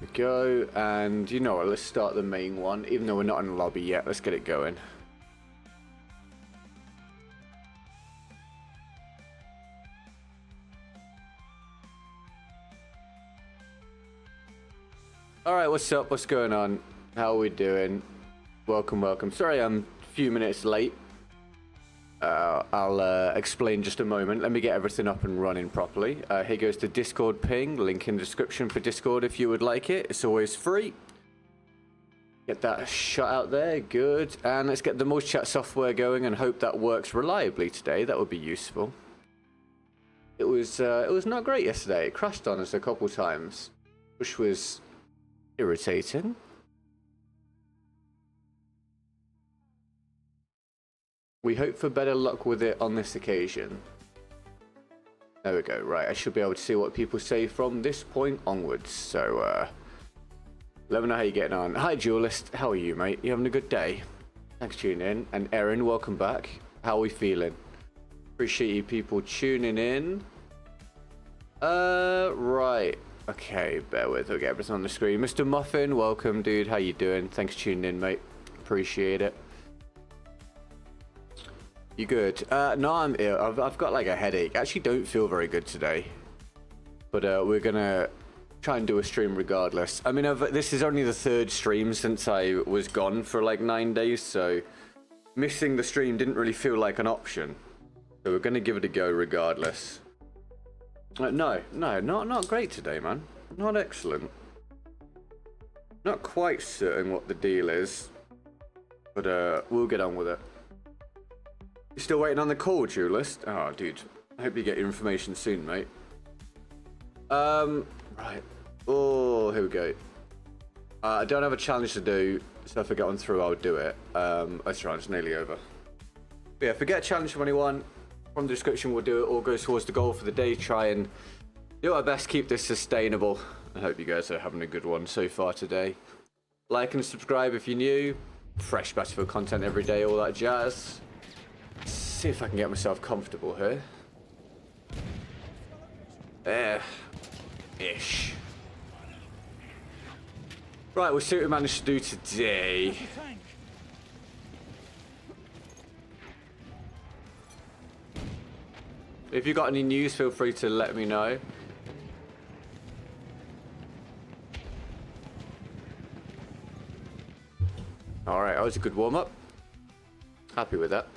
we go, and you know what, let's start the main one, even though we're not in the lobby yet. Let's get it going. Alright, what's up? What's going on? How are we doing? Welcome, welcome. Sorry I'm a few minutes late. I'll explain just a moment. Let me get everything up and running properly. Here goes the Discord ping. Link in the description for Discord if you would like it. It's always free. Get that shot out there. Good. And let's get the voice chat software going and hope that works reliably today. That would be useful. It was not great yesterday. It crashed on us a couple times, which was irritating. We hope for better luck with it on this occasion. There we go. Right, I should be able to see what people say from this point onwards. So, let me know how you're getting on. Hi, Duelist. How are you, mate? You having a good day? Thanks for tuning in. And Erin, welcome back. How are we feeling? Appreciate you people tuning in. Right. Okay, bear with. We'll get everything on the screen. Mr. Muffin, welcome, dude. How you doing? Thanks for tuning in, mate. Appreciate it. You good? No, I'm ill. I've got like a headache. I actually don't feel very good today. But we're gonna try and do a stream regardless. I mean, this is only the third stream since I was gone for like 9 days, so missing the stream didn't really feel like an option. So we're gonna give it a go regardless. No, not great today, man. Not excellent. Not quite certain what the deal is, but we'll get on with it. You still waiting on the call, Duelist? Oh, dude. I hope you get your information soon, mate. Right. Oh, here we go. I don't have a challenge to do, so if I get on through, I'll do it. Let's try, it's nearly over. But yeah, forget challenge from anyone. From the description, we'll do it. All goes towards the goal for the day. Try and do our best, keep this sustainable. I hope you guys are having a good one so far today. Like and subscribe if you're new. Fresh Battlefield content every day, all that jazz. Let's see if I can get myself comfortable here. Ish. Right, we'll see what we managed to do today. If you've got any news, feel free to let me know. Alright, that was a good warm-up. Happy with that.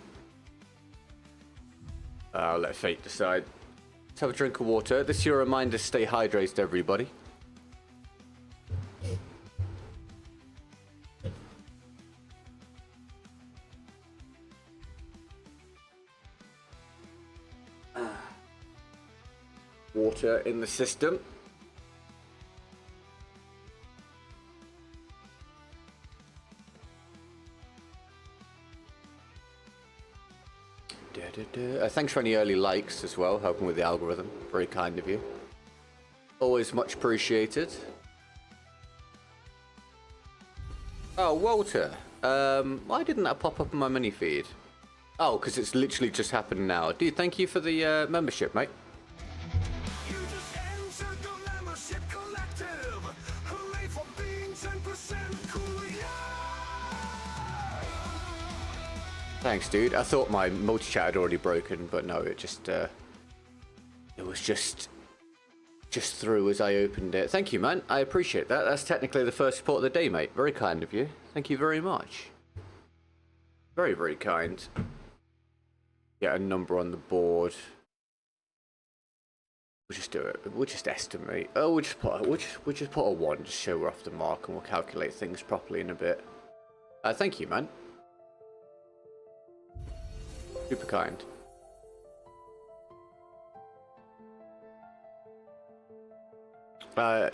I'll let fate decide. Let's have a drink of water. This is your reminder to stay hydrated, everybody. Water in the system. Thanks for any early likes as well, helping with the algorithm. Very kind of you. Always much appreciated. Oh, Walter. Why didn't that pop up in my mini feed? Oh, because it's literally just happened now. Dude, thank you for the membership, mate. Thanks, dude. I thought my multi-chat had already broken, but no, it just it was just through as I opened it. Thank you, man. I appreciate that. That's technically the first support of the day, mate. Very kind of you. Thank you very much. Very, very kind. Get a number on the board. We'll just do it. We'll just estimate. Oh, we'll just put a 1, just show we're off the mark, and we'll calculate things properly in a bit. Thank you, man. Super kind.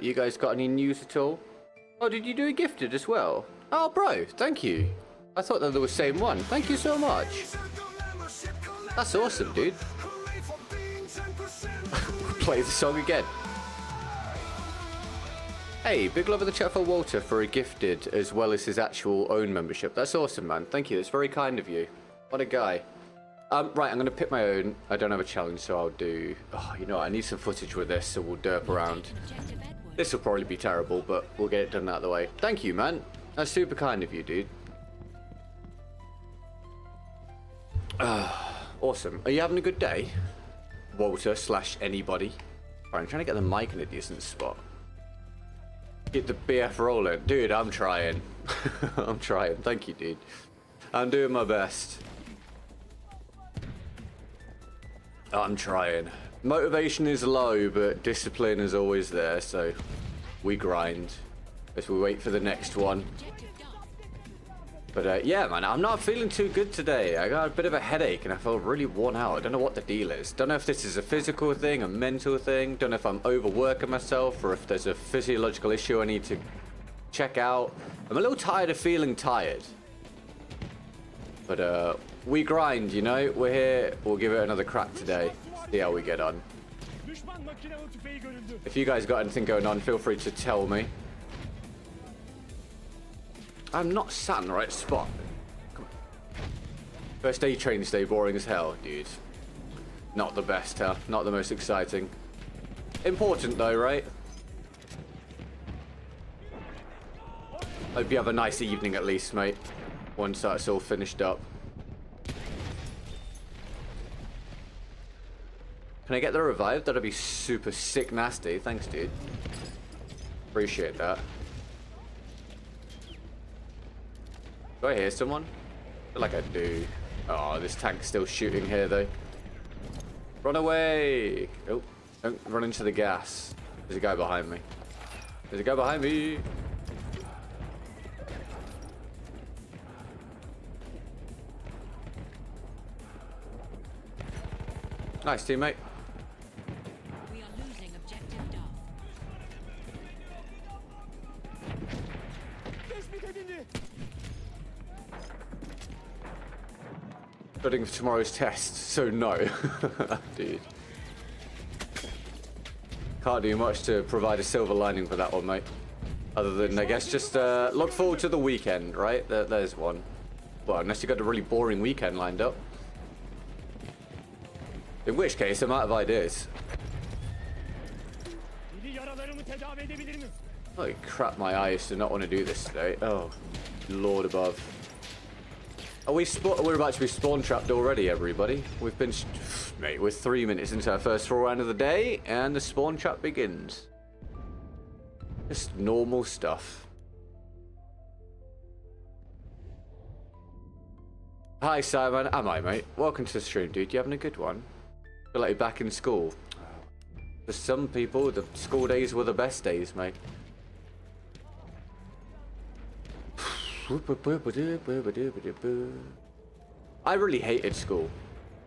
You guys got any news at all? Oh, did you do a gifted as well? Oh, bro, thank you. I thought that they were the same one. Thank you so much. That's awesome, dude. Play the song again. Hey, big love in the chat for Walter for a gifted as well as his actual own membership. That's awesome, man. Thank you. That's very kind of you. What a guy. Right, I'm going to pick my own. I don't have a challenge, so I'll do... Oh, you know what? I need some footage with this, so we'll derp around. This will probably be terrible, but we'll get it done out of the way. Thank you, man. That's super kind of you, dude. Awesome. Are you having a good day? Walter / anybody. Right, I'm trying to get the mic in a decent spot. Get the BF rolling. Dude, I'm trying. I'm trying. Thank you, dude. I'm doing my best. I'm trying. Motivation is low, but discipline is always there, so we grind as we wait for the next one. But yeah, man, I'm not feeling too good today. I got a bit of a headache and I feel really worn out. I don't know what the deal is. Don't know if this is a physical thing, a mental thing. Don't know if I'm overworking myself or if there's a physiological issue I need to check out. I'm a little tired of feeling tired. But we grind, you know. We're here. We'll give it another crack today. See how we get on. If you guys got anything going on, feel free to tell me. I'm not sat in the right spot. Come on. First day training today, boring as hell, dude. Not the best, huh? Not the most exciting. Important though, right? Hope you have a nice evening at least, mate. Once that's all finished up. Can I get the revive? That'd be super sick nasty. Thanks, dude. Appreciate that. Do I hear someone? I feel like I do. Oh, this tank's still shooting here, though. Run away! Oh, don't run into the gas. There's a guy behind me. There's a guy behind me! Nice, teammate. We are losing objective Duff. Studying for tomorrow's test, so no. Dude. Can't do much to provide a silver lining for that one, mate. Other than, I guess, just look forward to the weekend, right? There's one. Well, unless you got a really boring weekend lined up. In which case, I'm out of ideas. Holy crap, my eyes do not want to do this today. Oh, Lord above. Are we're about to be spawn trapped already, everybody. We've been... Mate, we're 3 minutes into our first full round of the day, and the spawn trap begins. Just normal stuff. Hi, Simon. Am I, mate? Welcome to the stream, dude. You having a good one? Feel like you're back in school. For some people, the school days were the best days, mate. I really hated school.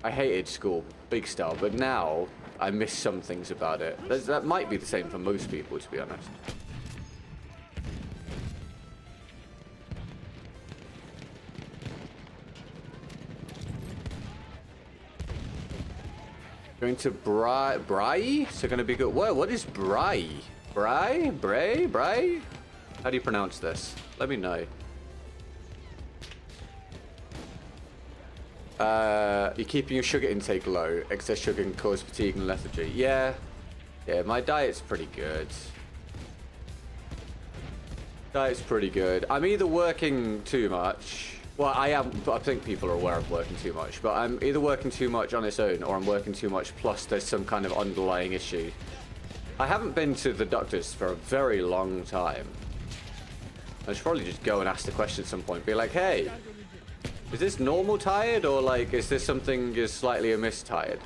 I hated school, big style, but now I miss some things about it. That might be the same for most people, to be honest. Going to Bry? So going to be good. Whoa, what is Bry? Bray? How do you pronounce this? Let me know. You're keeping your sugar intake low. Excess sugar can cause fatigue and lethargy. Yeah, my diet's pretty good. I'm either working too much. Well, I think people are aware I'm working too much, but I'm either working too much on its own or I'm working too much plus there's some kind of underlying issue. I haven't been to the doctors for a very long time. I should probably just go and ask the question at some point. Be like, hey, is this normal tired or like, is this something is slightly amiss tired?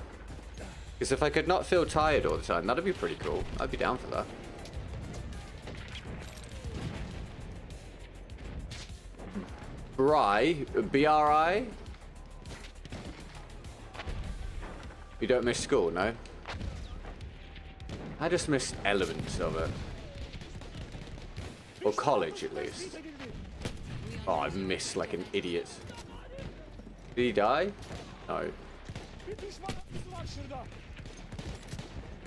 Because if I could not feel tired all the time, that'd be pretty cool. I'd be down for that. B-R-I? You don't miss school, no? I just miss elements of it. Or college, at least. Oh, I miss like an idiot. Did he die? No.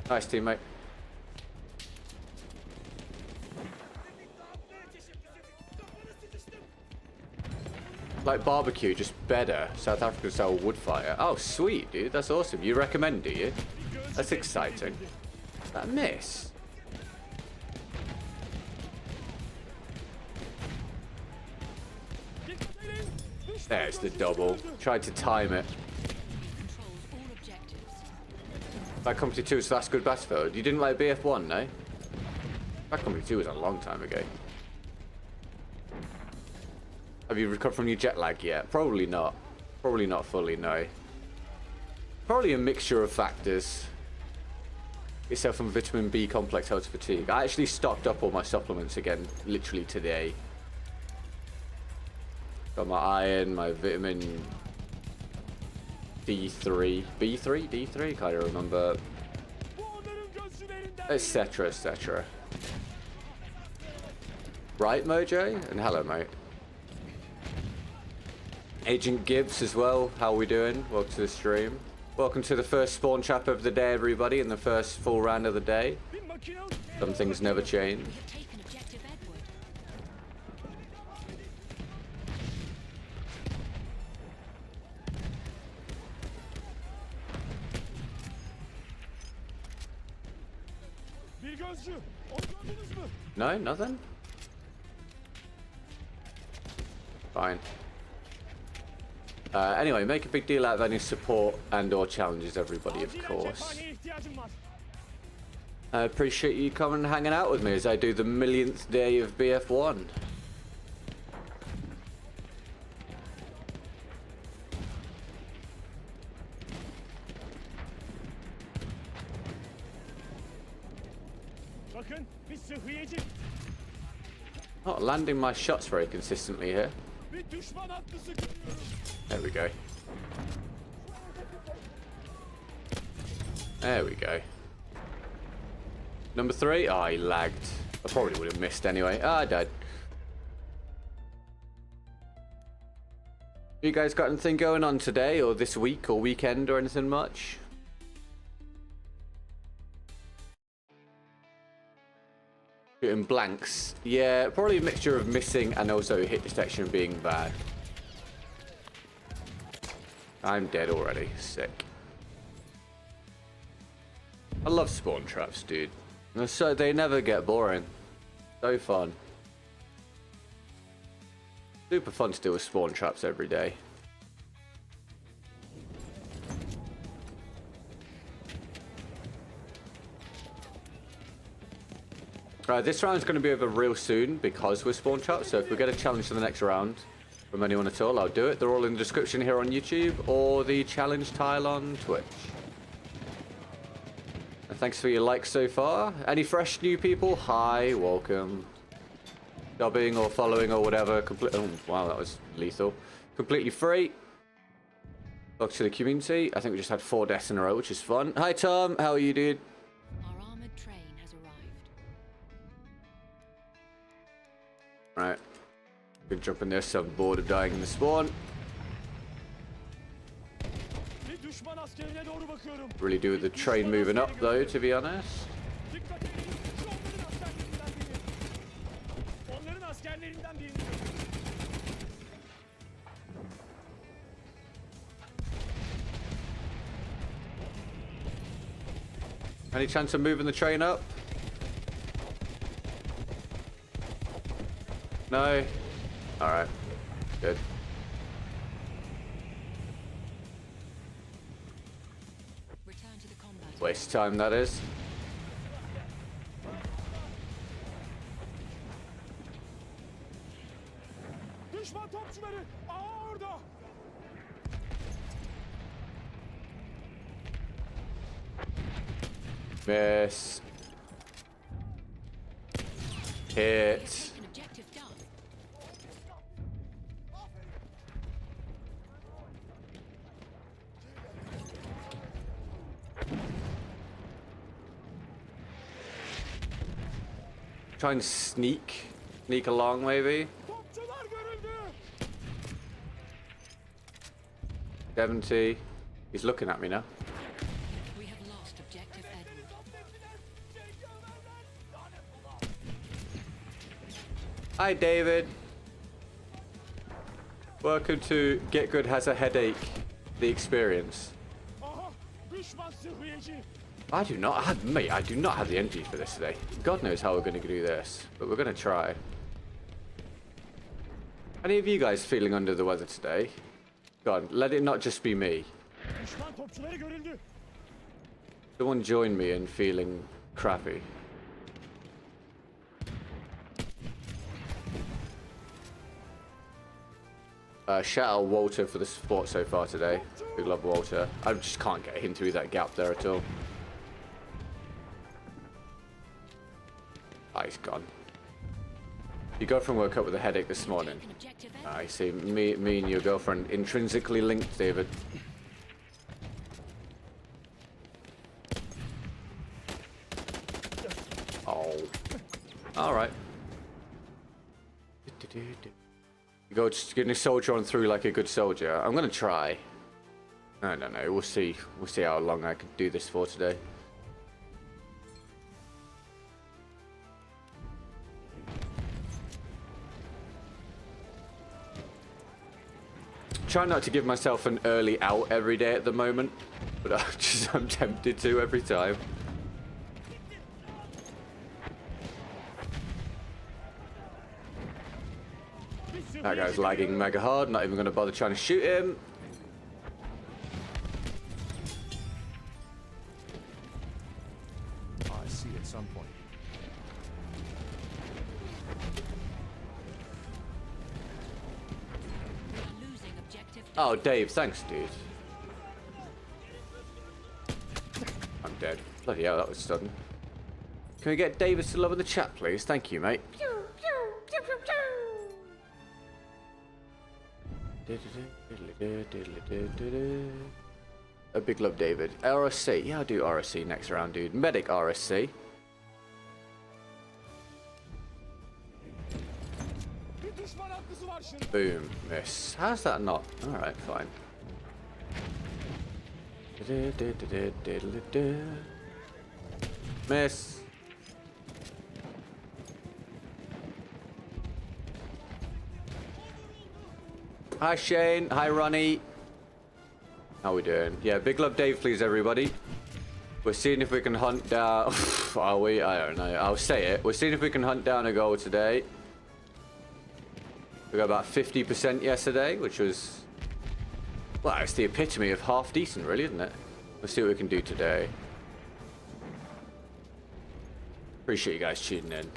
Nice, teammate. Like barbecue, just better. South African style wood fire. Oh, sweet, dude. That's awesome. You recommend, do you? That's exciting. That miss. There's the double. Tried to time it. Controls all objectives. Bad Company 2 is that's good Battlefield. You didn't like BF1, no? Bad Company 2 was a long time ago. Have you recovered from your jet lag yet? Probably not. Probably not fully, no. Probably a mixture of factors. Yourself some vitamin B complex health fatigue. I actually stocked up all my supplements again, literally today. Got my iron, my vitamin D3. B3? D3? Can't remember. Etc, etc. Right, Mojo? And hello, mate. Agent Gibbs as well. How are we doing? Welcome to the stream. Welcome to the first spawn trap of the day, everybody, and the first full round of the day. Some things never change. Taken objective Edward. No, nothing? Fine. Anyway, make a big deal out of any support and or challenges, everybody, of course. I appreciate you coming and hanging out with me as I do the millionth day of BF1. Not landing my shots very consistently here. There we go. There we go. Number 3. Oh, he lagged. I probably would have missed anyway. Ah, I died. You guys got anything going on today or this week or weekend or anything much? Shooting blanks. Yeah, probably a mixture of missing and also hit detection being bad. I'm dead already. Sick. I love spawn traps, dude. So they never get boring. So fun. Super fun to do with spawn traps every day. Right, this round's going to be over real soon because we're spawn traps. So if we get a challenge for the next round from anyone at all, I'll do it. They're all in the description here on YouTube or the challenge tile on Twitch. And thanks for your likes so far. Any fresh new people? Hi, welcome. Dubbing or following or whatever. Oh, wow, that was lethal. Completely free. Welcome to the community. I think we just had 4 deaths in a row, which is fun. Hi, Tom. How are you, dude? Our armored train has arrived. Right. Good jump in there, so I'm bored of dying in the spawn. Really do with the train moving up though, to be honest. Any chance of moving the train up? No? Alright. Good. Return to the combat. Waste of time, that is. Miss. Hit. Taken objective done. Try and sneak along, maybe. 70. He's looking at me now. We have lost objective Edward. Hi, David. Welcome to Get Good Has a Headache, the experience. I do not have, mate, I do not have the energy for this today. God knows how we're going to do this, but we're going to try. Any of you guys feeling under the weather today? Go on, let it not just be me. Düşman topçuları görüldü. Someone join me in feeling crappy. Shout out Walter for the support so far today. Big love, Walter. I just can't get him through that gap there at all. Ah, he's gone. Your girlfriend woke up with a headache this morning. Taken objective I see. Me and your girlfriend intrinsically linked, David. Oh. Alright. You go just getting a soldier on through like a good soldier. I'm gonna try. I don't know. We'll see. We'll see how long I can do this for today. Try not to give myself an early out every day at the moment, but I'm tempted to every time. That guy's lagging mega hard, not even going to bother trying to shoot him. I see at some point. losing objective. Oh, Dave, thanks, dude. I'm dead. Bloody hell, that was sudden. Can we get Davis to love in the chat, please? Thank you, mate. A big love, David. RSC. Yeah, I'll do RSC next round, dude. Medic RSC. Bir düşman haklısı var şimdi. Boom. Miss. How's that not? Alright, fine. Miss. Hi Shane, hi Ronnie. How we doing? Yeah, big love Dave, please everybody. We're seeing if we can hunt down... Are we? I don't know. I'll say it. We're seeing if we can hunt down a goal today. We got about 50% yesterday, which was... Well, it's the epitome of half decent, really, isn't it? We'll see what we can do today. Appreciate you guys tuning in.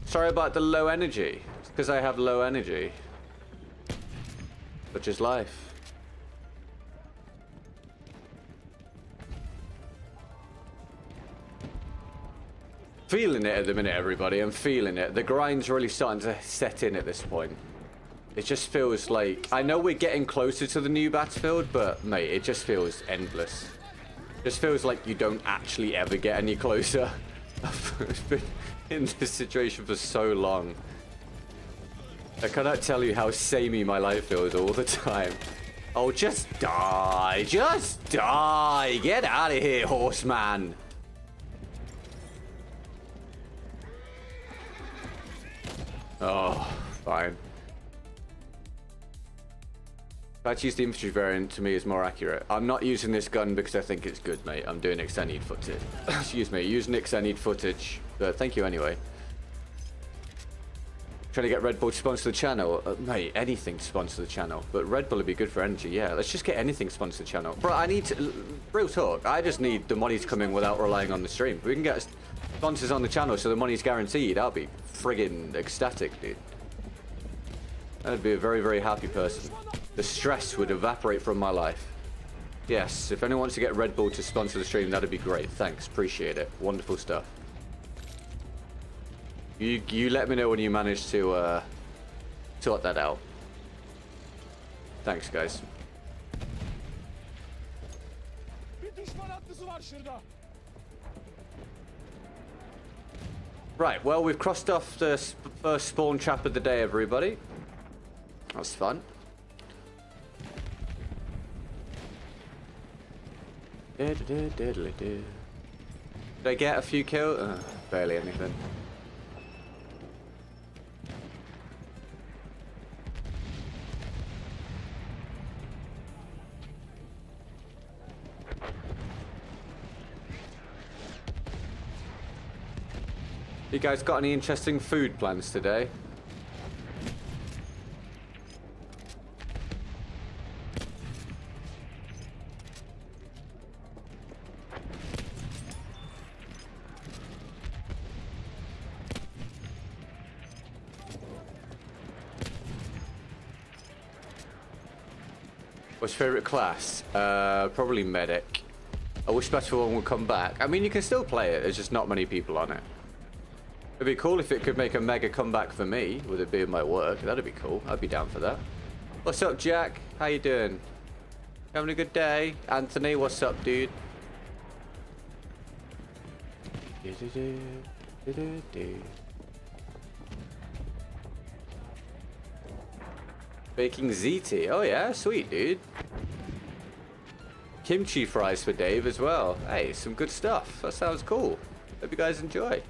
Sorry about the low energy. It's because I have low energy. Such is life. Feeling it at the minute, everybody. I'm feeling it. The grind's really starting to set in at this point. It just feels like... I know we're getting closer to the new battlefield, but, mate, it just feels endless. It just feels like you don't actually ever get any closer. I've been in this situation for so long. I cannot tell you how samey my life feels all the time. Oh, just die. Just die. Get out of here, horseman. Oh, fine. Let's use the infantry variant. To me is more accurate. I'm not using this gun because I think it's good, mate. I'm doing it because I need footage. Excuse me. Using it because I need footage. But thank you anyway. Trying to get Red Bull to sponsor the channel. Mate, anything to sponsor the channel. But Red Bull would be good for energy, yeah. Let's just get anything to sponsor the channel. Bro, I need to... Real talk. I just need the money to come in without relying on the stream. If we can get sponsors on the channel so the money's guaranteed, I'll be friggin' ecstatic, dude. I'd be a very, very happy person. The stress would evaporate from my life. Yes, if anyone wants to get Red Bull to sponsor the stream, that'd be great. Thanks, appreciate it. Wonderful stuff. You let me know when you manage to sort that out. Thanks, guys. Bir düşman haklısı var şurada. Right, well, we've crossed off the first spawn trap of the day, everybody. That's fun. Did I get a few kills? Barely anything. You guys got any interesting food plans today? What's your favorite class? Probably medic. I wish Better One would come back. I mean, you can still play it. There's just not many people on it. It'd be cool if it could make a mega comeback for me, with it being my work. That'd be cool. I'd be down for that. What's up, Jack? How you doing? Having a good day? Anthony, what's up, dude? Baking ZT. Oh yeah, sweet, dude. Kimchi fries for Dave as well. Hey, some good stuff. That sounds cool. Hope you guys enjoy.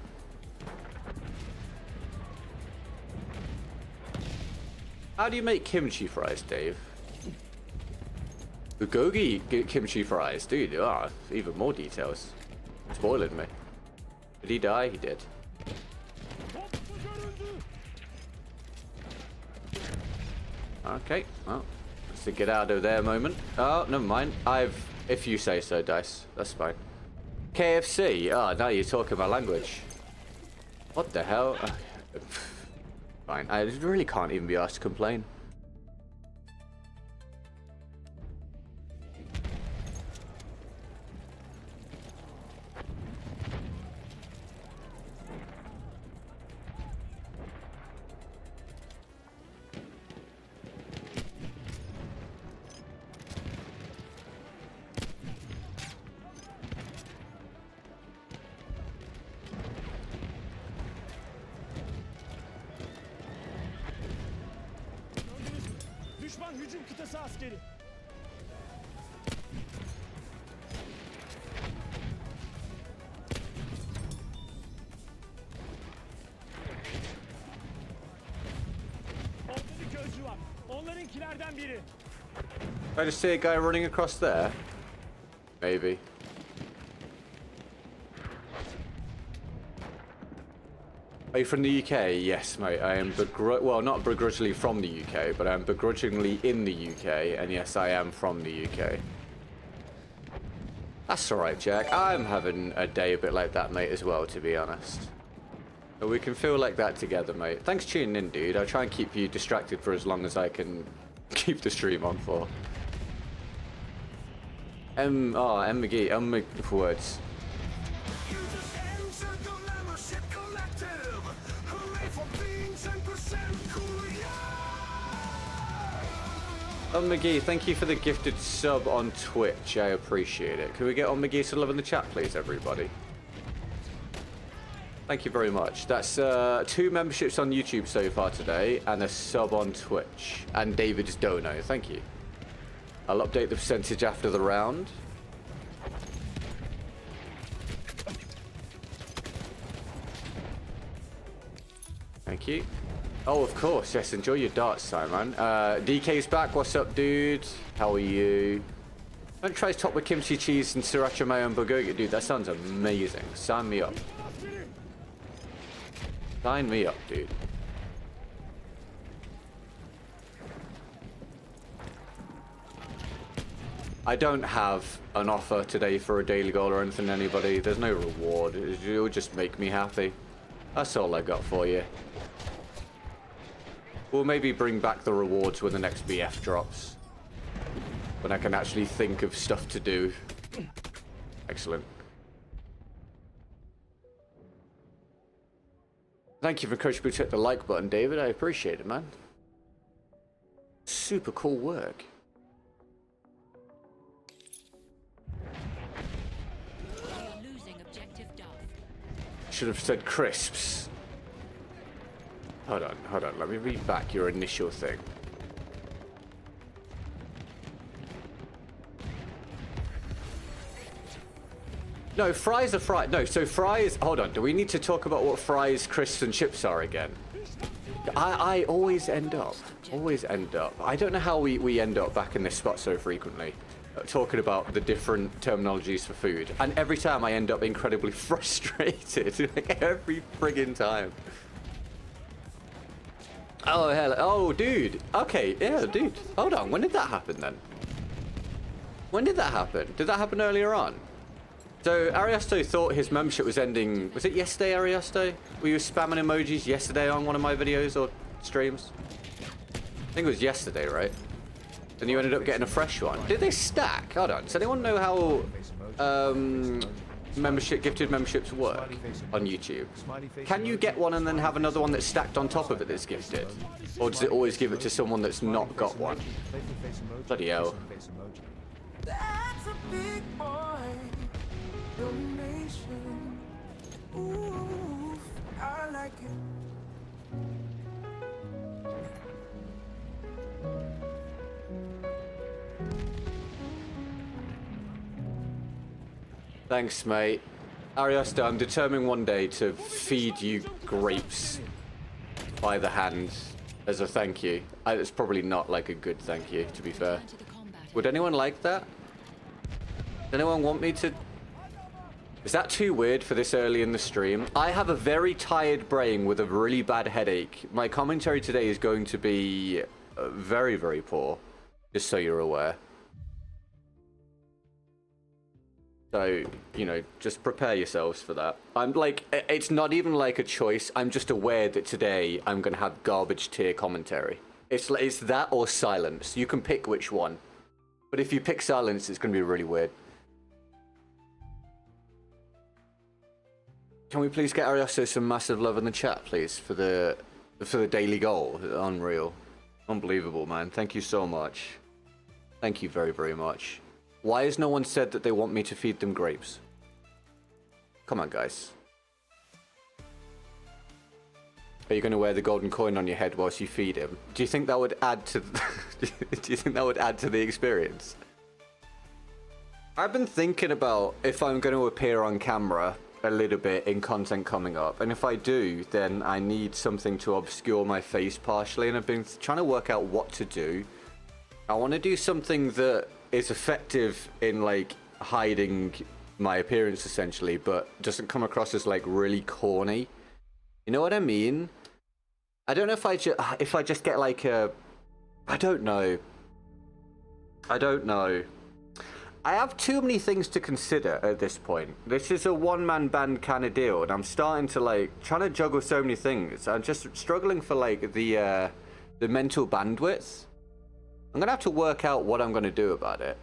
How do you make kimchi fries, Dave? Bulgogi kimchi fries, dude. Ah, even more details. Spoiling me. Did he die? He did. Topçu görüldü. Okay, well, it's a get out of there moment. Oh, never mind. If you say so, Dice. That's fine. KFC. Ah, now you're talking my language. What the hell? Fine. I really can't even be asked to complain. Gördünüz mü? Düşman hücum kıtası askeri. Orada bir gözcü var. Onlarınkilerden biri. I just see a guy running across there. Maybe. Are you from the UK? Yes, mate. I am well, not begrudgingly from the UK, but I am begrudgingly in the UK, and yes, I am from the UK. That's alright, Jack. I'm having a day a bit like that, mate, as well, to be honest. But we can feel like that together, mate. Thanks for tuning in, dude. I'll try and keep you distracted for as long as I can keep the stream on for. M McGee, words. McGee, thank you for the gifted sub on Twitch. I appreciate it. Can we get on McGee to love in the chat, please, everybody? Thank you very much. That's 2 memberships on YouTube so far today, and a sub on Twitch. And David's dono. Thank you. I'll update the percentage after the round. Thank you. Oh, of course. Yes, enjoy your darts, Simon. DK's back. What's up, dude? How are you? Don't try to top with kimchi cheese and sriracha mayo and bulgogi. Dude, that sounds amazing. Sign me up. Sign me up, dude. I don't have an offer today for a daily goal or anything, anybody. There's no reward. It'll just make me happy. That's all I got for you. We'll maybe bring back the rewards when the next BF drops. When I can actually think of stuff to do. Excellent. Thank you for encouraging me to hit the like button, David. I appreciate it, man. Super cool work. You're losing objective Duff. Should have said crisps. Hold on. Let me read back your initial thing. No, fries are fried. No, so fries... Hold on. Do we need to talk about what fries, crisps, and chips are again? I always end up. I don't know how we end up back in this spot so frequently. Talking about the different terminologies for food. And every time I end up incredibly frustrated. Like, every friggin' time. Oh, hell. Oh, dude. Okay, yeah, dude. Hold on. When did that happen, then? When did that happen? Did that happen earlier on? So, Ariosto thought his membership was ending... Was it yesterday, Ariosto? Were you spamming emojis yesterday on one of my videos or streams? I think it was yesterday, right? and you ended up getting a fresh one. Did they stack? Hold on. Does anyone know how gifted memberships work on YouTube? Can you get one and then have another one that's stacked on top of it that's gifted? Or does it always give it to someone that's not got one? Bloody hell. That's a big boy donation. Ooh, I like it. Thanks, mate. Ariosta, I'm determined one day to feed you grapes by the hand as a thank you. It's probably not like a good thank you, to be fair. Return to the combat. Would anyone like that? Does anyone want me to... Is that too weird for this early in the stream? I have a very tired brain with a really bad headache. My commentary today is going to be very, very poor, just so you're aware. So, you know, just prepare yourselves for that. I'm like, it's not even like a choice. I'm just aware that today I'm going to have garbage tier commentary. It's that or silence. You can pick which one. But if you pick silence, it's going to be really weird. Can we please get Ariosto some massive love in the chat, please, for the daily goal? Unreal. Unbelievable, man. Thank you so much. Thank you very, very much. Why has no one said that they want me to feed them grapes? Come on, guys. Are you going to wear the golden coin on your head whilst you feed him? Do you think that would add to do you think that would add to the experience? I've been thinking about if I'm going to appear on camera a little bit in content coming up, and if I do, then I need something to obscure my face partially, and I've been trying to work out what to do. I want to do something that is effective in like hiding my appearance essentially, but doesn't come across as like really corny. You know what I mean? I don't know if I just get like a... I don't know. I have too many things to consider at this point. This is a one-man band kind of deal, and I'm starting to like trying to juggle so many things. I'm just struggling for like the mental bandwidth. I'm gonna have to work out what I'm gonna do about it.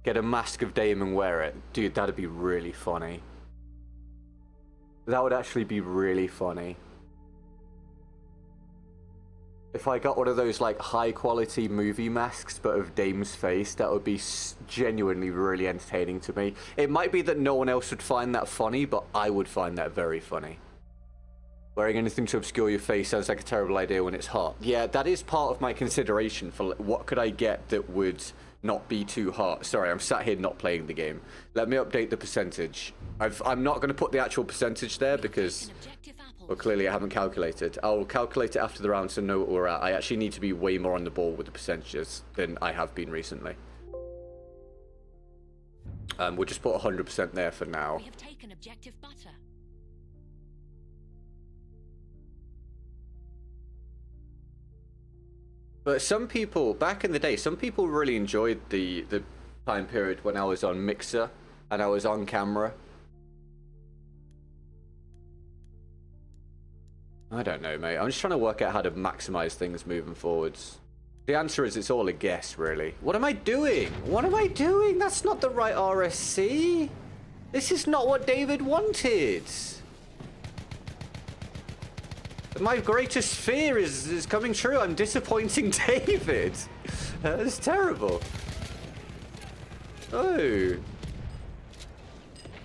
Get a mask of Dame and wear it. Dude, that'd be really funny. That would actually be really funny. If I got one of those like high quality movie masks but of Dame's face, that would be genuinely really entertaining to me. It might be that no one else would find that funny, but I would find that very funny. Wearing anything to obscure your face sounds like a terrible idea when it's hot. Yeah, that is part of my consideration for what could I get that would not be too hot. Sorry, I'm sat here not playing the game. Let me update the percentage. I'm not going to put the actual percentage there because, well, clearly I haven't calculated. I'll calculate it after the round to know what we're at. I actually need to be way more on the ball with the percentages than I have been recently. We'll just put 100% there for now. We have taken objective butter. But some people, back in the day, some people really enjoyed the time period when I was on Mixer and I was on camera. I don't know, mate. I'm just trying to work out how to maximize things moving forwards. The answer is it's all a guess, really. What am I doing? What am I doing? That's not the right RSC. This is not what David wanted. My greatest fear is coming true. I'm disappointing David. That's terrible. Oh.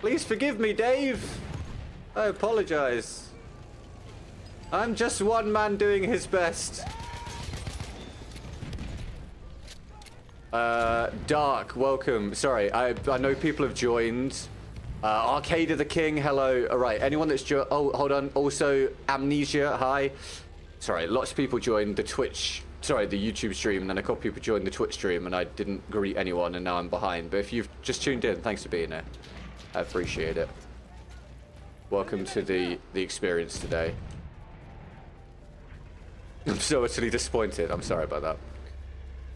Please forgive me, Dave. I apologize. I'm just one man doing his best. Dark, welcome. Sorry, I know people have joined. Arcade of the King, hello. All right, anyone that's oh, hold on. Also, Amnesia, hi. Sorry, lots of people joined the Twitch, sorry, the YouTube stream, and then a couple people joined the Twitch stream, and I didn't greet anyone, and now I'm behind. But if you've just tuned in, thanks for being here. I appreciate it. Welcome to the experience today. I'm so utterly disappointed. I'm sorry about that.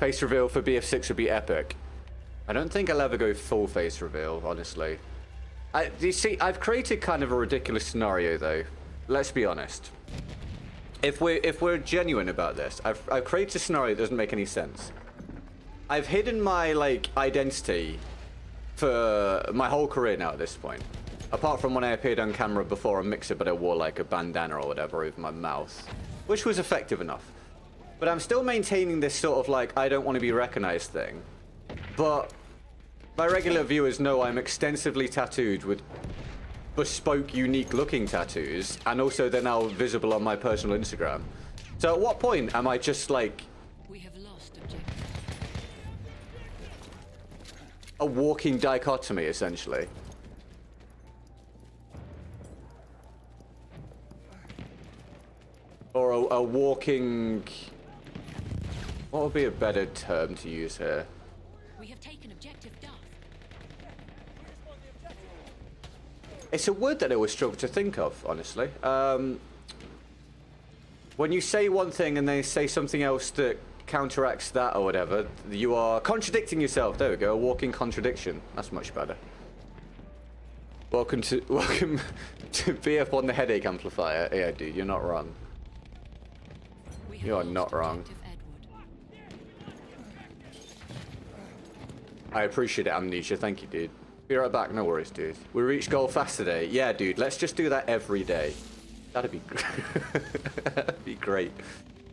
Face reveal for BF6 would be epic. I don't think I'll ever go full face reveal, honestly. You see, I've created kind of a ridiculous scenario, though. Let's be honest. If we're genuine about this, I've created a scenario that doesn't make any sense. I've hidden my like identity for my whole career now at this point. Apart from when I appeared on camera before on Mixer, but I wore like a bandana or whatever over my mouth, which was effective enough. But I'm still maintaining this sort of like I don't want to be recognized thing. But my regular viewers know I'm extensively tattooed with bespoke, unique looking tattoos, and also they're now visible on my personal Instagram. So at what point am I just like We have lost objective. a walking dichotomy, essentially? Or a walking... What would be a better term to use here? We have taken objective Duff. It's a word that I always struggle to think of, honestly. When you say one thing and they say something else that counteracts that or whatever, you are contradicting yourself. There we go, a walking contradiction. That's much better. Welcome to be up on the headache amplifier. Yeah, dude, you're not wrong. We have You are lost not wrong. objective Edward. I appreciate it, Amnesia. Thank you, dude. Be right back. No worries, dude. We reached goal fast today. Yeah, dude. Let's just do that every day. That'd be that'd be great.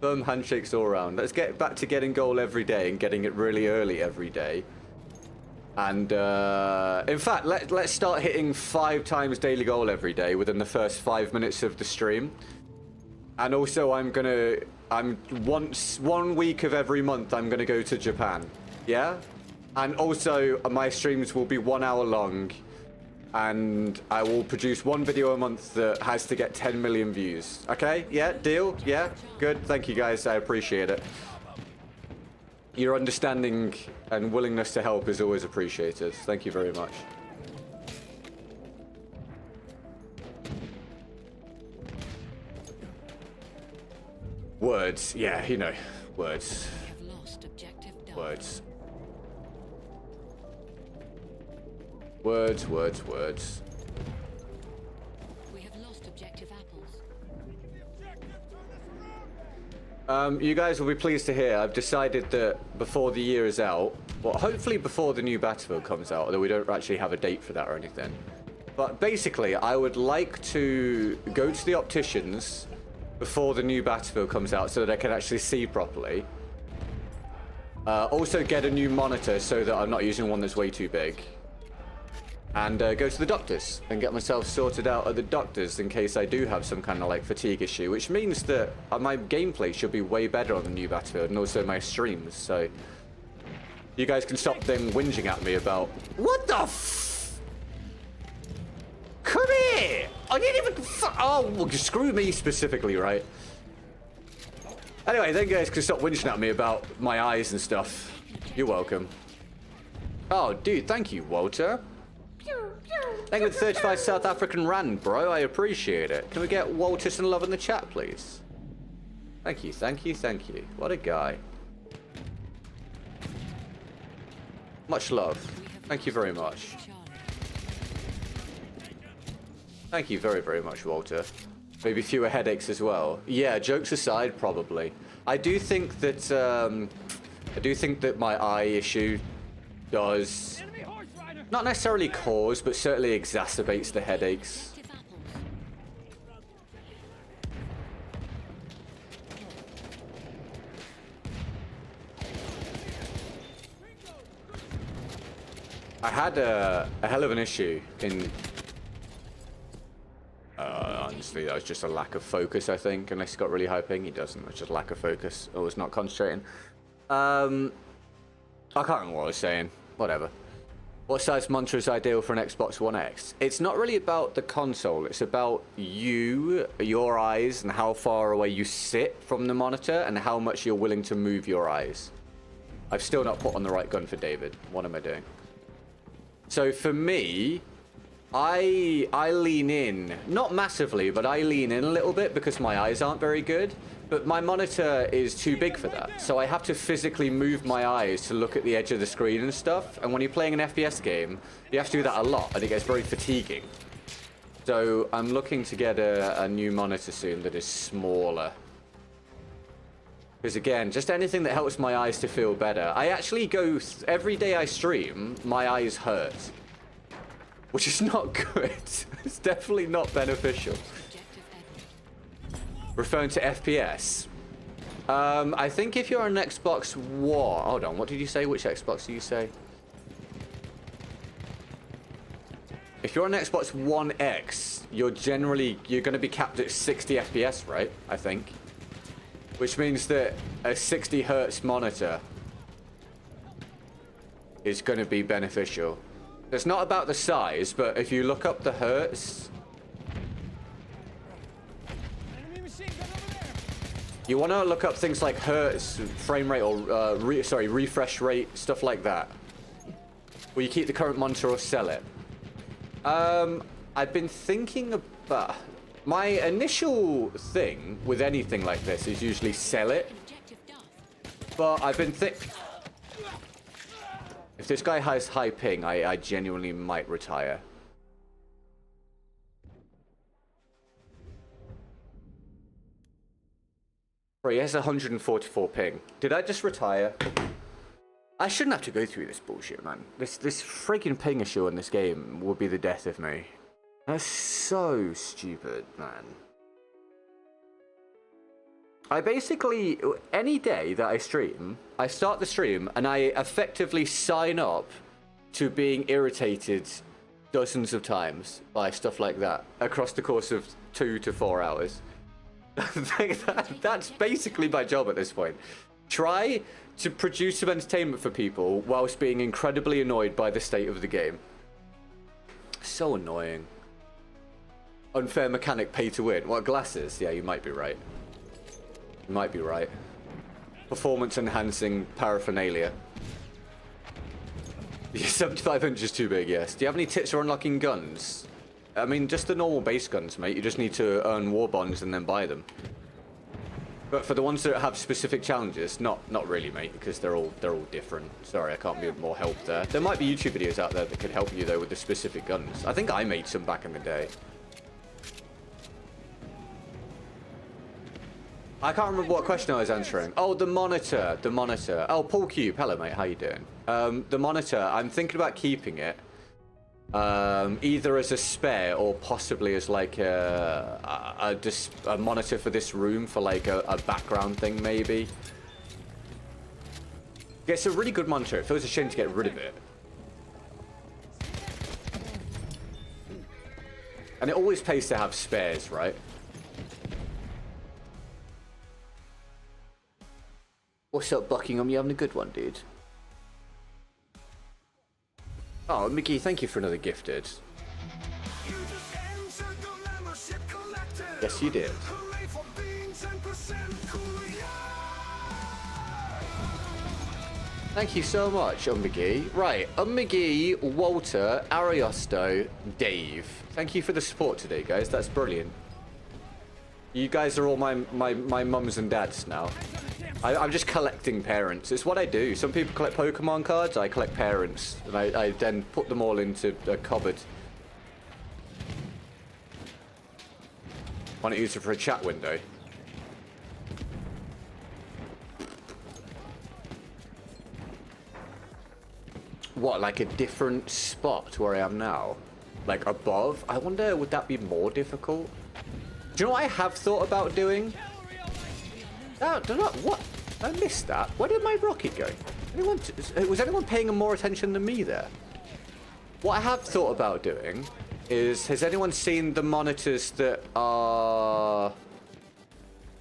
Firm handshakes all around. Let's get back to getting goal every day and getting it really early every day. And in fact, let's start hitting 5 times daily goal every day within the first 5 minutes of the stream. And also, I'm 1 week of every month I'm gonna go to Japan. Yeah. And also, my streams will be 1 hour long, and I will produce 1 video a month that has to get 10 million views. Okay? Yeah? Deal? Yeah? Good. Thank you, guys. I appreciate it. Your understanding and willingness to help is always appreciated. Thank you very much. Words. Yeah, you know. Words. We have lost objective Duff. Words. Words, words, words. We have lost objective apples. You guys will be pleased to hear I've decided that before the year is out, well, hopefully before the new Battlefield comes out, although we don't actually have a date for that or anything. But basically, I would like to go to the opticians before the new Battlefield comes out so that I can actually see properly. Also get a new monitor so that I'm not using one that's way too big. And go to the doctors and get myself sorted out at the doctors in case I do have some kind of like fatigue issue, which means that my gameplay should be way better on the new Battlefield and also my streams. So you guys can stop them whinging at me about what the f. Come here! I didn't even. Oh, well, screw me specifically, right? Anyway, then you guys can stop whinging at me about my eyes and stuff. You're welcome. Oh, dude, thank you, Walter. Thank you for the 35 South African Rand, bro. I appreciate it. Can we get Walter some love in the chat, please? Thank you, thank you, thank you. What a guy. Much love. Thank you very much. Thank you very, very much, Walter. Maybe fewer headaches as well. Yeah, jokes aside, probably. I do think that my eye issue does not necessarily cause, but certainly exacerbates the headaches. Objective apples. I had a hell of an issue in... honestly, that was just a lack of focus, I think. Unless he got really high ping, he doesn't. It's just lack of focus. Or was not concentrating. I can't remember what I was saying. Whatever. What size monitor is ideal for an Xbox One X? It's not really about the console. It's about you, your eyes, and how far away you sit from the monitor, and how much you're willing to move your eyes. I've still not put on the right gun for David. What am I doing? So for me, I lean in, not massively, but I lean in a little bit because my eyes aren't very good. But my monitor is too big for that, so I have to physically move my eyes to look at the edge of the screen and stuff. And when you're playing an FPS game, you have to do that a lot, and it gets very fatiguing. So I'm looking to get a new monitor soon that is smaller. Because again, just anything that helps my eyes to feel better. I actually go, every day I stream, my eyes hurt. Which is not good. It's definitely not beneficial. Objective Edward. Referring to FPS. I think if you're on Xbox One... Hold on, what did you say? Which Xbox did you say? If you're on Xbox One X, you're going to be capped at 60 FPS, right? I think. Which means that a 60 hertz monitor is going to be beneficial. It's not about the size, but if you look up the hertz, Enemy machine gun over there. you want to look up things like hertz, frame rate, or refresh rate, stuff like that. Will you keep the current monitor or sell it? I've been thinking about... My initial thing with anything like this is usually sell it. Objective Duff. But I've been if this guy has high ping, I genuinely might retire. Bro, he has 144 ping. Did I just retire? I shouldn't have to go through this bullshit, man. This freaking ping issue in this game will be the death of me. That's so stupid, man. I basically, any day that I stream, I start the stream and I effectively sign up to being irritated dozens of times by stuff like that across the course of 2 to 4 hours. That's basically my job at this point. Try to produce some entertainment for people whilst being incredibly annoyed by the state of the game. So annoying. Unfair mechanic, pay to win. What, glasses? Yeah, you might be right. You might be right. Performance enhancing paraphernalia. Yeah, 75 inches too big, yes. Do you have any tips for unlocking guns? I mean, just the normal base guns, mate. You just need to earn war bonds and then buy them. But for the ones that have specific challenges, not really, mate, because they're all different. Sorry, I can't be of more help there. There might be YouTube videos out there that could help you though with the specific guns. I think I made some back in the day. I can't remember what question I was answering. Oh, the monitor. The monitor. Oh, Paul Cube. Hello, mate. How you doing? The monitor. I'm thinking about keeping it. Either as a spare or possibly as like a monitor for this room for like a background thing, maybe. Yeah, it's a really good monitor. It feels a shame to get rid of it. And it always pays to have spares, right? What's up, Buckingham? You having a good one, dude? Oh, Mickey, thank you for another gifted. Yes, you did. Thank you so much, McGee. Right, McGee, Walter, Ariosto, Dave. Thank you for the support today, guys. That's brilliant. You guys are all my mums and dads now. I'm just collecting parents. It's what I do. Some people collect Pokemon cards. I collect parents. And I then put them all into a cupboard. Why not use it for a chat window? What, like a different spot where I am now? Like above? I wonder, would that be more difficult? Do you know what I have thought about doing? What? I missed that. Where did my rocket go? Was anyone paying more attention than me there? What I have thought about doing is, has anyone seen the monitors that are...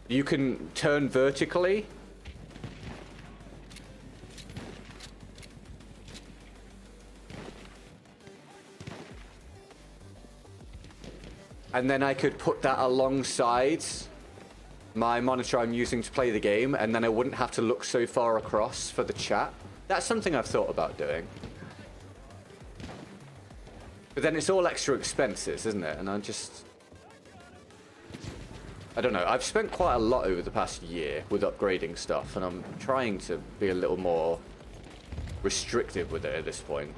you can turn vertically? And then I could put that alongside my monitor I'm using to play the game, and then I wouldn't have to look so far across for the chat. That's something I've thought about doing. But then it's all extra expenses, isn't it? And I don't know. I've spent quite a lot over the past year with upgrading stuff, and I'm trying to be a little more restrictive with it at this point.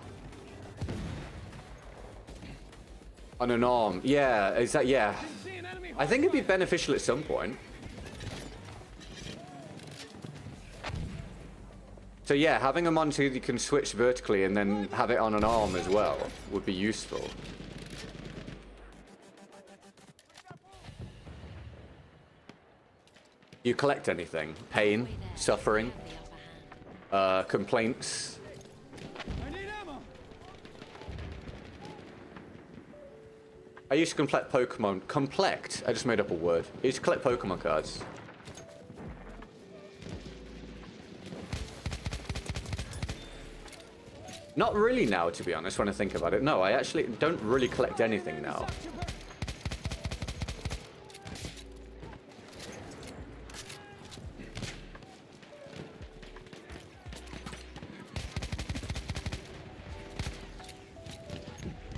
On an arm. Yeah, is that, yeah. I think it'd be beneficial at some point. So yeah, having a monitor you can switch vertically and then have it on an arm as well would be useful. You collect anything? Pain, suffering, complaints. I need ammo. I used to collect Pokemon. Complect? I just made up a word. I used to collect Pokemon cards. Not really now, to be honest, when I think about it. No, I actually don't really collect anything now.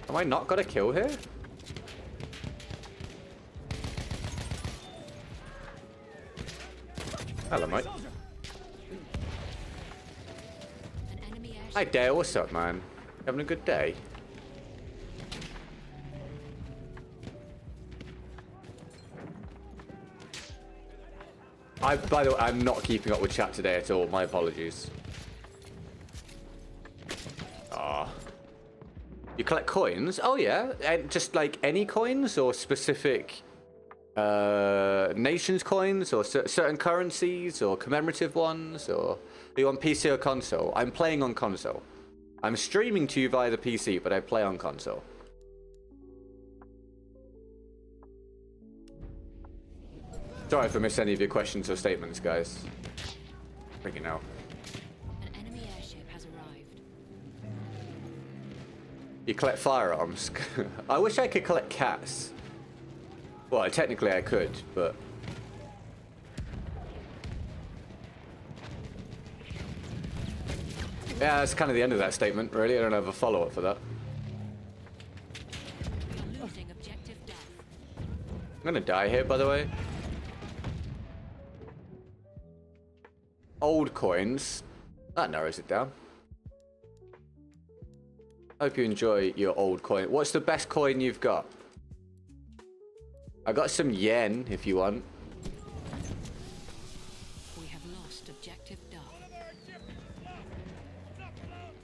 Have I not got a kill here? Hello, mate. An enemy airship. Hi, Dale. What's up, man? Having a good day? By the way, I'm not keeping up with chat today at all. My apologies. Ah. You collect coins? Oh, yeah. And just like any coins or specific nations coins or certain currencies or commemorative ones? Or are you on PC or console? I'm playing on console. I'm streaming to you via the PC, but I play on console. Sorry if I missed any of your questions or statements, guys. Freaking hell. An enemy airship has arrived. You collect firearms. I wish I could collect cats. Well, technically I could, but... Yeah, that's kind of the end of that statement, really. I don't have a follow-up for that. We are losing objective Duff. I'm gonna die here, by the way. Old coins. That narrows it down. Hope you enjoy your old coin. What's the best coin you've got? I got some yen, if you want. We have lost objective Duff.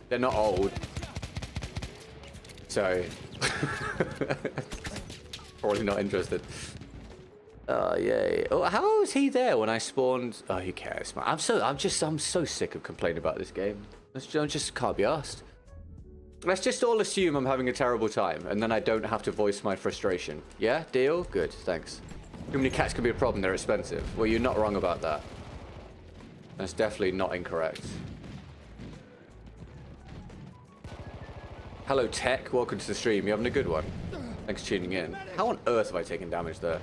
They're not old. So... Probably not interested. Oh, yay. Oh, how was he there when I spawned? Oh, who cares, man? I'm so sick of complaining about this game. I just can't be asked. Let's just all assume I'm having a terrible time, and then I don't have to voice my frustration. Yeah? Deal? Good, thanks. Too many cats can be a problem, they're expensive. Well, you're not wrong about that. That's definitely not incorrect. Hello, Tech. Welcome to the stream. You having a good one? Thanks for tuning in. How on earth have I taken damage there?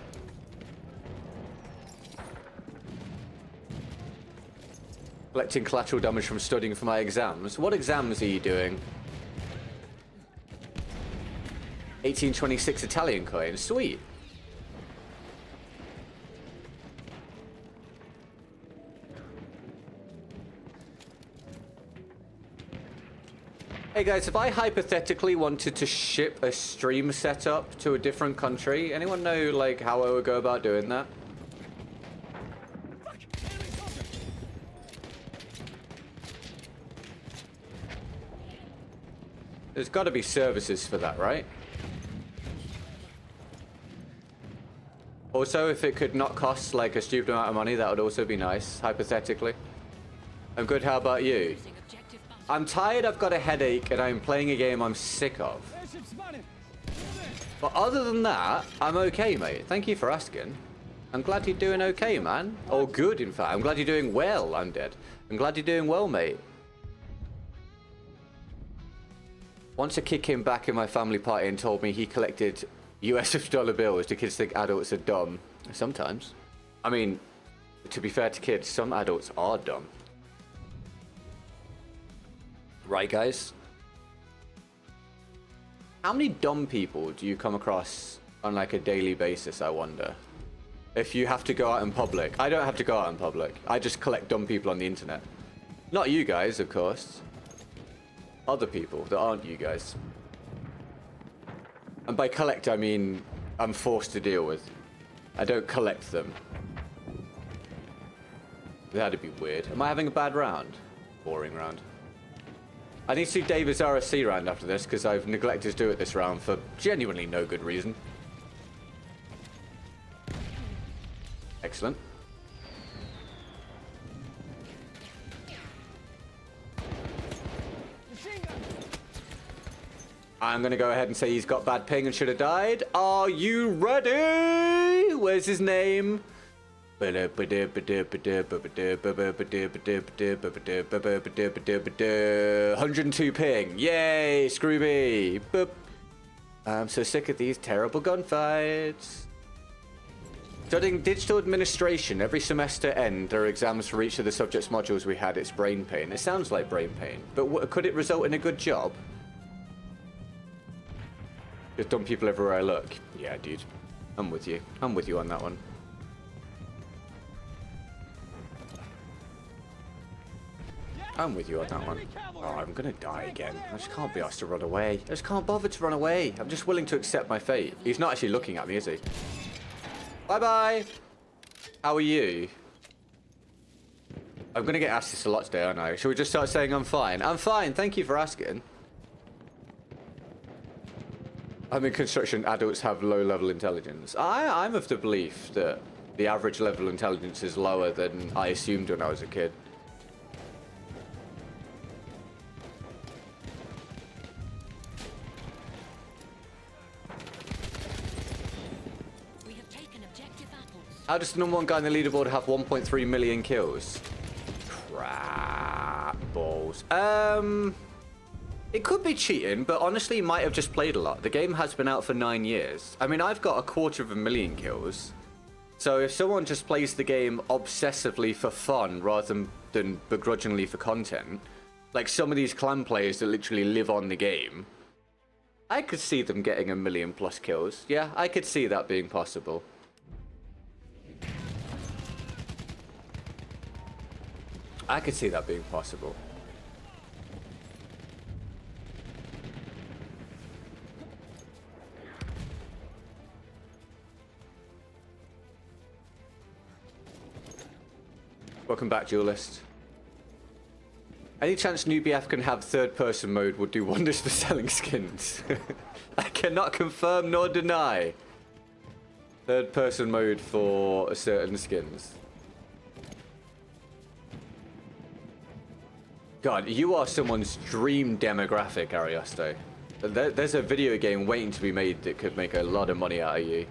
Collecting collateral damage from studying for my exams. What exams are you doing? 1826 Italian coin. Sweet. Hey guys, if I hypothetically wanted to ship a stream setup to a different country, anyone know like how I would go about doing that? There's got to be services for that, right? Also, if it could not cost like a stupid amount of money, that would also be nice, hypothetically. I'm good, how about you? Losing objective Butter. I'm tired, I've got a headache, and I'm playing a game I'm sick of. Airship spotted. But other than that, I'm okay, mate. Thank you for asking. I'm glad you're doing okay, man. Or good, in fact. I'm glad you're doing well, Undead. I'm glad you're doing well, mate. Once a kid came back in my family party and told me he collected US dollar bills. Do kids think adults are dumb? Sometimes. I mean, to be fair to kids, some adults are dumb. Right, guys? How many dumb people do you come across on like a daily basis, I wonder? If you have to go out in public. I don't have to go out in public. I just collect dumb people on the internet. Not you guys, of course. Other people that aren't you guys. And by collect, I mean I'm forced to deal with. I don't collect them. That'd be weird. Am I having a bad round? Boring round. I need to do David's RSC round after this because I've neglected to do it this round for genuinely no good reason. Excellent. Machine gun. I'm going to go ahead and say he's got bad ping and should have died. Are you ready? Where's his name? 102 ping. Yay, Scrooby. Boop. I'm so sick of these terrible gunfights. Studying digital administration every semester end. There are exams for each of the subjects modules we had. It's brain pain. It sounds like brain pain, but could it result in a good job? Just dumb people everywhere I look. Yeah, dude. I'm with you. I'm with you on that one. I'm with you on that one. Oh, I'm gonna die again. I just can't be asked to run away. I just can't bother to run away. I'm just willing to accept my fate. He's not actually looking at me, is he? Bye-bye. How are you? I'm gonna get asked this a lot today, aren't I? Shall we just start saying I'm fine? I'm fine. Thank you for asking. I'm in construction. Adults have low-level intelligence. I'm of the belief that the average level of intelligence is lower than I assumed when I was a kid. How does the number one guy on the leaderboard have 1.3 million kills? Crap balls. It could be cheating, but honestly, he might have just played a lot. The game has been out for 9 years. I mean, I've got 250,000 kills. So if someone just plays the game obsessively for fun rather than begrudgingly for content, like some of these clan players that literally live on the game, I could see them getting 1 million+ kills. Yeah, I could see that being possible. I could see that being possible. Welcome back, Duelist. Any chance New BF can have third-person mode would do wonders for selling skins. I cannot confirm nor deny. Third-person mode for certain skins. God, you are someone's dream demographic, Ariosto. There's a video game waiting to be made that could make a lot of money out of you.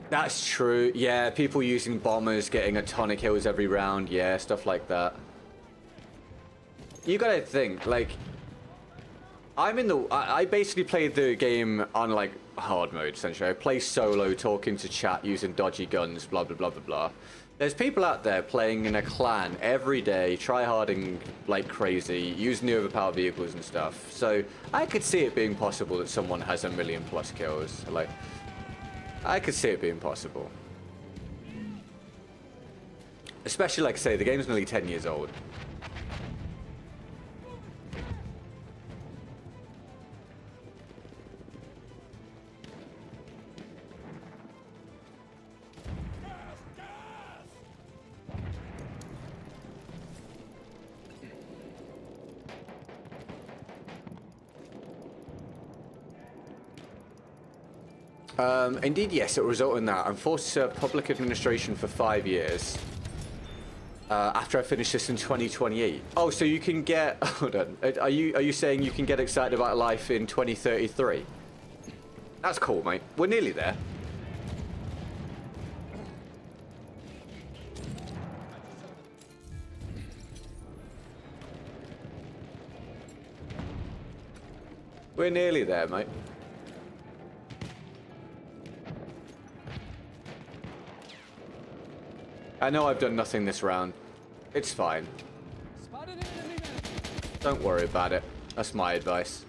That's true. Yeah, people using bombers, getting a ton of kills every round. Yeah, stuff like that. You gotta think, like, I basically played the game on, like, hard mode, essentially. I play solo, talking to chat, using dodgy guns, blah, blah, blah, blah, blah. There's people out there playing in a clan every day, tryharding like crazy, using the overpowered vehicles and stuff. So I could see it being possible that someone has 1 million+ kills. Like, I could see it being possible. Especially, like I say, the game's nearly 10 years old. Indeed, yes, it will result in that. I'm forced to serve public administration for 5 years. After I finish this in 2028. Oh, so you can get... Hold on. Are you saying you can get excited about life in 2033? That's cool, mate. We're nearly there. We're nearly there, mate. I know I've done nothing this round. It's fine. Spotted an enemy man. Don't worry about it. That's my advice.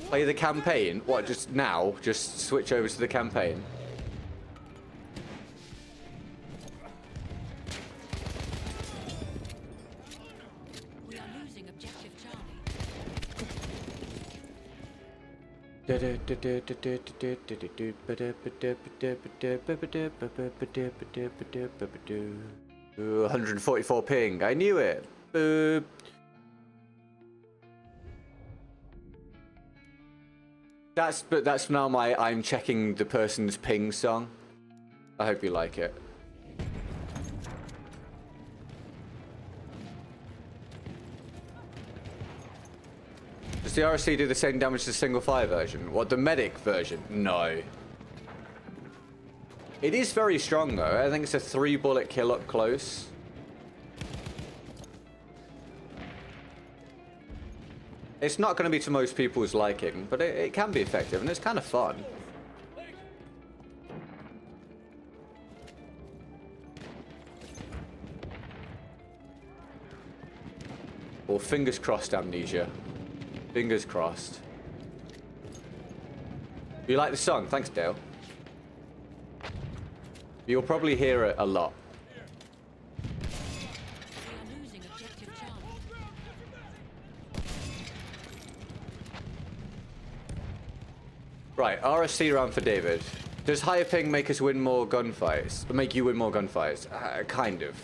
Play the campaign? What, just now? Just switch over to the campaign? We are losing objective Charlie. Ooh, 144 ping. I knew it. Boop. That's now my I'm checking the person's ping song. I hope you like it. Does the RSC do the same damage as the single fire version? What, the medic version? No. It is very strong though. I think it's a 3-bullet kill up close. It's not going to be to most people's liking, but it can be effective and it's kind of fun. Or fingers crossed, Amnesia. Fingers crossed. You like the song? Thanks, Dale. You'll probably hear it a lot. We are losing objective Charlie. Right, RSC round for David. Does higher ping make us win more gunfights? Or make you win more gunfights? Kind of.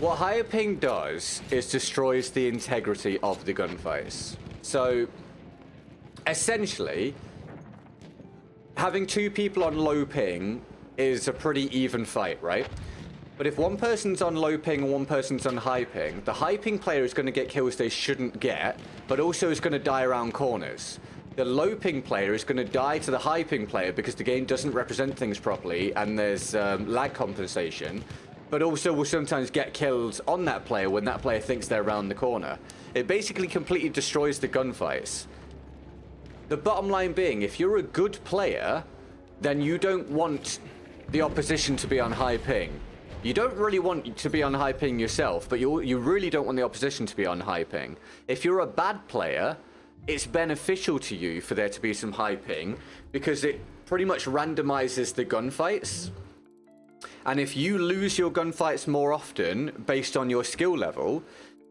What higher ping does is destroys the integrity of the gunfights. So, essentially, having 2 people on low ping is a pretty even fight, right? But if one person's on low ping and one person's on high ping, the high ping player is going to get kills they shouldn't get, but also is going to die around corners. The low ping player is going to die to the high ping player because the game doesn't represent things properly and there's lag compensation, but also will sometimes get kills on that player when that player thinks they're around the corner. It basically completely destroys the gunfights. The bottom line being, if you're a good player, then you don't want the opposition to be on high ping. You don't really want to be on high ping yourself, but you really don't want the opposition to be on high ping. If you're a bad player, it's beneficial to you for there to be some high ping because it pretty much randomizes the gunfights. And if you lose your gunfights more often based on your skill level,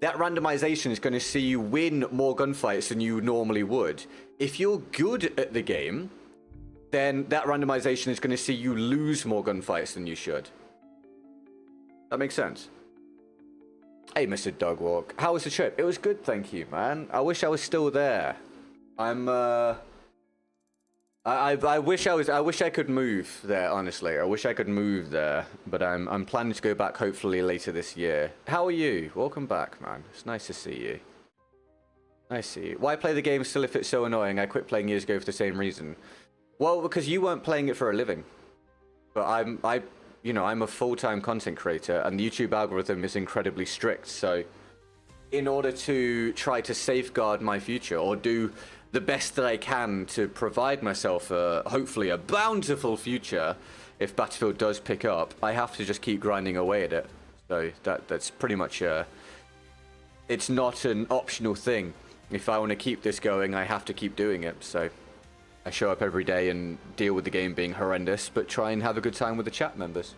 that randomization is going to see you win more gunfights than you normally would. If you're good at the game, then that randomization is going to see you lose more gunfights than you should. That makes sense. Hey, Mr. Dogwalk. How was the trip? It was good, thank you, man. I wish I was still there. I wish I could move there, honestly. I wish I could move there, but I'm planning to go back hopefully later this year. How are you? Welcome back, man. It's nice to see you. Nice to see you. Why play the game still if it's so annoying? I quit playing years ago for the same reason. Well, because you weren't playing it for a living. But I'm a full-time content creator, and the YouTube algorithm is incredibly strict. So, in order to try to safeguard my future or do the best that I can to provide myself hopefully a bountiful future, if Battlefield does pick up, I have to just keep grinding away at it. So that's pretty much it's not an optional thing. If I want to keep this going, I have to keep doing it. So I show up every day and deal with the game being horrendous, but try and have a good time with the chat members.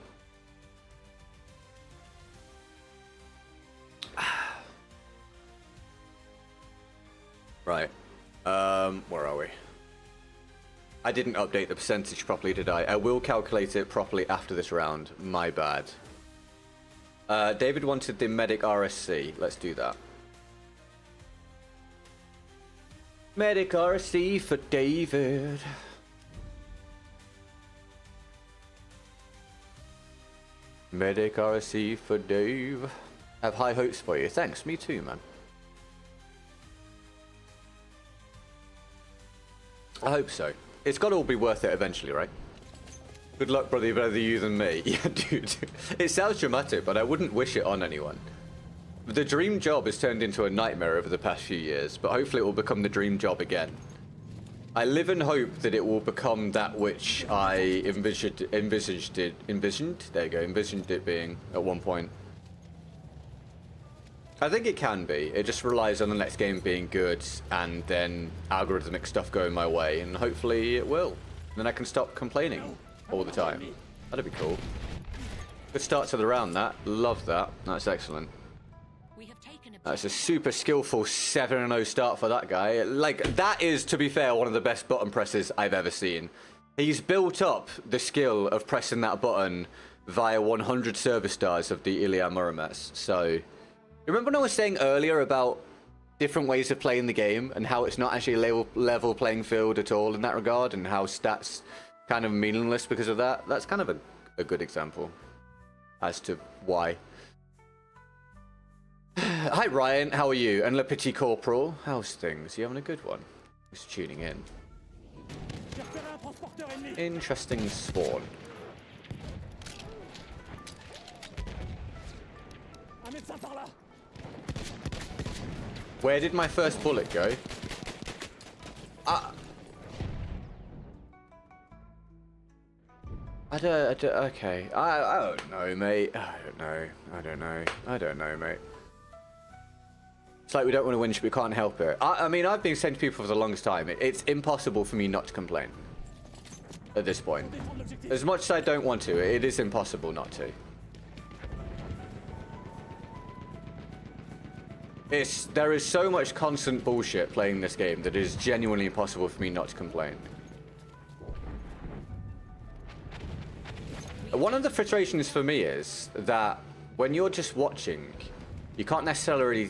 Right. Where are we? I didn't update the percentage properly, did I? I will calculate it properly after this round. My bad. David wanted the medic RSC. Let's do that. Medic RSC for David. Medic RSC for Dave. I have high hopes for you. Thanks, me too, man. I hope so. It's got to all be worth it eventually, right? Good luck, brother, better you than me. Yeah, dude. It sounds dramatic, but I wouldn't wish it on anyone. The dream job has turned into a nightmare over the past few years, but hopefully it will become the dream job again. I live in hope that it will become that which I envisioned it being at one point. I think it can be. It just relies on the next game being good and then algorithmic stuff going my way, and hopefully it will. Then I can stop complaining all the time. That'd be cool. Good start to the round, that. Love that. That's excellent. We have taken That's a super skillful 7-0 start for that guy. Like, that is, to be fair, one of the best button presses I've ever seen. He's built up the skill of pressing that button via 100 service stars of the Ilya Muromets. So, remember when I was saying earlier about different ways of playing the game and how it's not actually a level playing field at all in that regard, and how stats kind of meaningless because of that? That's kind of a good example as to why. Hi Ryan, how are you? And Le Petit Corporal, how's things? You having a good one? Just tuning in. Interesting spawn. Where did my first bullet go? Okay. I don't know, mate. I don't know, mate. It's like we don't want to win, we can't help it. I mean, I've been saying to people for the longest time, it's impossible for me not to complain at this point. As much as I don't want to, it is impossible not to. There is so much constant bullshit playing this game that it is genuinely impossible for me not to complain. One of the frustrations for me is that when you're just watching, you can't necessarily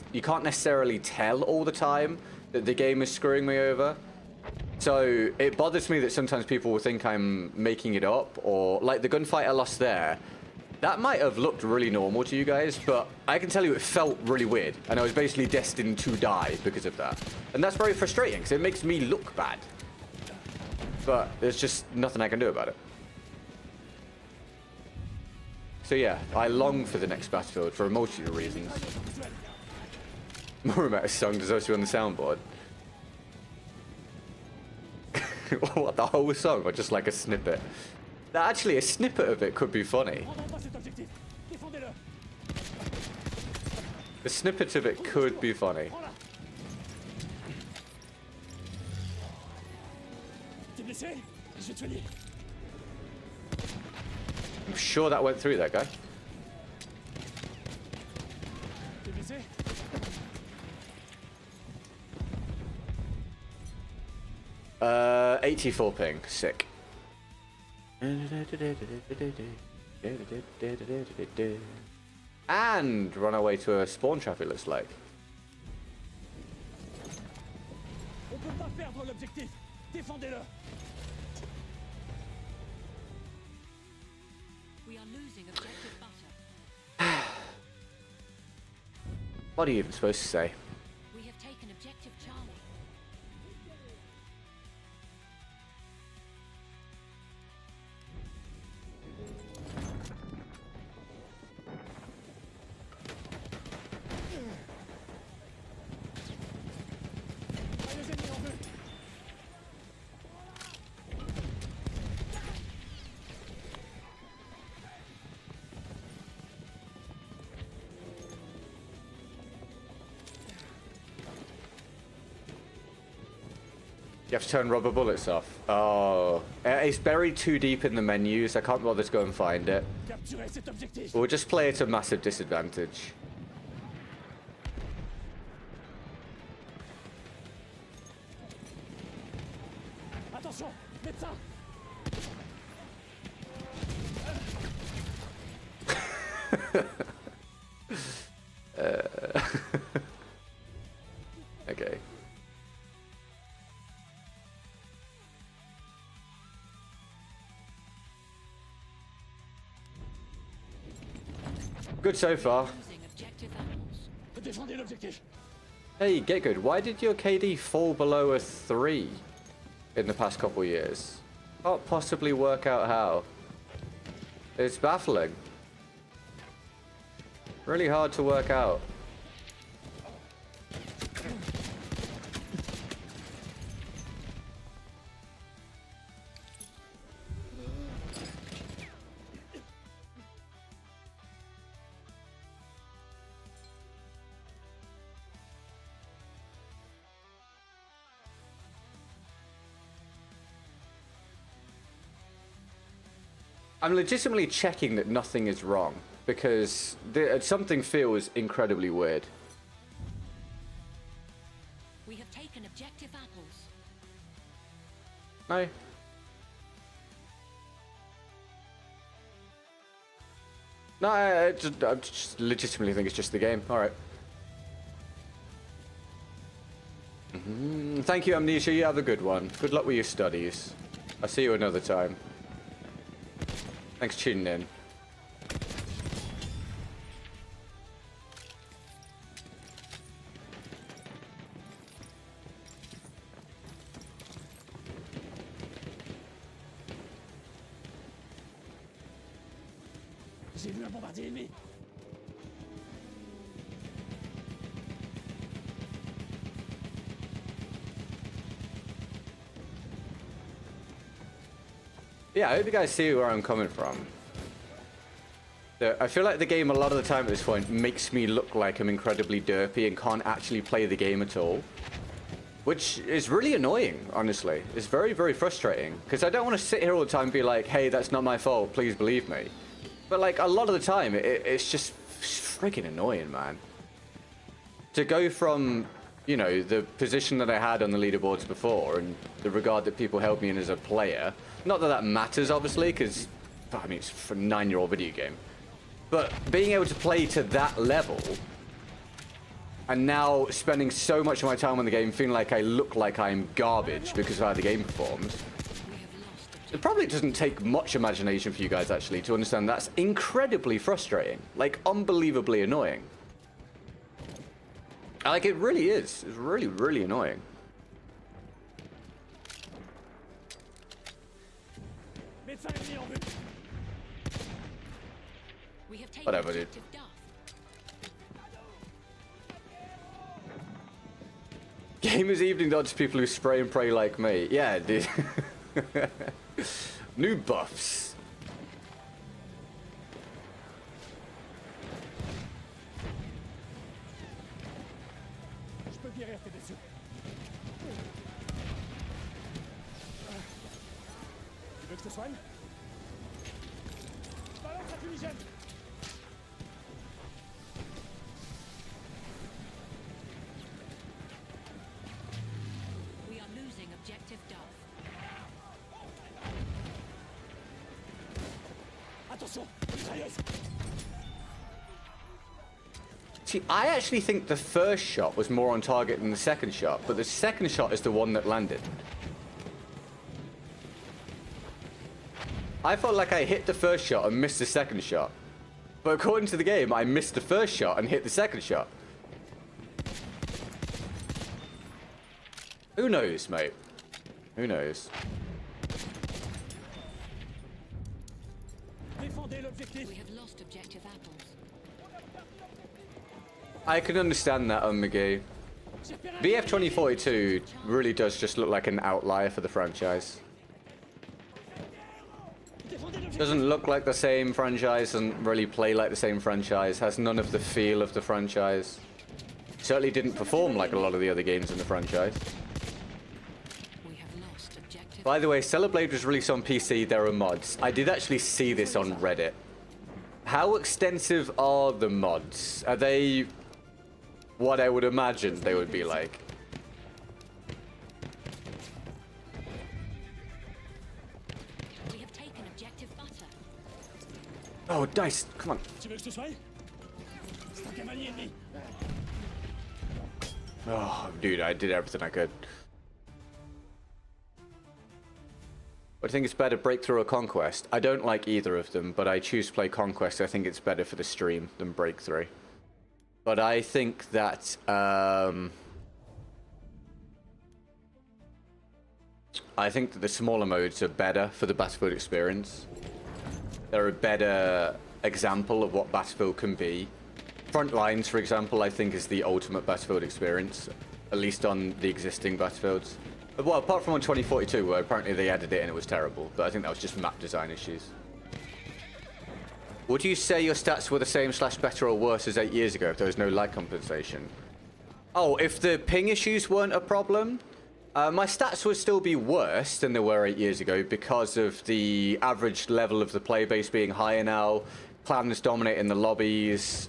tell all the time that the game is screwing me over. So it bothers me that sometimes people will think I'm making it up, or like the gunfight I lost there. That might have looked really normal to you guys, but I can tell you it felt really weird, and I was basically destined to die because of that. And that's very frustrating because it makes me look bad. But there's just nothing I can do about it. So yeah, I long for the next Battlefield for a multitude of reasons. More about a song deserves to be on the soundboard. What, the whole song or just like a snippet? Actually, a snippet of it could be funny. The snippet of it could be funny. I'm sure that went through that guy. 84 ping, sick. And run away to a spawn trap, it looks like. We are losing objective butter. What are you even supposed to say? We have taken objective Charlie. You have to turn rubber bullets off. Oh, it's buried too deep in the menus. I can't bother to go and find it. We'll just play at a massive disadvantage. Okay. Good so far. Losing objective apples. Hey, GetGood, why did your KD fall below a 3 in the past couple years? Can't possibly work out how. It's baffling. Really hard to work out. I'm legitimately checking that nothing is wrong because something feels incredibly weird. objective apples. No. No, I just legitimately think it's just the game. All right. Thank you, Amnesia. You have a good one. Good luck with your studies. I'll see you another time. Thanks for tuning in. J'ai vu un bombardier ennemi. Yeah, I hope you guys see where I'm coming from. I feel like the game a lot of the time at this point makes me look like I'm incredibly derpy and can't actually play the game at all. Which is really annoying, honestly. It's very, very frustrating. Because I don't want to sit here all the time and be like, hey, that's not my fault, please believe me. But like, a lot of the time, it's just freaking annoying, man. To go from, you know, the position that I had on the leaderboards before and the regard that people held me in as a player. Not that that matters, obviously, because, I mean, it's for a 9-year-old video game. But being able to play to that level, and now spending so much of my time on the game feeling like I look like I'm garbage because of how the game performs. It probably doesn't take much imagination for you guys, actually, to understand that's incredibly frustrating. Like, unbelievably annoying. Like, it really is. It's really, really annoying. We have taken Whatever, dude. objective Duff. Gamers evening dodge people who spray and pray like me. Yeah, dude. New buffs. Je peux guérir tes blessures. Tu veux que je te soigne? Balance la fumigène. We are losing objective Duff. Attention, mitrailleuse. See, I actually think the first shot was more on target than the second shot, but the second shot is the one that landed. I felt like I hit the first shot and missed the second shot. But according to the game, I missed the first shot and hit the second shot. Who knows, mate? Who knows? Défendez l'objectif. We have lost objective apples. I can understand that, McGee. VF 2042 really does just look like an outlier for the franchise. Doesn't look like the same franchise, doesn't really play like the same franchise, has none of the feel of the franchise. Certainly didn't perform like a lot of the other games in the franchise. We have lost objective. By the way, Stellar Blade was released on PC, there are mods. I did actually see this on Reddit. How extensive are the mods? Are they what I would imagine they would be like? We have taken objective butter. Oh, dice, come on. Tu veux que je te soigne? C'est un cavalier ennemi. Oh, dude, I did everything I could. I think it's better, Breakthrough or Conquest. I don't like either of them, but I choose to play Conquest. I think it's better for the stream than Breakthrough. But I think that the smaller modes are better for the Battlefield experience. They're a better example of what Battlefield can be. Frontlines, for example, I think is the ultimate Battlefield experience, at least on the existing Battlefields. Well, apart from on 2042, where apparently they added it and it was terrible, but I think that was just map design issues. Would you say your stats were the same / better or worse as 8 years ago if there was no lag compensation? Oh, if the ping issues weren't a problem, my stats would still be worse than they were 8 years ago because of the average level of the player base being higher now, clans dominating the lobbies,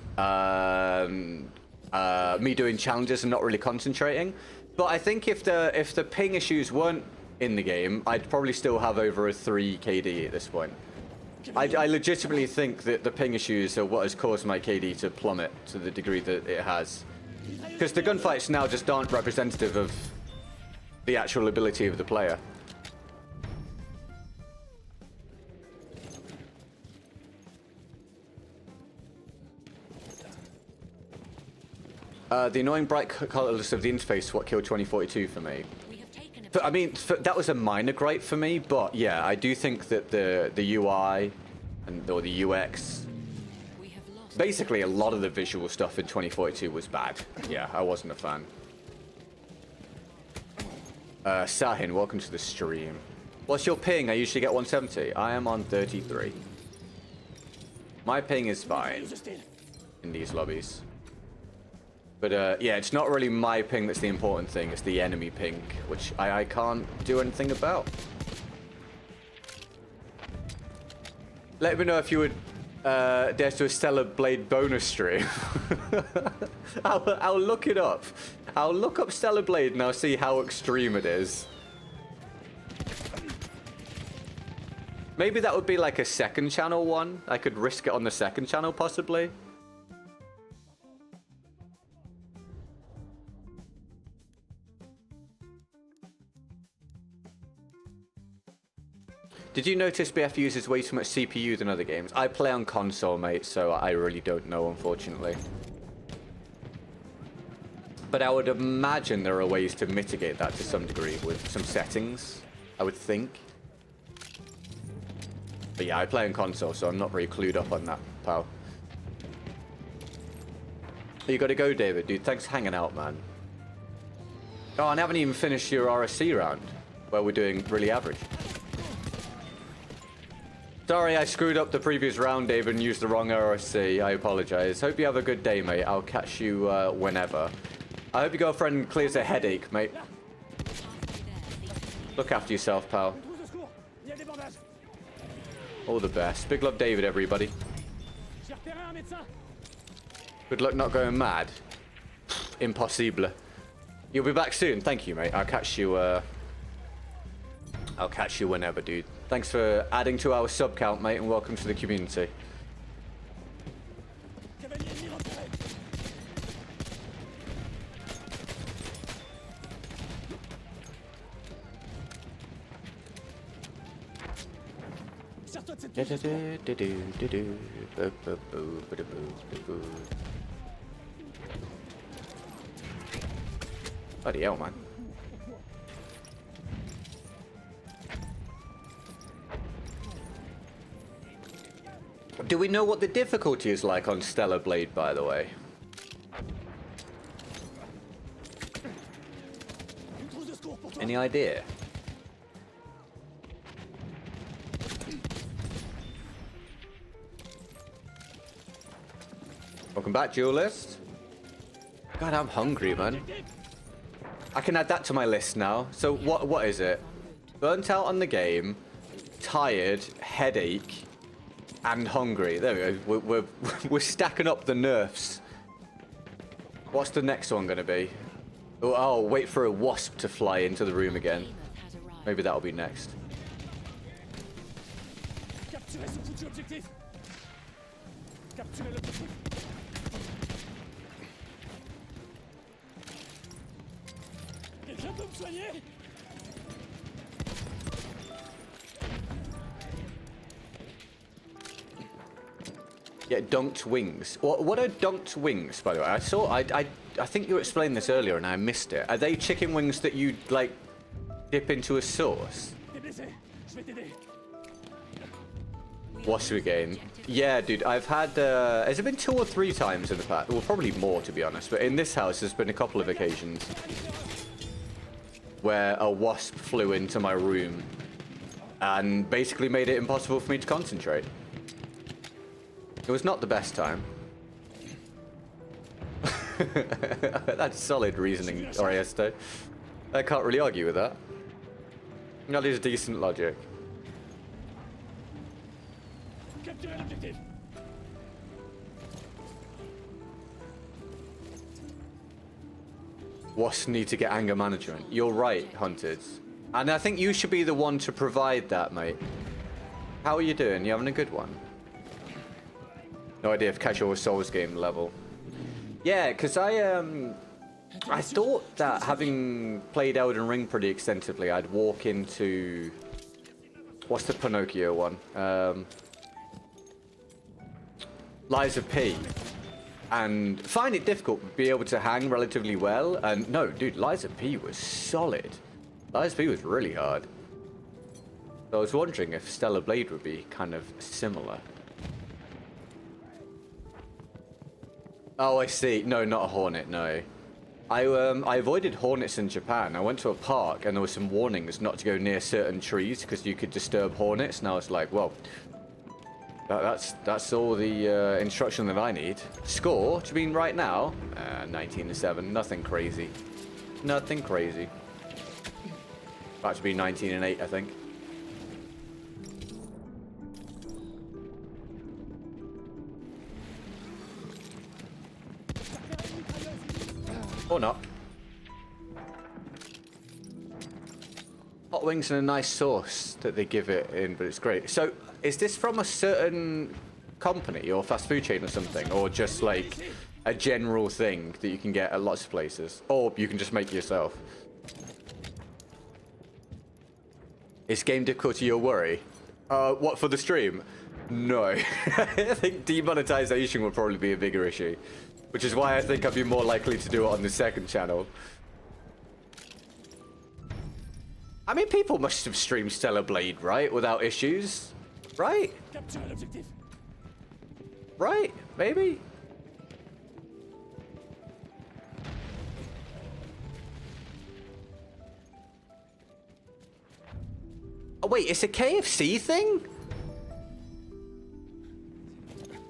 me doing challenges and not really concentrating. But I think if the ping issues weren't in the game, I'd probably still have over a 3 KD at this point. I legitimately think that the ping issues are what has caused my KD to plummet to the degree that it has. Because the gunfights now just aren't representative of the actual ability of the player. The annoying bright colors of the interface is what killed 2042 for me. We have taken I mean, that was a minor gripe for me, but yeah, I do think that the UI or the UX, we have lost basically a lot of the visual stuff in 2042 was bad. Yeah, I wasn't a fan. Sahin, welcome to the stream. What's your ping? I usually get 170. I am on 33. My ping is fine Use the steel. in these lobbies. But yeah, it's not really my ping that's the important thing. It's the enemy ping, which I can't do anything about. Let me know if you would dare to do a Stellar Blade bonus stream. I'll look it up. I'll look up Stellar Blade and I'll see how extreme it is. Maybe that would be like a second channel one. I could risk it on the second channel possibly. Did you notice BF uses way too much CPU than other games? I play on console, mate, so I really don't know, unfortunately. But I would imagine there are ways to mitigate that to some degree with some settings, I would think. But yeah, I play on console, so I'm not very clued up on that, pal. You gotta go, David, dude. Thanks for hanging out, man. Oh, and I haven't even finished your RSC round, where we're doing really average. Sorry, I screwed up the previous round, David, and used the wrong RSC. I apologize. Hope you have a good day, mate. I'll catch you whenever. I hope your girlfriend clears a headache, mate. Look after yourself, pal. Trousse de secours. Il y a des bandages. All the best. Big love, David, everybody. J'ai repéré un médecin. Good luck not going mad. Impossible. You'll be back soon. Thank you, mate. I'll catch you whenever, dude. Thanks for adding to our sub count, mate, and welcome to the community. Cavalier ennemi repéré. Sers-toi de cette trousse de secours. Bloody hell, man. Do we know what the difficulty is like on Stellar Blade, by the way? Une trousse de secours pour toi. Any idea? Welcome back, Duelist. God, I'm hungry, man. I can add that to my list now. So what is it? Burnt out on the game, tired, headache, and hungry. There we go. We're stacking up the nerfs. What's the next one gonna be? Oh, wait for a wasp to fly into the room again. has arrived. Maybe that'll be next. Capturez ce foutu objectif. Capturez l'objectif. Quelqu'un peut me soigner? Yeah, dunked wings. What are dunked wings, by the way? I think you explained this earlier and I missed it. Are they chicken wings that you, like, dip into a sauce? T'es blessé. Je vais t'aider. Wasp again. Yeah, dude, I've had, has it been 2 or 3 times in the past? Well, probably more, to be honest. But in this house, there's been a couple of occasions where a wasp flew into my room and basically made it impossible for me to concentrate. It was not the best time. That's solid reasoning, Oriesto. I can't really argue with that. That is decent logic. Capturez l'objectif. Wasps need to get anger management. You're right, Hunted. And I think you should be the one to provide that, mate. How are you doing? You having a good one? No idea if casual or Souls game level. Yeah, because I thought that having played Elden Ring pretty extensively, I'd walk into... What's the Pinocchio one? Lies of P. And find it difficult to be able to hang relatively well. And no, dude, Lies of P was solid. Lies of P was really hard. So I was wondering if Stellar Blade would be kind of similar. Oh, I see. No, not a hornet, no. I avoided hornets in Japan. I went to a park and there were some warnings not to go near certain trees because you could disturb hornets. And I was like, well, that's all the instruction that I need. Score? Do you mean right now? 19-7. Nothing crazy. Nothing crazy. About to be 19-8, I think. Or not. Hot wings and a nice sauce that they give it in, but it's great. So, is this from a certain company or fast food chain or something? Or just like a general thing that you can get at lots of places? Or you can just make yourself? Is game difficulty your worry? What, for the stream? No. I think demonetization would probably be a bigger issue. Which is why I think I'd be more likely to do it on the second channel. I mean, people must have streamed Stellar Blade, right? Without issues. Right? Capturez l'objectif. Right? Maybe? Oh, wait, it's a KFC thing?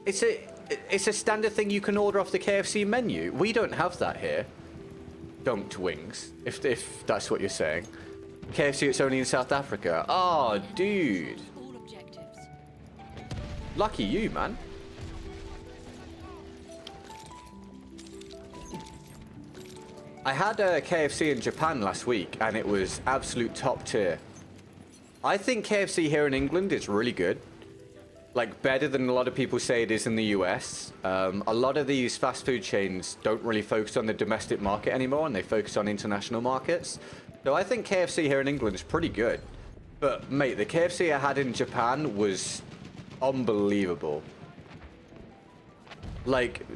It's a standard thing you can order off the KFC menu. We don't have that here. Dunked wings, if that's what you're saying. KFC, it's only in South Africa. Oh, dude. All objectives. Lucky you, man. I had a KFC in Japan last week, and it was absolute top tier. I think KFC here in England is really good. Like, better than a lot of people say it is in the US. A lot of these fast food chains don't really focus on the domestic market anymore, and they focus on international markets. So I think KFC here in England is pretty good. But, mate, the KFC I had in Japan was unbelievable. Like,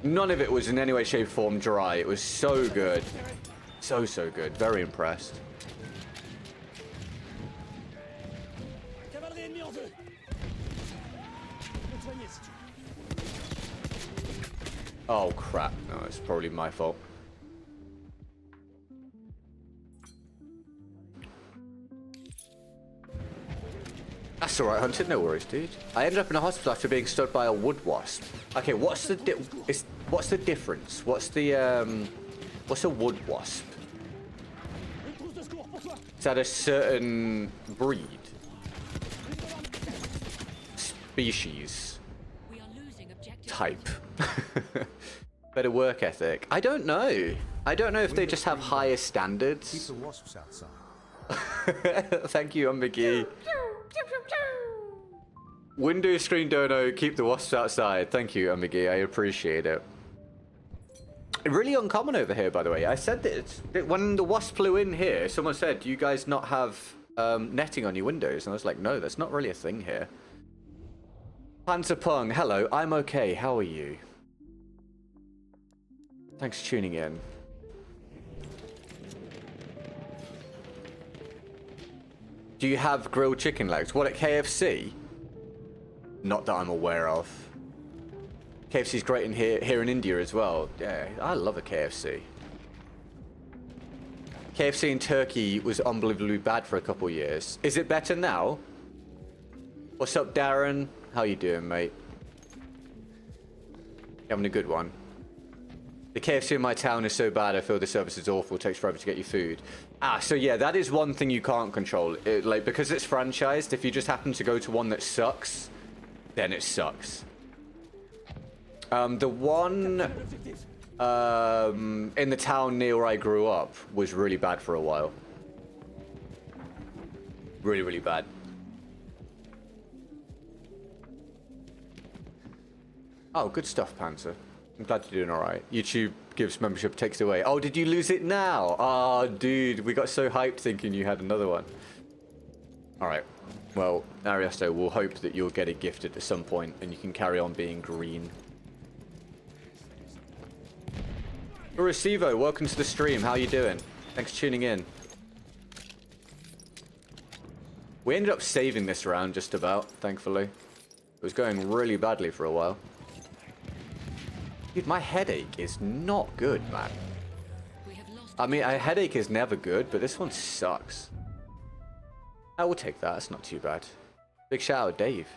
none of it was in any way, shape, or form dry. It was so good. So, so good. Very impressed. Cavalerie ennemie en vue. Soignez si tu veux. Oh, crap. No, it's probably my fault. That's alright, Hunted. No worries, dude. I ended up in a hospital after being stung by a wood wasp. Okay, what's the difference? What's a wood wasp? Une trousse de secours pour toi. Is that a certain breed? Species? We are losing objective. Type? Better work ethic? I don't know. I don't know if they just have higher Keep standards. the wasps outside. Thank you, McGee. Windows screen dono, keep the wasps outside. Thank you, McGee. I appreciate it. Really uncommon over here, by the way. I said that when the wasp flew in here, someone said, do you guys not have netting on your windows? And I was like, no, that's not really a thing here. Panzerpung, hello. I'm okay. How are you? Thanks for tuning in. Do you have grilled chicken legs? What, at KFC? Not that I'm aware of. KFC's great in here in India as well. Yeah, I love a KFC. KFC in Turkey was unbelievably bad for a couple years. Is it better now? What's up, Darren? How you doing, mate? You having a good one? The KFC in my town is so bad, I feel the service is awful. It takes forever to get you food. Ah, so yeah, that is one thing you can't control. Like, because it's franchised, if you just happen to go to one that sucks, then it sucks. The one... in the town near where I grew up was really bad for a while. Really, really bad. Oh, good stuff, Panzer. I'm glad you're doing all right. YouTube gives membership, takes it away. Oh, did you lose it now? Oh, dude, we got so hyped thinking you had another one. All right. Well, Ariosto, we'll hope that you'll get it gifted at some point and you can carry on being green. Urasivo, welcome to the stream. How you doing? Thanks for tuning in. We ended up saving this round just about, thankfully. It was going really badly for a while. Dude, my headache is not good, man. I mean, a headache is never good, but this one sucks. I will take that. It's not too bad. Big shout out, Dave.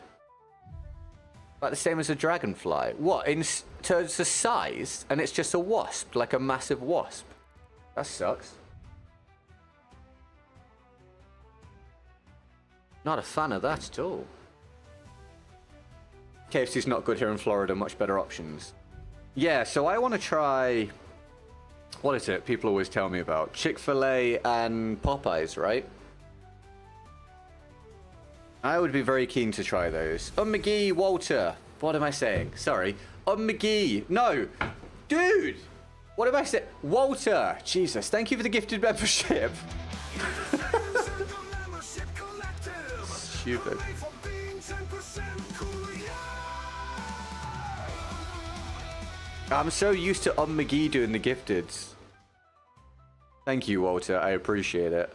About the same as a dragonfly. What? In terms of size? And it's just a wasp, like a massive wasp. That sucks. Not a fan of that at all. KFC's not good here in Florida. Much better options. Yeah, so I want to try... What is it people always tell me about? Chick-fil-A and Popeyes, right? I would be very keen to try those. McGee, Walter. What am I saying? Sorry. McGee. No. Dude. What am I saying? Walter. Jesus. Thank you for the gifted membership. Stupid. I'm so used to McGee doing the gifteds. Thank you, Walter. I appreciate it.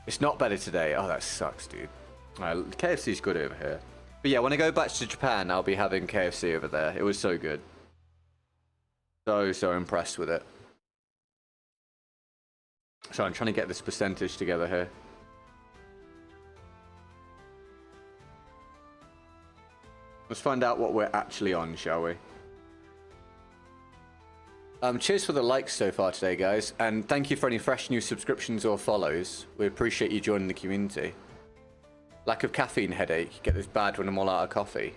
It's not better today. Oh, that sucks, dude. KFC's good over here. But yeah, when I go back to Japan, I'll be having KFC over there. It was so good. So impressed with it. So I'm trying to get this percentage together here. Let's find out what we're actually on, shall we? Cheers for the likes so far today, guys. And thank you for any fresh new subscriptions or follows. We appreciate you joining the community. Lack of caffeine headache. Get this bad when I'm all out of coffee.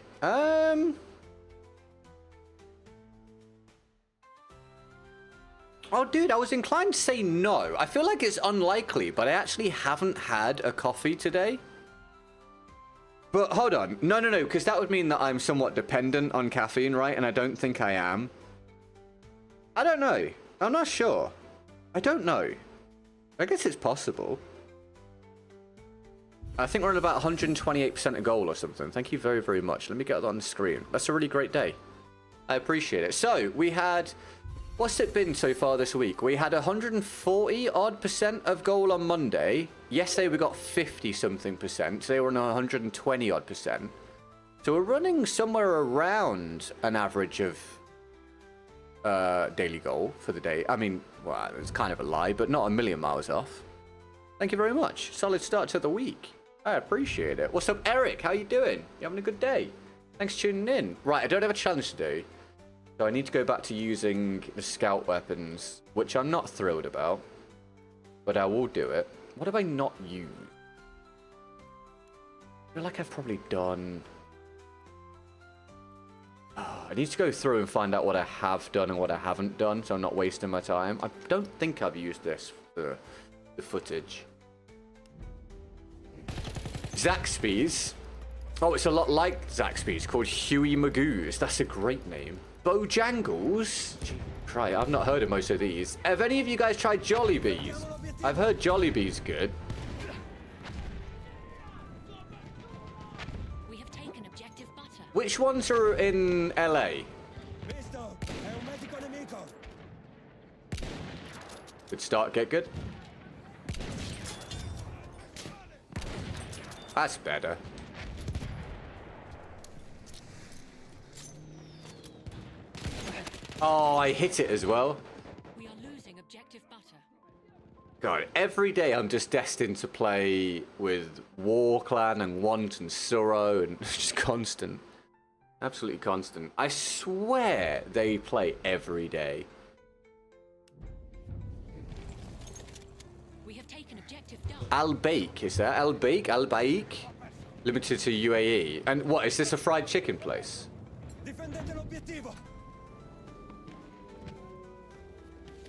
Oh, dude, I was inclined to say no. I feel like it's unlikely, but I actually haven't had a coffee today. But hold on. No, because that would mean that I'm somewhat dependent on caffeine, right? And I don't think I am. I don't know. I'm not sure. I don't know. I guess it's possible. I think we're at about 128% of goal or something. Thank you very, very much. Let me get that on the screen. That's a really great day. I appreciate it. So, we had... What's it been so far this week? We had 140-odd% of goal on Monday. Yesterday we got 50-something%. Today we're on 120-odd%. So we're running somewhere around an average of daily goal for the day. I mean, well, it's kind of a lie, but not a million miles off. Thank you very much. Solid start to the week. I appreciate it. What's up, Eric? How you doing? You having a good day? Thanks for tuning in. Right, I don't have a challenge to do. So I need to go back to using the scout weapons, which I'm not thrilled about. But I will do it. What have I not used? I feel like I've probably done... Oh, I need to go through and find out what I have done and what I haven't done, so I'm not wasting my time. I don't think I've used this for the footage. Zaxby's. Oh, it's a lot like Zaxby's, called Huey Magoo's. That's a great name. Bojangles? Try. I've not heard of most of these. Have any of you guys tried Jollibees? I've heard Jollibee's good. We have taken objective butter. Which ones are in LA? Good start, get good. That's better. Oh, I hit it as well. We are losing objective butter. God, every day I'm just destined to play with War Clan and Want and Suro and just constant. Absolutely constant. I swear they play every day. We have taken objective dark. Al Baik, is that? Al Baik? Al Baik? Limited to UAE. And what, is this a fried chicken place? Difendete l'obiettivo.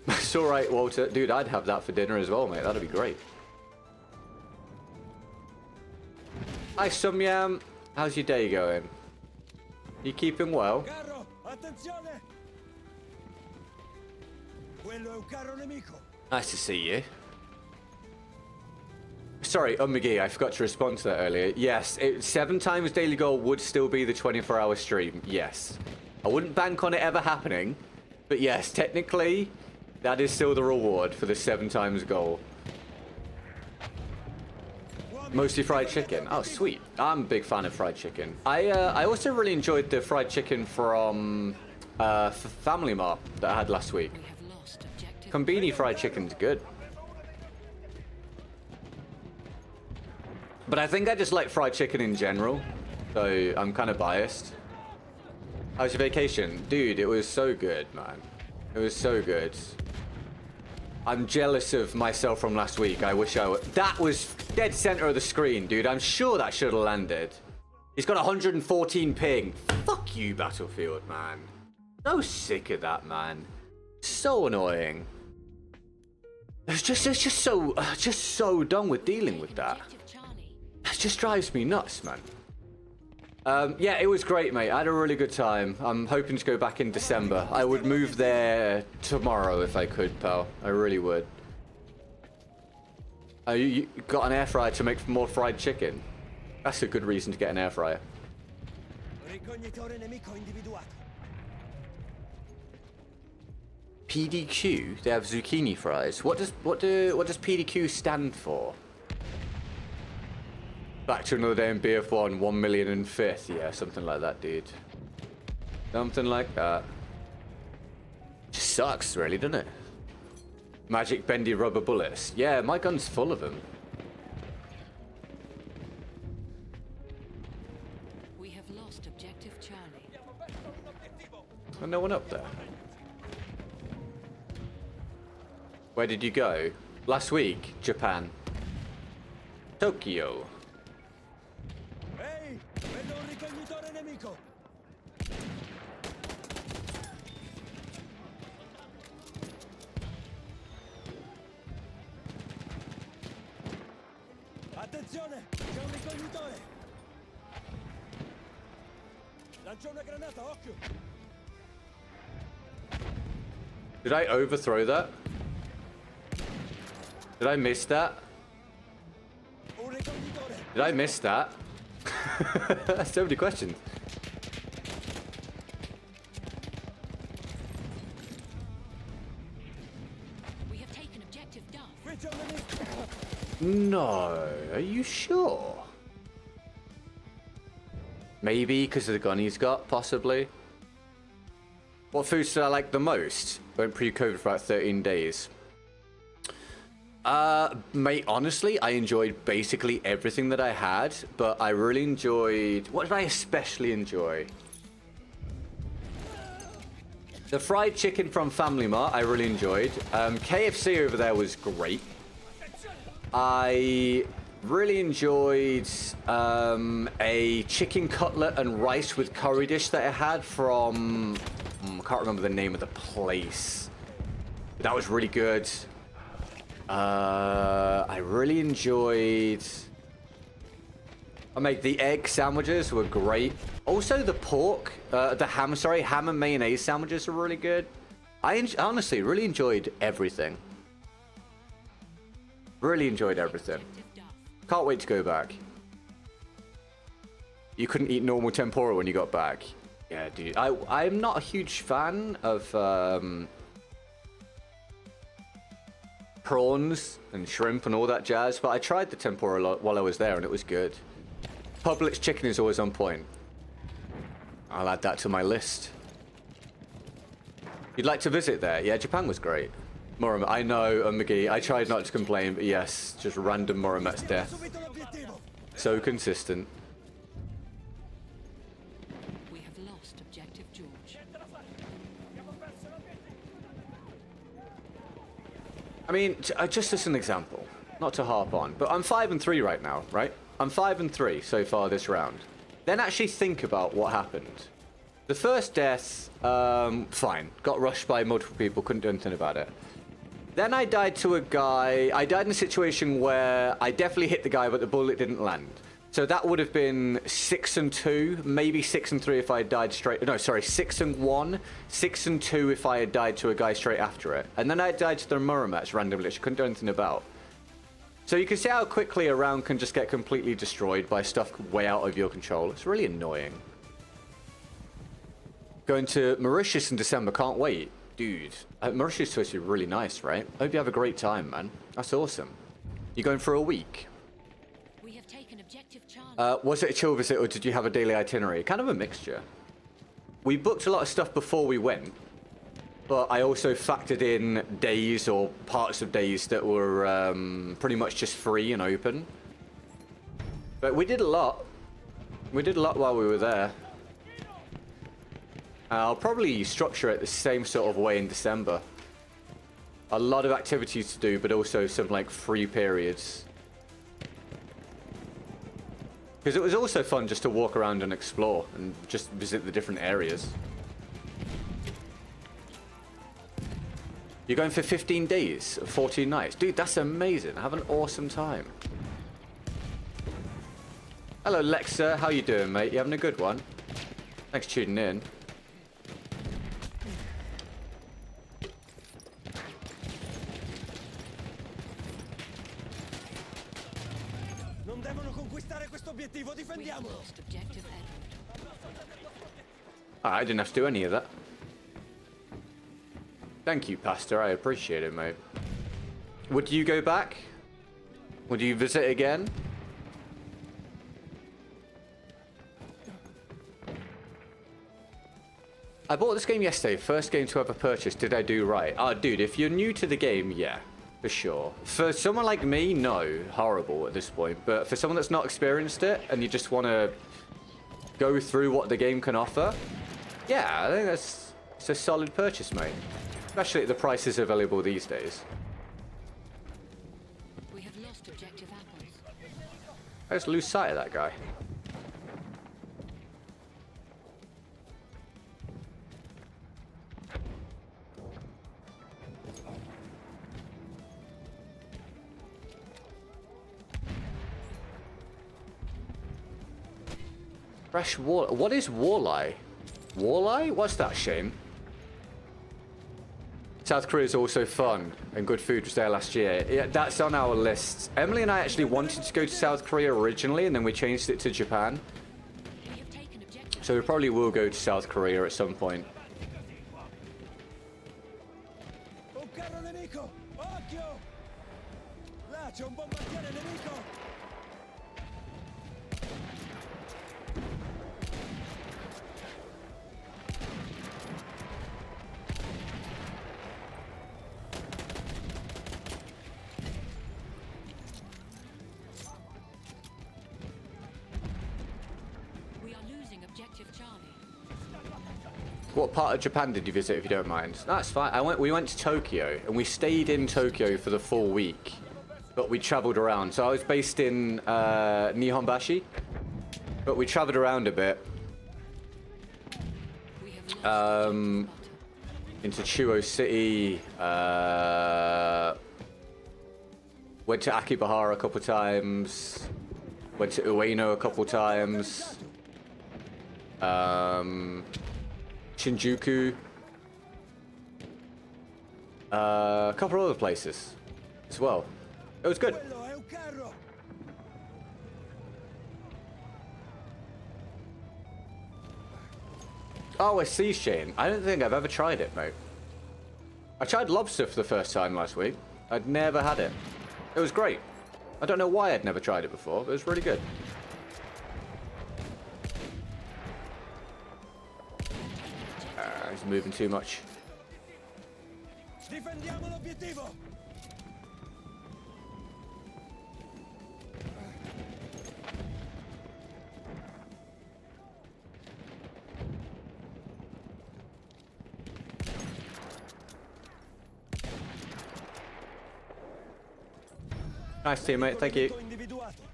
It's alright, Walter. Dude, I'd have that for dinner as well, mate. That'd be great. Hi, Sumyam. How's your day going? You keeping well? Carro, attenzione. Quello è un carro nemico. Nice to see you. Sorry, McGee, I forgot to respond to that earlier. Yes, 7 times daily goal would still be the 24-hour stream. Yes. I wouldn't bank on it ever happening, but yes, technically, that is still the reward for the 7 times goal. Mostly fried chicken. Oh, sweet. I'm a big fan of fried chicken. I also really enjoyed the fried chicken from Family Mart that I had last week. We have lost objective. Combini fried chicken's good. But I think I just like fried chicken in general, so I'm kind of biased. How was your vacation? Dude, it was so good, man. It was so good. I'm jealous of myself from last week. I wish I would. That was dead center of the screen, dude. I'm sure that should have landed. He's got 114 ping. Fuck you, Battlefield, man. So sick of that, man. So annoying. It's just so done with dealing with that. Objective Charlie. It just drives me nuts, man. Yeah, it was great, mate. I had a really good time. I'm hoping to go back in December. I would move there tomorrow if I could, pal. I really would. You got an air fryer to make more fried chicken? That's a good reason to get an air fryer. Ricognitore nemico individuato. PDQ? They have zucchini fries. What does PDQ stand for? Back to another day in BF1, 1 million and 5th. Yeah, something like that, dude. Something like that. Just sucks, really, doesn't it? Magic bendy rubber bullets. Yeah, my gun's full of them. We have lost objective Charlie. Oh, no one up there. Where did you go? Last week, Japan. Tokyo. Ehi, vedo un ricognitore nemico. Attenzione, c'è un ricognitore. Lancia una granata, occhio. Did I overthrow that? Did I miss that? Un ricognitore. Did I miss that? So many questions. We have taken objective Duff. Qui c'è un nemico. No, are you sure? Maybe because of the gun he's got, possibly. What foods did I like the most? Went pre-COVID for about 13 days. Mate, honestly, I enjoyed basically everything that I had, but I really enjoyed... What did I especially enjoy? The fried chicken from Family Mart, I really enjoyed. KFC over there was great. I really enjoyed a chicken cutlet and rice with curry dish that I had from... I can't remember the name of the place. That was really good. I really enjoyed... the egg sandwiches were great. Also the pork, the ham, sorry, ham and mayonnaise sandwiches were really good. I honestly really enjoyed everything. Really enjoyed everything. Objective Duff. Can't wait to go back. You couldn't eat normal tempura when you got back. Yeah, dude. I'm not a huge fan of prawns and shrimp and all that jazz, but I tried the tempura a lot while I was there and it was good. Publix chicken is always on point. I'll add that to my list. You'd like to visit there? Yeah, Japan was great. Moromet, I know, McGee. I tried not to complain, but yes, just random Moromet's death. Subito l'obiettivo. So consistent. We have lost objective George. I mean, just as an example, not to harp on, but I'm 5-3 right now, right? I'm 5-3 so far this round. Then actually think about what happened. The first death, fine. Got rushed by multiple people, couldn't do anything about it. Then I died to a guy. I died in a situation where I definitely hit the guy, but the bullet didn't land. So that would have been 6 and 2, maybe 6 and 3 if I had died straight. No, sorry, 6 and 1, 6 and 2 if I had died to a guy straight after it. And then I died to the Murmats randomly, which I couldn't do anything about. So you can see how quickly a round can just get completely destroyed by stuff way out of your control. It's really annoying. Going to Mauritius in December, can't wait. Dude, Mauritius is supposed to be really nice, right? Hope you have a great time, man. That's awesome. You going for a week? We have taken objective Charlie. Was it a chill visit or did you have a daily itinerary? Kind of a mixture. We booked a lot of stuff before we went, but I also factored in days or parts of days that were pretty much just free and open. But we did a lot. We did a lot while we were there. I'll probably structure it the same sort of way in December. A lot of activities to do, but also some like free periods. Because it was also fun just to walk around and explore and just visit the different areas. You're going for 15 days, 14 nights. Dude, that's amazing. Have an awesome time. Hello, Lexa. How you doing, mate? You having a good one? Thanks for tuning in. Non devono conquistare questo obiettivo, We have difendiamolo! lost objective Edward. I didn't have to do any of that. Thank you, Pastor. I appreciate it, mate. Would you go back? Would you visit again? I bought this game yesterday. First game to ever purchase. Did I do right? Oh, dude, if you're new to the game, yeah, for sure. For someone like me, no. Horrible at this point. But for someone that's not experienced it and you just want to go through what the game can offer, yeah, I think it's a solid purchase, mate. Especially at the prices available these days. We have lost objective apples. I just lose sight of that guy. Fresh wall. What is walleye? Walleye? What's that, Shane? South Korea is also fun, and good food was there last year. Yeah, that's on our list. Emily and I actually wanted to go to South Korea originally, and then we changed it to Japan. We have taken objective. So we probably will go to South Korea at some point. Un carro nemico! Occhio! Là c'è un bombardiere nemico! We are losing objective Charlie. What part of Japan did you visit, if you don't mind? That's fine. We went to Tokyo, and we stayed in Tokyo for the full week, but we traveled around. So I was based in Nihonbashi, but we traveled around a bit. We have lost objective butter. Into Chuo City, went to Akibahara a couple times, went to Ueno a couple times, Shinjuku, a couple other places as well. It was good. Quello è un carro! Oh, I see, Shane. I don't think I've ever tried it, mate. I tried lobster for the first time last week. I'd never had it. It was great. I don't know why I'd never tried it before, but it was really good. He's moving too much. Difendiamo l'obiettivo! Nice teammate, thank you. Punto individuato.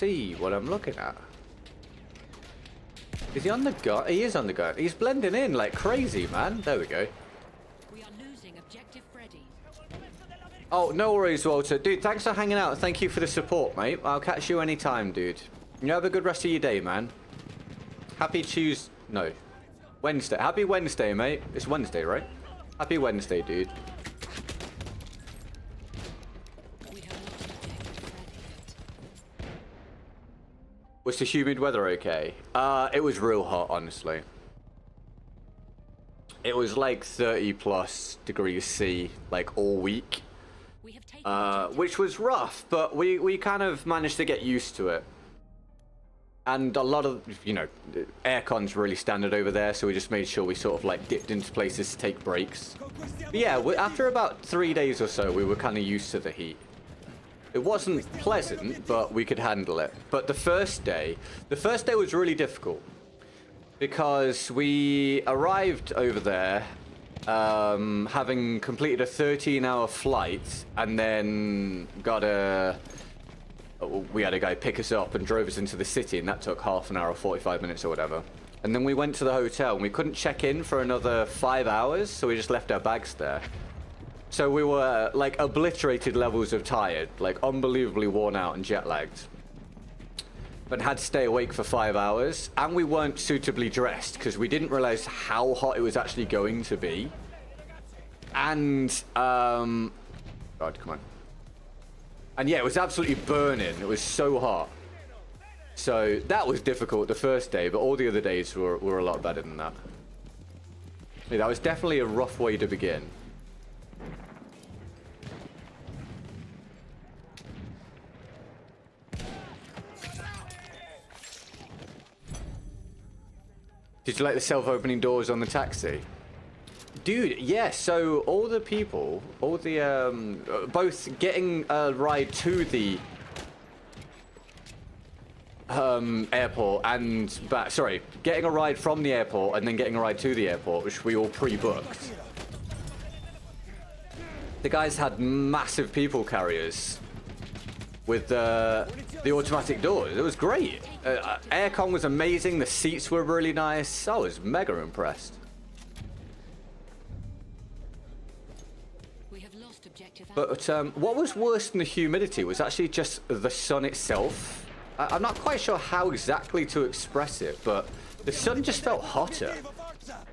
see what I'm looking at. Is he on the gun? He is on the gun. He's blending in like crazy, man. There we go. We are losing objective Freddy. Oh, no worries, Walter. Dude, thanks for hanging out. Thank you for the support, mate. I'll catch you anytime, dude. You have a good rest of your day, man. Happy Tuesday. No. Wednesday. Happy Wednesday, mate. It's Wednesday, right? Happy Wednesday, dude. We have lost objective Freddy. Was the humid weather okay? It was real hot, honestly. It was like 30 plus degrees C, like all week. We have taken Which was rough, but we kind of managed to get used to it. And a lot of, you know, aircon's really standard over there, so we just made sure we sort of like dipped into places to take breaks. But yeah, after about 3 days or so, we were kind of used to the heat. It wasn't pleasant, but we could handle it. But the first day was really difficult because we arrived over there having completed a 13-hour flight, and then we had a guy pick us up and drove us into the city, and that took half an hour or 45 minutes or whatever. And then we went to the hotel, and we couldn't check in for another 5 hours, so we just left our bags there. So we were like obliterated levels of tired, like unbelievably worn out and jet lagged. But had to stay awake for 5 hours, and we weren't suitably dressed because we didn't realize how hot it was actually going to be. And God, come on. And yeah, it was absolutely burning. It was so hot. So that was difficult the first day, but all the other days were a lot better than that. Yeah, that was definitely a rough way to begin. Did you like the self-opening doors on the taxi? Dude, yeah, so all the people, both getting a ride to the airport and back, sorry, getting a ride from the airport and then getting a ride to the airport, which we all pre-booked. The guys had massive people carriers with the automatic doors. It was great. Aircon was amazing. The seats were really nice. I was mega impressed. We have lost objective But what was worse than the humidity was actually just the sun itself. I'm not quite sure how exactly to express it, but the sun just felt hotter.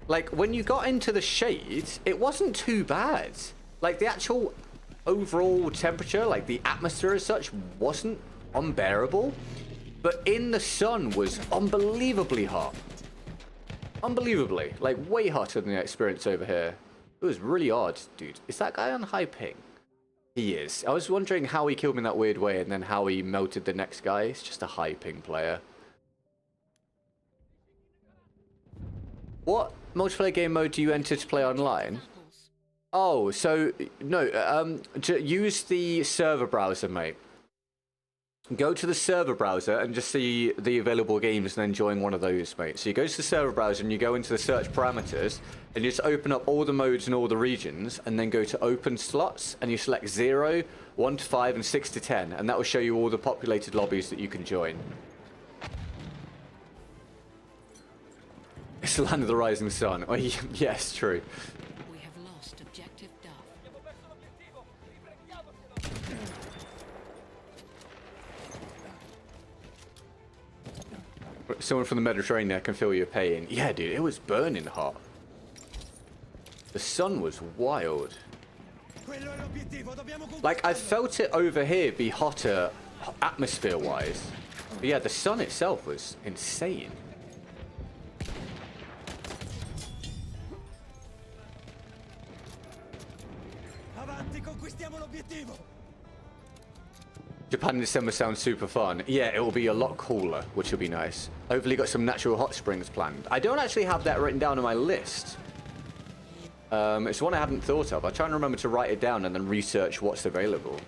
Like, when you got into the shade, it wasn't too bad. Like, the actual overall temperature, like the atmosphere as such, wasn't unbearable. But in the sun was unbelievably hot. Unbelievably. Like, way hotter than the experience over here. It was really odd, dude. Is that guy on high ping? He is. I was wondering how he killed me in that weird way and then how he melted the next guy. It's just a high ping player. What multiplayer game mode do you enter to play online? Oh, so, no, use the server browser, mate. Go to the server browser and just see the available games and then join one of those, mate. So you go to the server browser and you go into the search parameters and you just open up all the modes and all the regions and then go to open slots and you select 0, 1 to 5 and 6 to 10 and that will show you all the populated lobbies that you can join. It's the land of the rising sun. Oh, yes, true. We have lost objective Duff. Someone from the Mediterranean can feel your pain. Yeah, dude, it was burning hot. The sun was wild. Like, I felt it over here be hotter atmosphere-wise. But yeah, the sun itself was insane. Japan in December sounds super fun. Yeah, it will be a lot cooler, which will be nice. Hopefully got some natural hot springs planned. I don't actually have that written down on my list. It's one I hadn't thought of. I'll try and remember to write it down and then research what's available.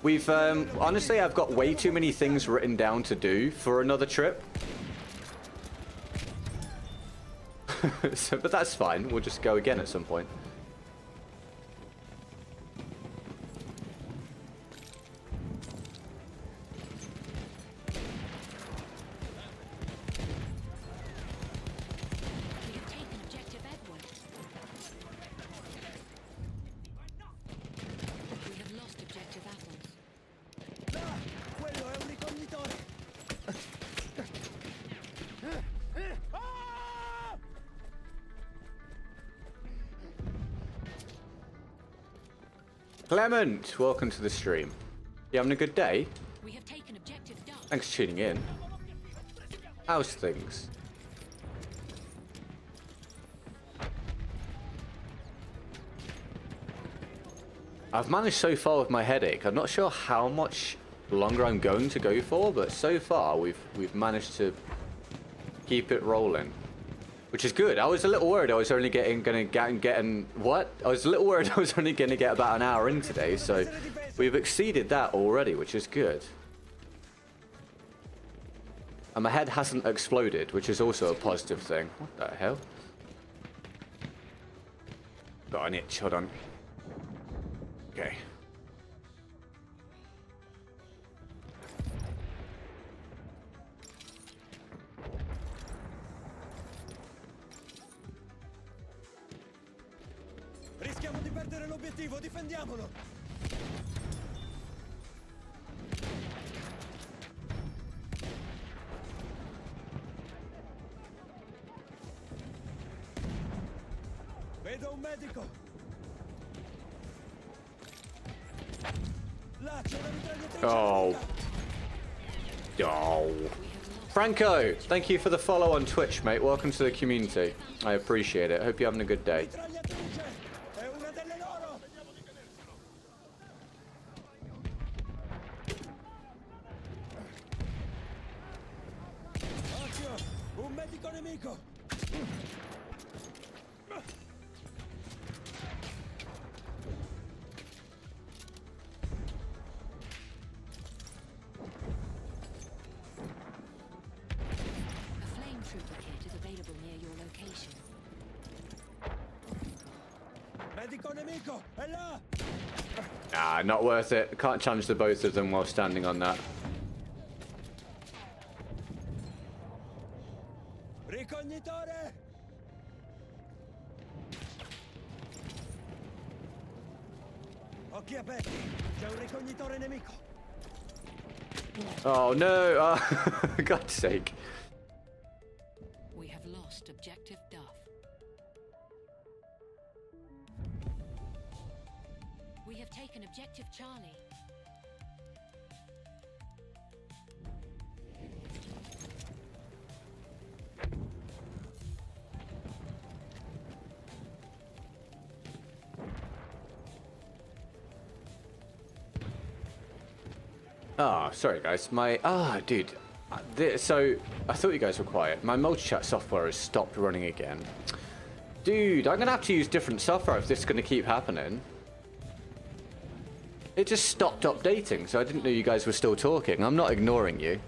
We've, honestly, I've got way too many things written down to do for another trip. But that's fine. We'll just go again at some point. Clement, welcome to the stream. You having a good day? We have taken objective Duff. Thanks for tuning in. How's things? I've managed so far with my headache. I'm not sure how much longer I'm going to go for, but so far we've managed to keep it rolling, which is good. I was a little worried I was only getting what? I was a little worried I was only going to get about an hour in today, so we've exceeded that already, which is good. And my head hasn't exploded, which is also a positive thing. What the hell? Got an itch, hold on. Okay. Rischiamo di perdere l'obiettivo, difendiamolo! Vedo un medico! Là c'è una mitragliatrice Oh. nemica! Oh. Franco, thank you for the follow on Twitch, mate. Welcome to the community. I appreciate it. Hope you're having a good day. Mitragliatrice! È una delle loro! Occhio! Un medico nemico! A flame trooper kit is available near your location. Medico nemico! È là! Ah, not worth it. Can't challenge the both of them while standing on that. Ricognitore! Occhi aperti! C'è un ricognitore nemico! Oh no! God's sake. We have lost objective Duff. We have taken objective Charlie. Ah, sorry guys. Dude. So, I thought you guys were quiet. My multi-chat software has stopped running again. Dude, I'm going to have to use different software if this is going to keep happening. It just stopped updating, so I didn't know you guys were still talking. I'm not ignoring you.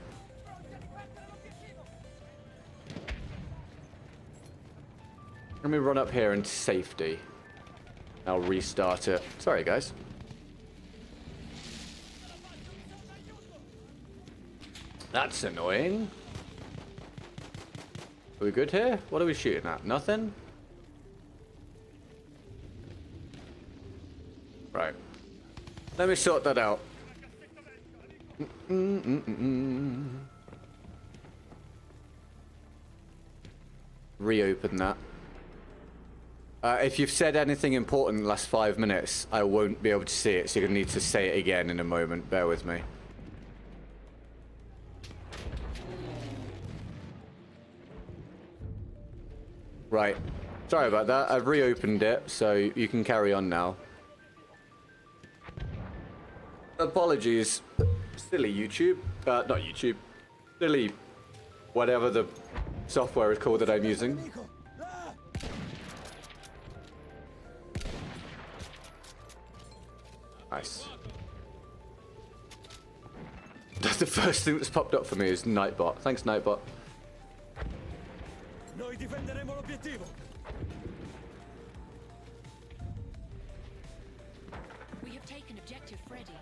Let me run up here into safety. I'll restart it. Sorry guys. That's annoying. Are we good here? What are we shooting at? Nothing? Right. Let me sort that out. Reopen that. If you've said anything important in the last 5 minutes, I won't be able to see it, so you're going to need to say it again in a moment. Bear with me. Right. Sorry about that. I've reopened it, so you can carry on now. Apologies. Silly YouTube. Not YouTube. Silly whatever the software is called that I'm using. Nemico! Là! Nice. That's the first thing that's popped up for me is Nightbot. Thanks, Nightbot. Noi difenderemo l'obiettivo! We have taken objective Freddy.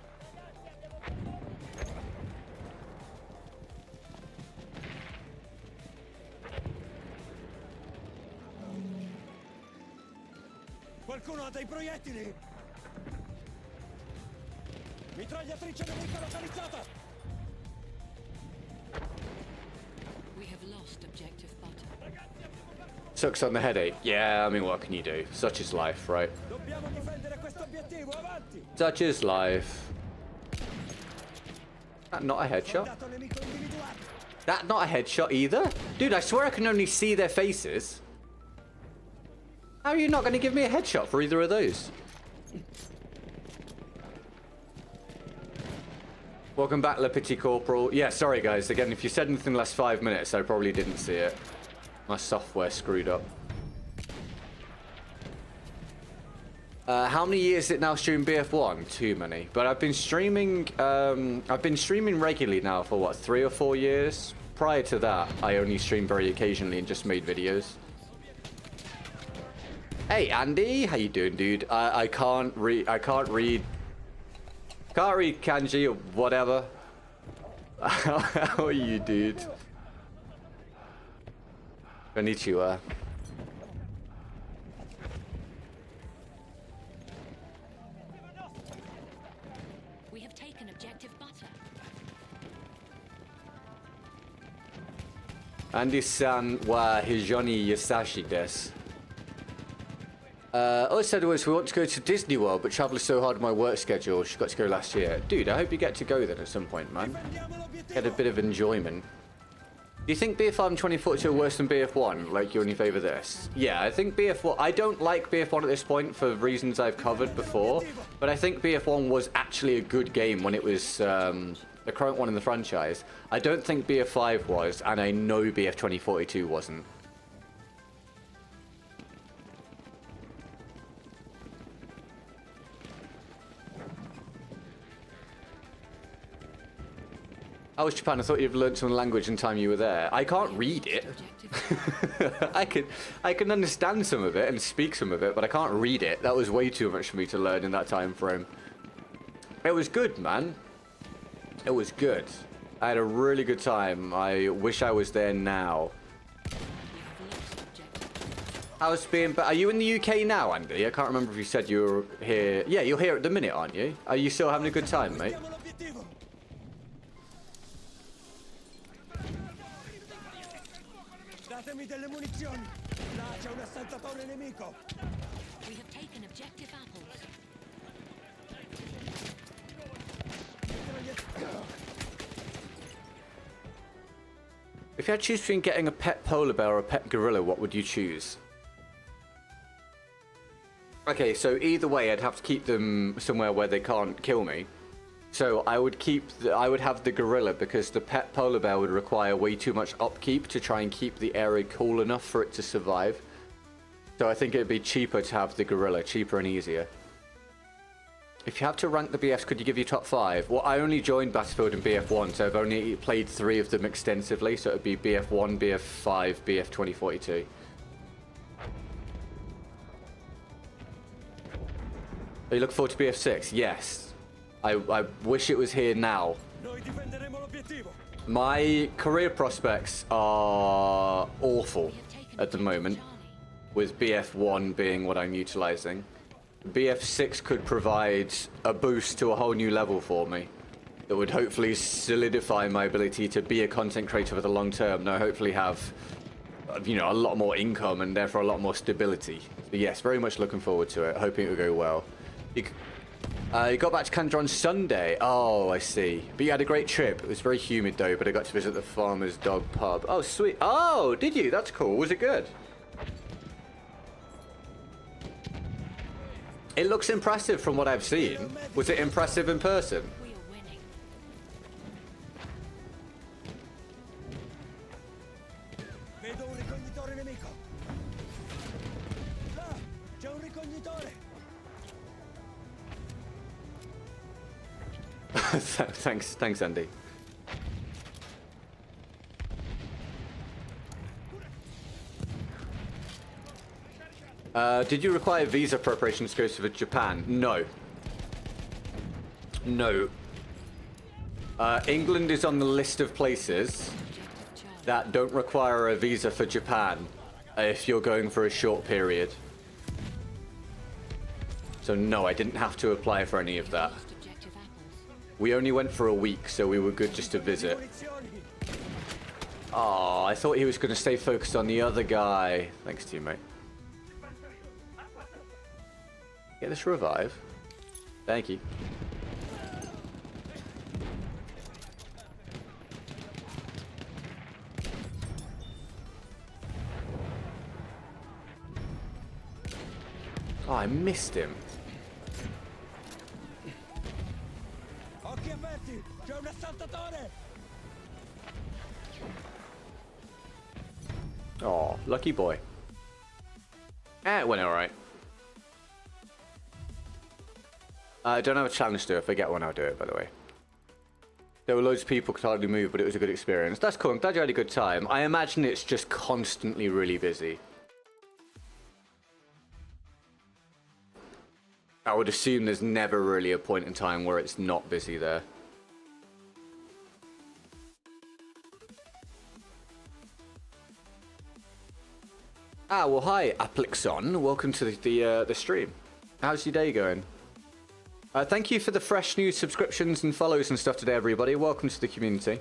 Qualcuno ha dei proiettili! Mitragliatrice nemica localizzata! We have lost objective Butter. Sucks on the headache. Yeah, I mean, what can you do? Such is life, right? Dobbiamo difendere questo obiettivo! l'obiettivo, avanti! Such is life. That not a headshot? Dato nemico individuato! That not a headshot either? Dude, I swear I can only see their faces. How are you not going to give me a headshot for either of those? Welcome back, Le Petit Corporal. Yeah, sorry guys. Again, if you said anything last 5 minutes, I probably didn't see it. My software screwed up. How many years did it now stream BF1? Too many. But I've been streaming regularly now for what, 3 or 4 years? Prior to that, I only streamed very occasionally and just made videos. Hey Andy, how you doing, dude? I can't read kanji or whatever. How are you, dude? Konnichiwa. We have taken objective butter. Andy-san wa hijoni yasashi desu. All I said was we want to go to Disney World, but travel is so hard on my work schedule. She got to go last year. Dude, I hope you get to go then at some point, man. Get a bit of enjoyment. Do you think BF5 and 2042 are worse than BF1? Like, you only favour this? Yeah, I think BF1... I don't like BF1 at this point for reasons I've covered before, but I think BF1 was actually a good game when it was the current one in the franchise. I don't think BF5 was, and I know BF 2042 wasn't. How was Japan? I thought you'd learned some language in time you were there. I can't read it. I can understand some of it and speak some of it, but I can't read it. That was way too much for me to learn in that time frame. It was good, man. It was good. I had a really good time. I wish I was there now. How's being? Are you in the UK now, Andy? I can't remember if you said you were here. Yeah, you're here at the minute, aren't you? Are you still having a good time, mate? Datemi delle munizioni! Là c'è un assaltatore nemico! We have taken objective apples. If you had to choose between getting a pet polar bear or a pet gorilla, what would you choose? Okay, so either way, I'd have to keep them somewhere where they can't kill me. So I would have the gorilla because the pet polar bear would require way too much upkeep to try and keep the area cool enough for it to survive. So I think it'd be cheaper to have the gorilla, cheaper and easier. If you have to rank the BFs, could you give your top 5? Well, I only joined Battlefield in BF1, so I've only played 3 of them extensively. So it'd be BF1, BF5, BF 2042. Are you looking forward to BF6? Yes. I wish it was here now. My career prospects are awful at the moment, with BF1 being what I'm utilizing. BF6 could provide a boost to a whole new level for me that would hopefully solidify my ability to be a content creator for the long term. And I hopefully have, you know, a lot more income and therefore a lot more stability. So yes, very much looking forward to it, hoping it will go well. You got back to Canada on Sunday. Oh, I see. But you had a great trip. It was very humid though, but I got to visit the Farmer's Dog pub. Oh, sweet. Oh, did you? That's cool. Was it good? It looks impressive from what I've seen. Was it impressive in person? We are winning. Vedo un ricognitore nemico! Là! C'è un ricognitore! Thanks, Andy. Did you require visa preparations to go to Japan? No. No. England is on the list of places that don't require a visa for Japan if you're going for a short period. So no, I didn't have to apply for any of that. Objective apples. We only went for a week, so we were good just to visit. Oh, I thought he was going to stay focused on the other guy. Thanks to you, mate. Get this revive. Thank you. Oh, I missed him. Occhi aperti! C'è un assaltatore! Oh, lucky boy. It went alright. I don't have a challenge to do it. If I get one, I'll do it, by the way. There were loads of people who could hardly move, but it was a good experience. That's cool. I'm glad you had a good time. I imagine it's just constantly really busy. I would assume there's never really a point in time where it's not busy there. Ah, well, hi, Affliction. Welcome to the stream. How's your day going? Thank you for the fresh new subscriptions and follows and stuff today, everybody. Welcome to the community.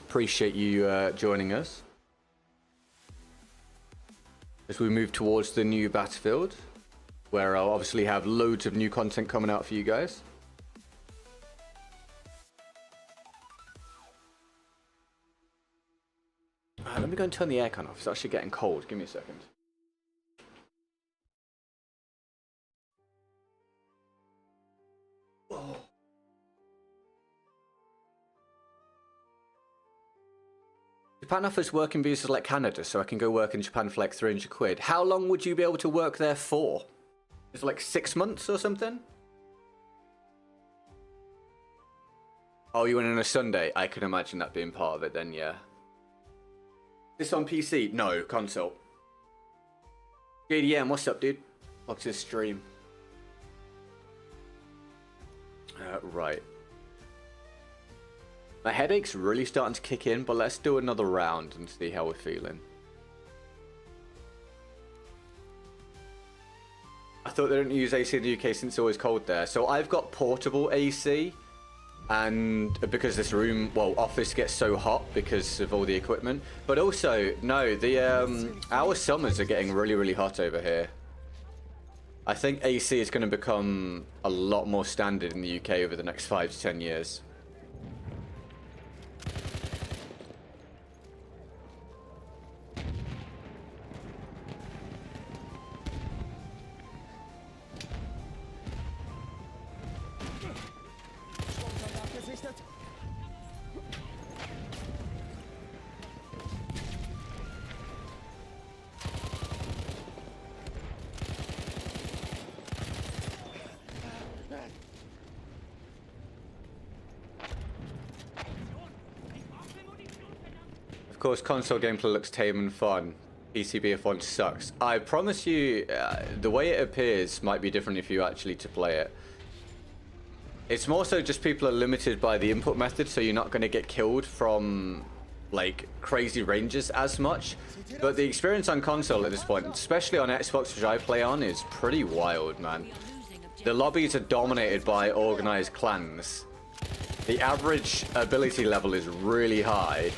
Appreciate you joining us as we move towards the new Battlefield, where I'll obviously have loads of new content coming out for you guys. Let me go and turn the aircon off. It's actually getting cold. Give me a second. Oh. Japan offers working visas like Canada, so I can go work in Japan for like 300 quid. How long would you be able to work there for? Is it like 6 months or something? Oh, you went on a Sunday? I can imagine that being part of it then, yeah. This on PC? No, console. JDM, what's up, dude? Welcome to the stream. Right. My headache's really starting to kick in, but let's do another round and see how we're feeling. I thought they didn't use AC in the UK since it's always cold there. So I've got portable AC, and because this room, well, office gets so hot because of all the equipment. But also, no, the our summers are getting really, really hot over here. I think AC is going to become a lot more standard in the UK over the next 5 to 10 years. Of course, console gameplay looks tame and fun. PC BF1 sucks. I promise you, the way it appears might be different if you actually to play it. It's more so just people are limited by the input method, so you're not going to get killed from like crazy ranges as much. But the experience on console at this point, especially on Xbox, which I play on, is pretty wild, man. The lobbies are dominated by organized clans. The average ability level is really high.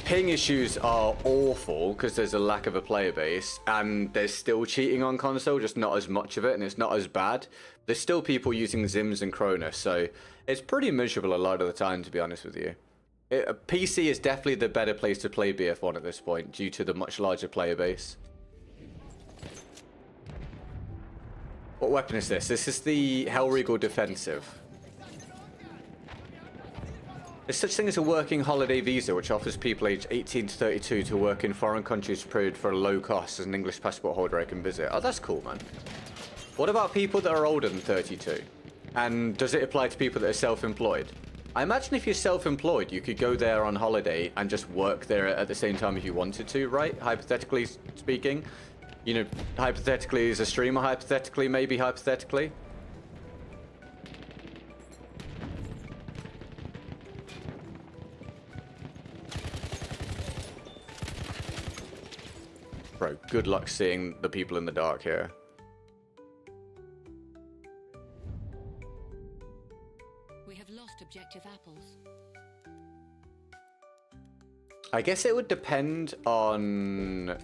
Ping issues are awful because there's a lack of a player base, and there's still cheating on console, just not as much of it, and it's not as bad. There's still people using Zims and Cronus, so it's pretty miserable a lot of the time, to be honest with you. PC is definitely the better place to play BF1 at this point, due to the much larger player base. What weapon is this? This is the Hellregal Defensive. There's such thing as a working holiday visa, which offers people aged 18 to 32 to work in foreign countries period for a low cost. As an English passport holder, I can visit. Oh, that's cool, man. What about people that are older than 32? And does it apply to people that are self-employed? I imagine if you're self-employed, you could go there on holiday and just work there at the same time if you wanted to, right? Hypothetically speaking. You know, hypothetically as a streamer, hypothetically, maybe hypothetically. Bro, good luck seeing the people in the dark here. We have lost objective apples. I guess it would depend on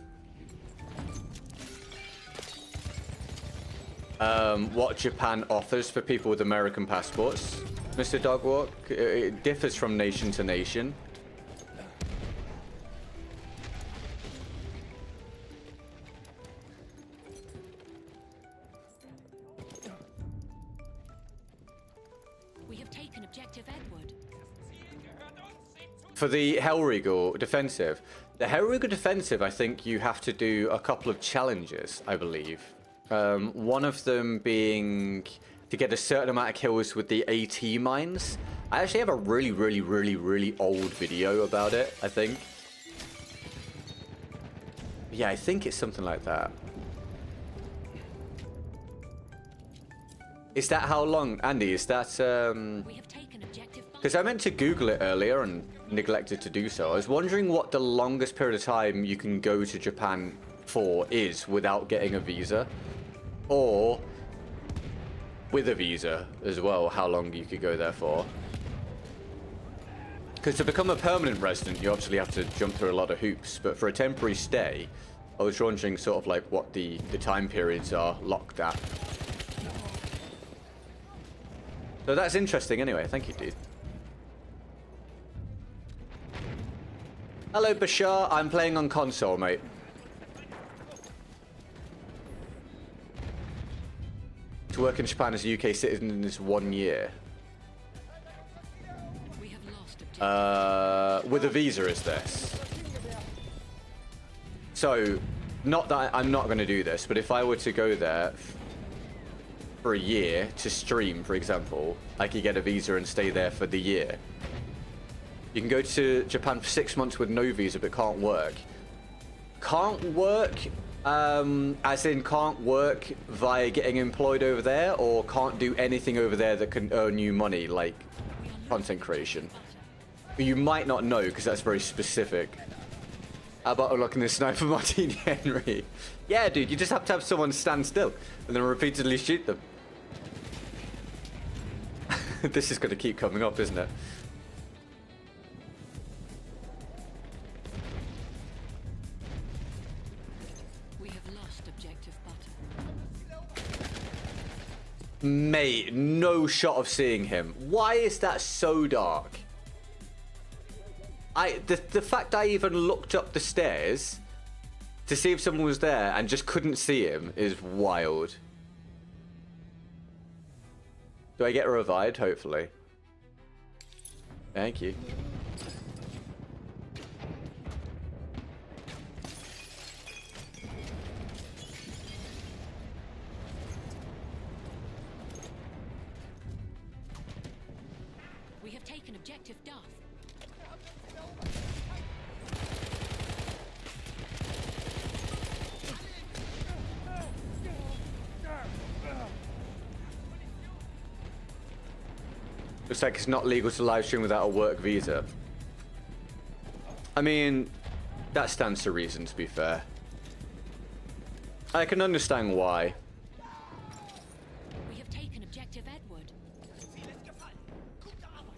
what Japan offers for people with American passports, Mr. Dogwalk. It differs from nation to nation. We have taken objective Edward. For the Hellriegel defensive. The Hellriegel defensive, I think you have to do a couple of challenges, I believe. One of them being to get a certain amount of kills with the AT mines. I actually have a really old video about it, I think. Yeah, I think it's something like that. Is that how long, Andy? Is that We have taken objective because I meant to Google it earlier and neglected to do so. I was wondering what the longest period of time you can go to Japan for is without getting a visa, or with a visa as well, how long you could go there for. Because to become a permanent resident, you obviously have to jump through a lot of hoops, but for a temporary stay, I was wondering sort of like what the time periods are locked at. So that's interesting anyway, thank you, dude. Hello, Bashar. I'm playing on console, mate. To work in Japan as a UK citizen is 1 year. We have lost With a visa is this. So, not that I'm not going to do this, but if I were to go there for a year to stream, for example, I could get a visa and stay there for the year. You can go to Japan for 6 months with no visa, but can't work. Can't work, as in can't work via getting employed over there, or can't do anything over there that can earn you money, like content creation. You might not know, because that's very specific. How about unlocking the sniper Martini Henry? Yeah, dude, you just have to have someone stand still, and then repeatedly shoot them. This is going to keep coming up, isn't it? Mate, no shot of seeing him. Why is that so dark? The fact I even looked up the stairs to see if someone was there and just couldn't see him is wild. Do I get revived? Hopefully. Thank you. We have taken objective Duff. Looks like it's not legal to live stream without a work visa. I mean, that stands to reason, to be fair. I can understand why. We have taken objective Edward.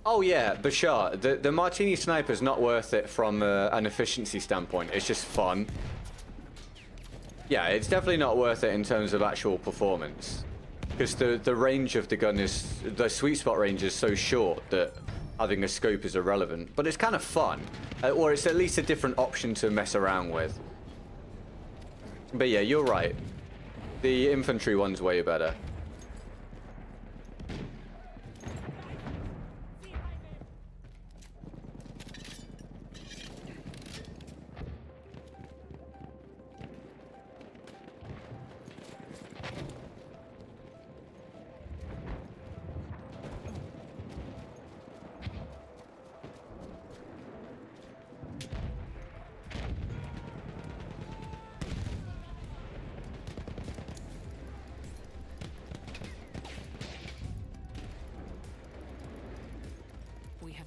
Oh yeah, Bashar, the Martini Sniper's not worth it from an efficiency standpoint. It's just fun. Yeah, it's definitely not worth it in terms of actual performance. Because the range of the gun is... the sweet spot range is so short that having a scope is irrelevant. But it's kind of fun. Or it's at least a different option to mess around with. But yeah, you're right. The infantry one's way better.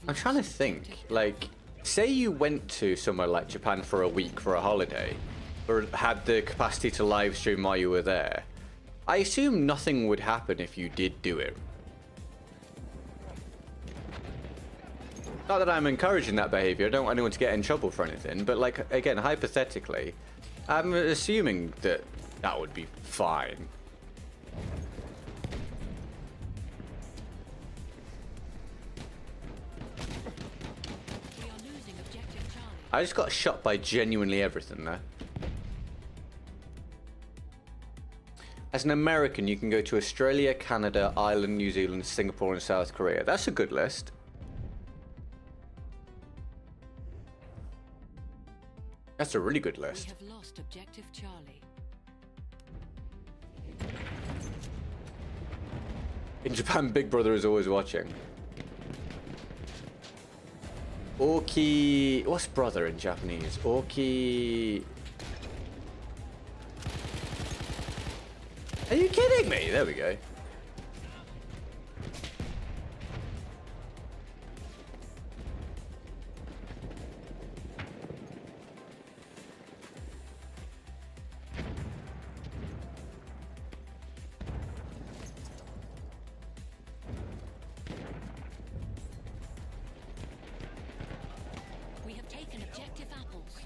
I'm trying to think, like, say you went to somewhere like Japan for a week for a holiday, or had the capacity to live stream while you were there. I assume nothing would happen if you did do it. Not that I'm encouraging that behavior, I don't want anyone to get in trouble for anything, but like, again, hypothetically, I'm assuming that that would be fine. I just got shot by genuinely everything there. As an American, you can go to Australia, Canada, Ireland, New Zealand, Singapore, and South Korea. That's a good list. That's a really good We list. have lost objective Charlie. In Japan, Big Brother is always watching. Orki... What's brother in Japanese? Orki... Are you kidding me? There we go. We have taken objective apples.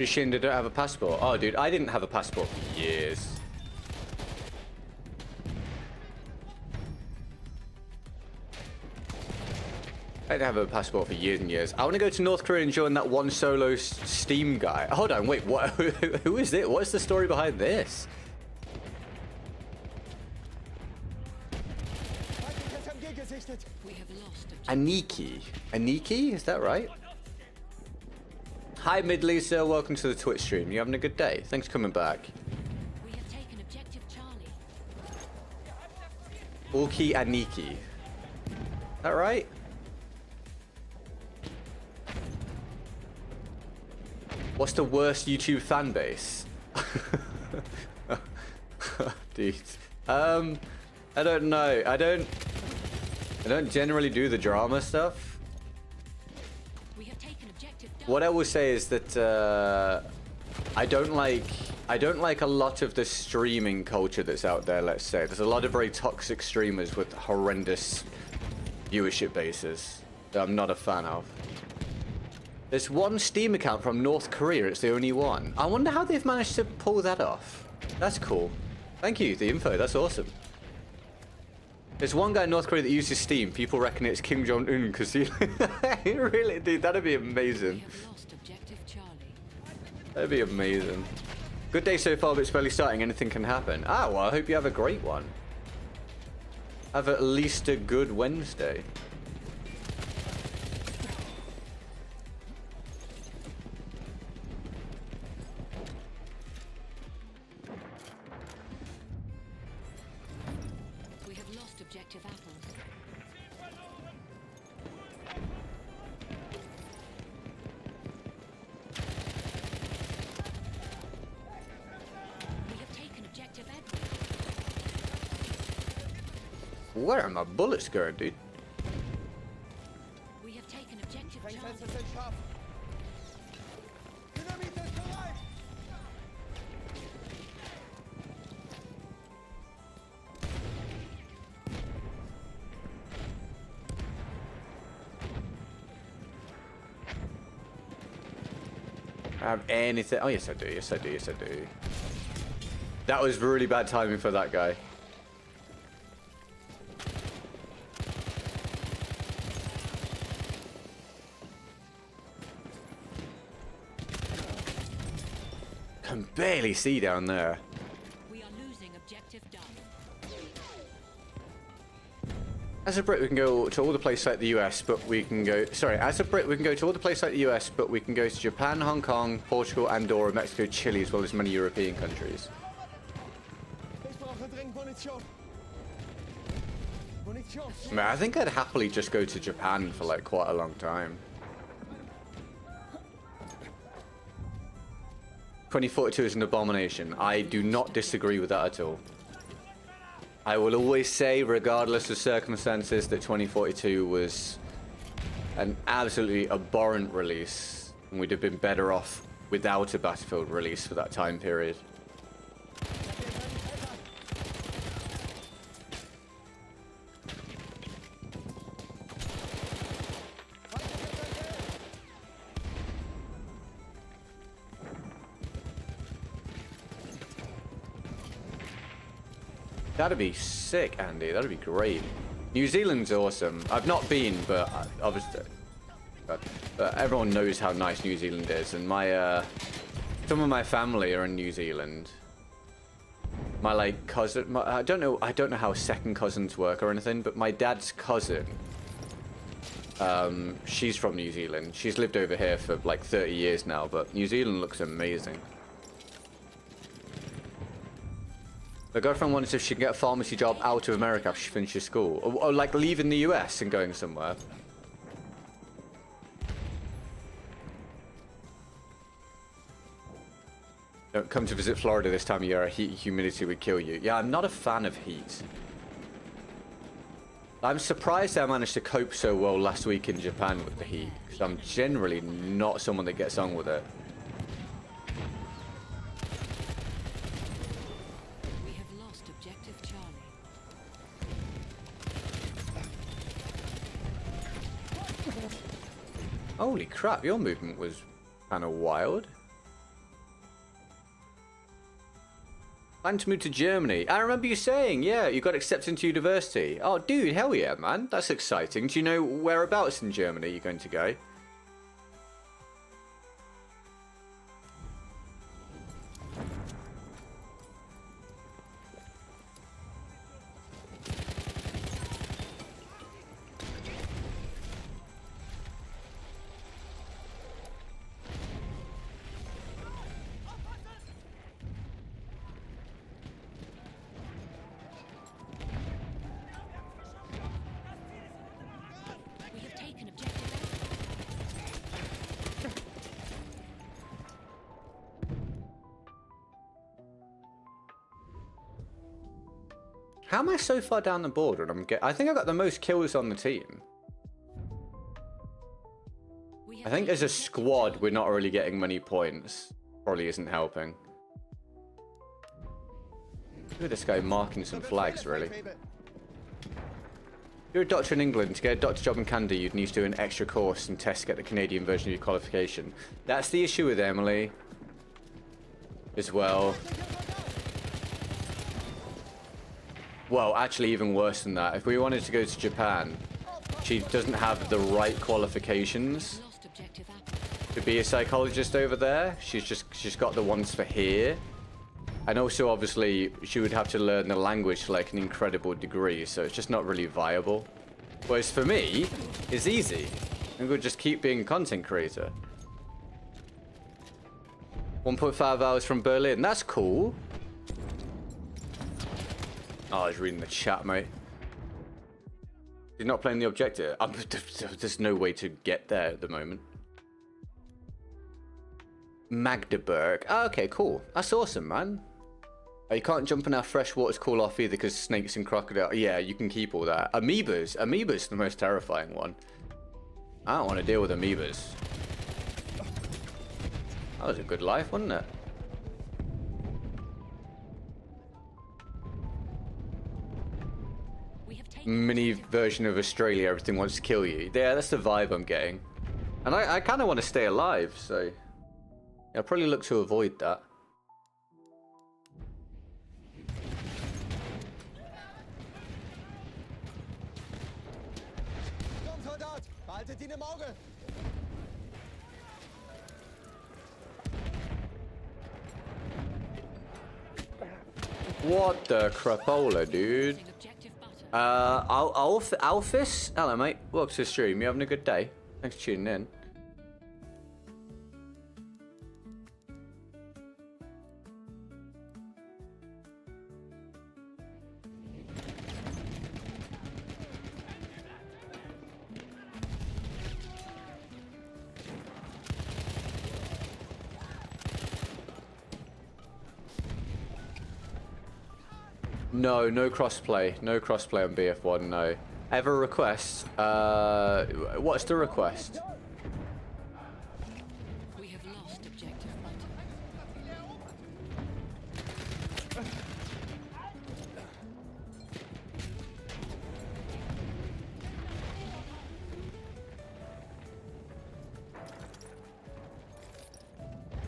Shin didn't have a passport. Oh, dude, I didn't have a passport for years. I didn't have a passport for years and years. I want to go to North Korea and join that one solo Steam guy. Hold on, wait, what? Who is it? What's the story behind this? We have lost objective. Aniki. Aniki? Is that right? Hi, Midlisa. Welcome to the Twitch stream. You having a good day? Thanks for coming back. We have taken objective Charlie. Orki Aniki. Is that right? What's the worst YouTube fan base? Dude. I don't know. I don't generally do the drama stuff. We have taken objective What I will say is that I don't like a lot of the streaming culture that's out there, let's say. There's a lot of very toxic streamers with horrendous viewership bases that I'm not a fan of. There's one Steam account from North Korea, it's the only one. I wonder how they've managed to pull that off. That's cool. Thank you, the info, that's awesome. There's one guy in North Korea that uses Steam. People reckon it's Kim Jong-un because he... Really, dude, that'd be amazing. We have lost objective Charlie. That'd be amazing. Good day so far, but it's barely starting. Anything can happen. Ah, well, I hope you have a great one. Have at least a good Wednesday. We have lost objective apples. We have taken objective Edward. Where are my bullets going, dude? We have taken objective Charlie. I have anything? Oh, yes, I do. Yes, I do. Yes, I do. That was really bad timing for that guy. Can barely see down there. We are losing objective Duff. As a Brit, we can go to all the places like the US, but we can go... Sorry, as a Brit, we can go to all the places like the US, but we can go to Japan, Hong Kong, Portugal, Andorra, Mexico, Chile, as well as many European countries. I mean, I think I'd happily just go to Japan for like quite a long time. 2042 is an abomination. I do not disagree with that at all. I will always say, regardless of circumstances, that 2042 was an absolutely abhorrent release, and we'd have been better off without a Battlefield release for that time period. That'd be sick, Andy. That'd be great. New Zealand's awesome. I've not been, but obviously, but everyone knows how nice New Zealand is. And my some of my family are in New Zealand. My like cousin, I don't know how second cousins work or anything, but my dad's cousin, she's from New Zealand. She's lived over here for like 30 years now, but New Zealand looks amazing. My girlfriend wonders if she can get a pharmacy job out of America after she finishes school. Or like leaving the US and going somewhere. Don't come to visit Florida this time of year. Heat and humidity would kill you. Yeah, I'm not a fan of heat. I'm surprised I managed to cope so well last week in Japan with the heat. Because I'm generally not someone that gets on with it. Holy crap, your movement was kind of wild. Plan to move to Germany. I remember you saying, yeah, you got accepted into university. Oh, dude, hell yeah, man. That's exciting. Do you know whereabouts in Germany you're going to go? How am I so far down the board when I'm I think I got the most kills on the team. I think as a squad, we're not really getting many points. Probably isn't helping. Look at this guy marking some flags, really. You're a doctor in England. To get a doctor job in Canada, you'd need to do an extra course and test to get the Canadian version of your qualification. That's the issue with Emily as well. Well, actually even worse than that. If we wanted to go to Japan, she doesn't have the right qualifications to be a psychologist over there. She's got the ones for here. And also, obviously, she would have to learn the language to like an incredible degree, so it's just not really viable. Whereas for me, it's easy. I'm going to just keep being a content creator. 1.5 hours from Berlin. That's cool. Oh, I was reading the chat, mate. You're not playing the objective. There's no way to get there at the moment. Magdeburg. Oh, okay, cool. That's awesome, man. Oh, you can't jump in our freshwater's cool off either because snakes and crocodile. Yeah, you can keep all that. Amoebas. Amoebas the most terrifying one. I don't want to deal with amoebas. That was a good life, wasn't it? Mini version of Australia, everything wants to kill you. Yeah, that's the vibe I'm getting. And I kind of want to stay alive, so I'll probably look to avoid that. What the crapola, dude? Alphys? Hello, mate. Welcome to the stream. You having a good day? Thanks for tuning in. No, no crossplay. No crossplay on BF1, no. Ever request? What's the request? We have lost objective button.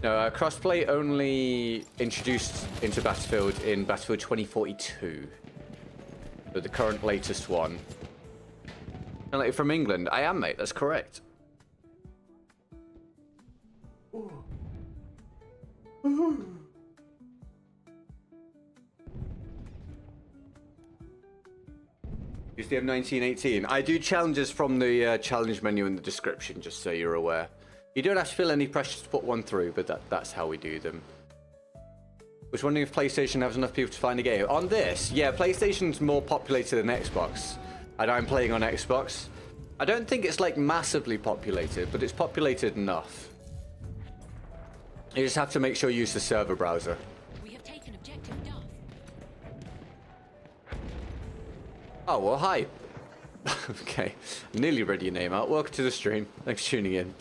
No, crossplay only introduced into Battlefield in Battlefield 2042. But the current latest one. And like from England. I am, mate. That's correct. Use the M1918. I do challenges from the challenge menu in the description, just so you're aware. You don't have to feel any pressure to put one through, but that's how we do them. Was wondering if PlayStation has enough people to find a game. On this, yeah, PlayStation's more populated than Xbox. And I'm playing on Xbox. I don't think it's like massively populated, but it's populated enough. You just have to make sure you use the server browser. We have taken objective Duff. Oh, well, hi. Okay, nearly read your name out. Welcome to the stream. Thanks for tuning in.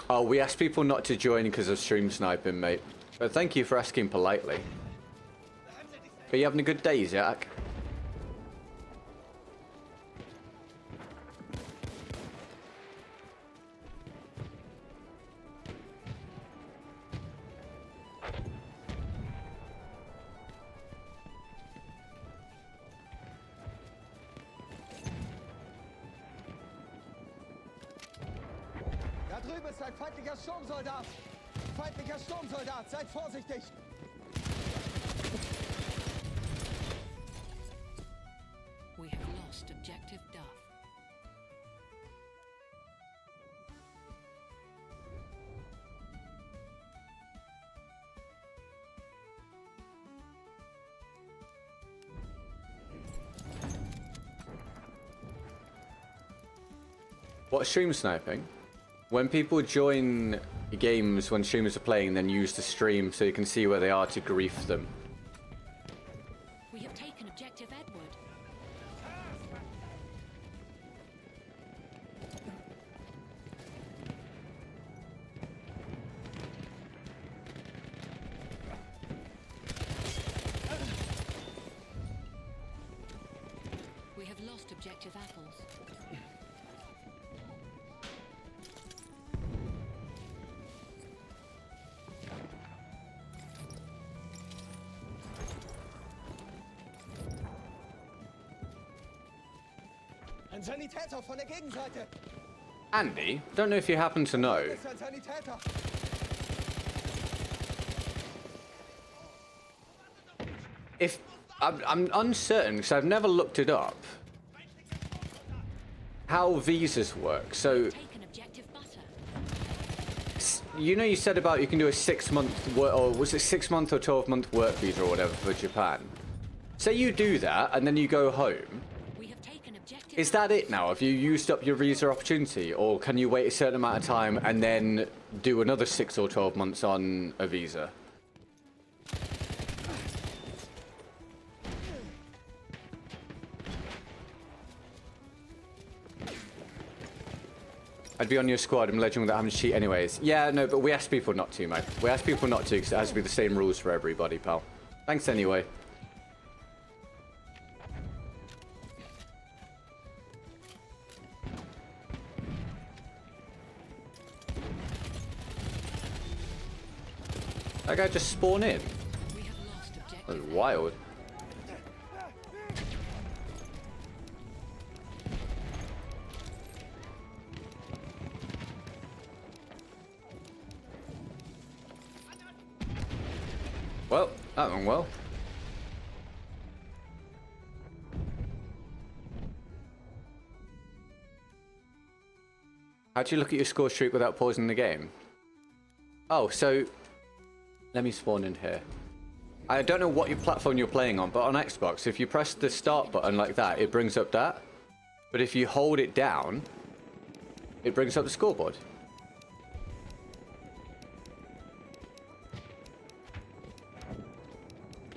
Oh, we asked people not to join because of stream sniping, mate. But thank you for asking politely. Are you having a good day, Zach? Da drüben ist ein feindlicher Sturmsoldat! Feindlicher Sturmsoldat, seid vorsichtig! We have lost objective Duff. What, stream sniping? When people join games when streamers are playing, then use the stream so you can see where they are to grief them. We have taken objective Edward. We have lost objective Apples. Ein Sanitäter von der Gegenseite! Andy, don't know if you happen to know, Ist ein Sanitäter! if I'm uncertain because I've never looked it up, how visas work. So, Taken objective Butter. you know, you said about you can do a 6-month work, or was it 6-month or 12-month work visa or whatever for Japan. Say you do that and then you go home. We have taken objective. Is that it now? Have you used up your visa opportunity, or can you wait a certain amount of time and then do another 6 or 12 months on a visa? I'd be on your squad. I'm legend without having to cheat anyways. Yeah, no, but we ask people not to, mate. We ask people not to because it has to be the same rules for everybody, pal. Thanks anyway. That guy just spawned in. We have lost objective. That was wild. Well, that went well. How do you look at your score streak without pausing the game? Oh, so let me spawn in here. I don't know what your platform you're playing on, but on Xbox, if you press the start button like that, it brings up that. But if you hold it down, it brings up the scoreboard.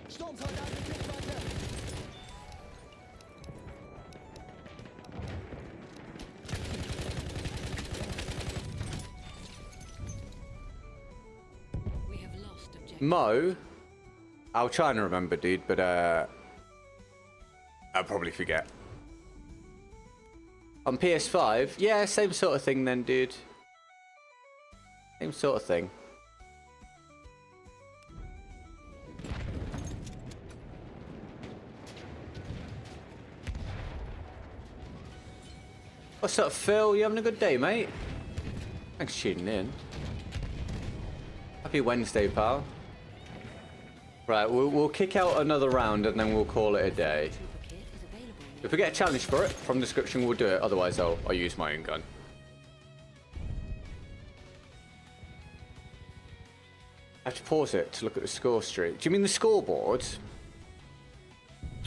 Sturmsoldat in Sichtweite! We have lost objective. Mo, I'll try and remember, dude, but I'll probably forget. On PS5? Yeah, same sort of thing then, dude. Same sort of thing. What's up, Phil? You having a good day, mate? Thanks for tuning in. Happy Wednesday, pal. Right, we'll kick out another round and then we'll call it a day. If we get a challenge for it, from the description we'll do it. Otherwise, I'll use my own gun. I have to pause it to look at the score streak. Do you mean the scoreboard?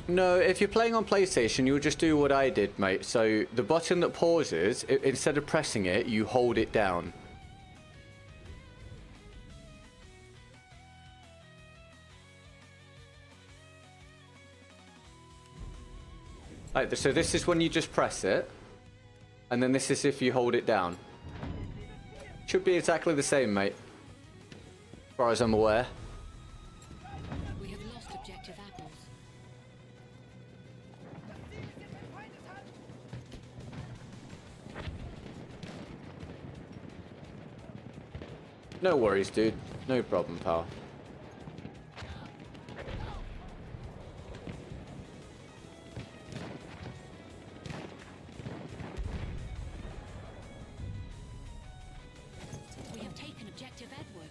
No, if you're playing on PlayStation, you'll just do what I did, mate. So the button that pauses, instead of pressing it, you hold it down. Like, so this is when you just press it, and then this is if you hold it down. Should be exactly the same, mate. As far as I'm aware. We have lost objective apples. No worries, dude. No problem, pal. We have taken objective Edward.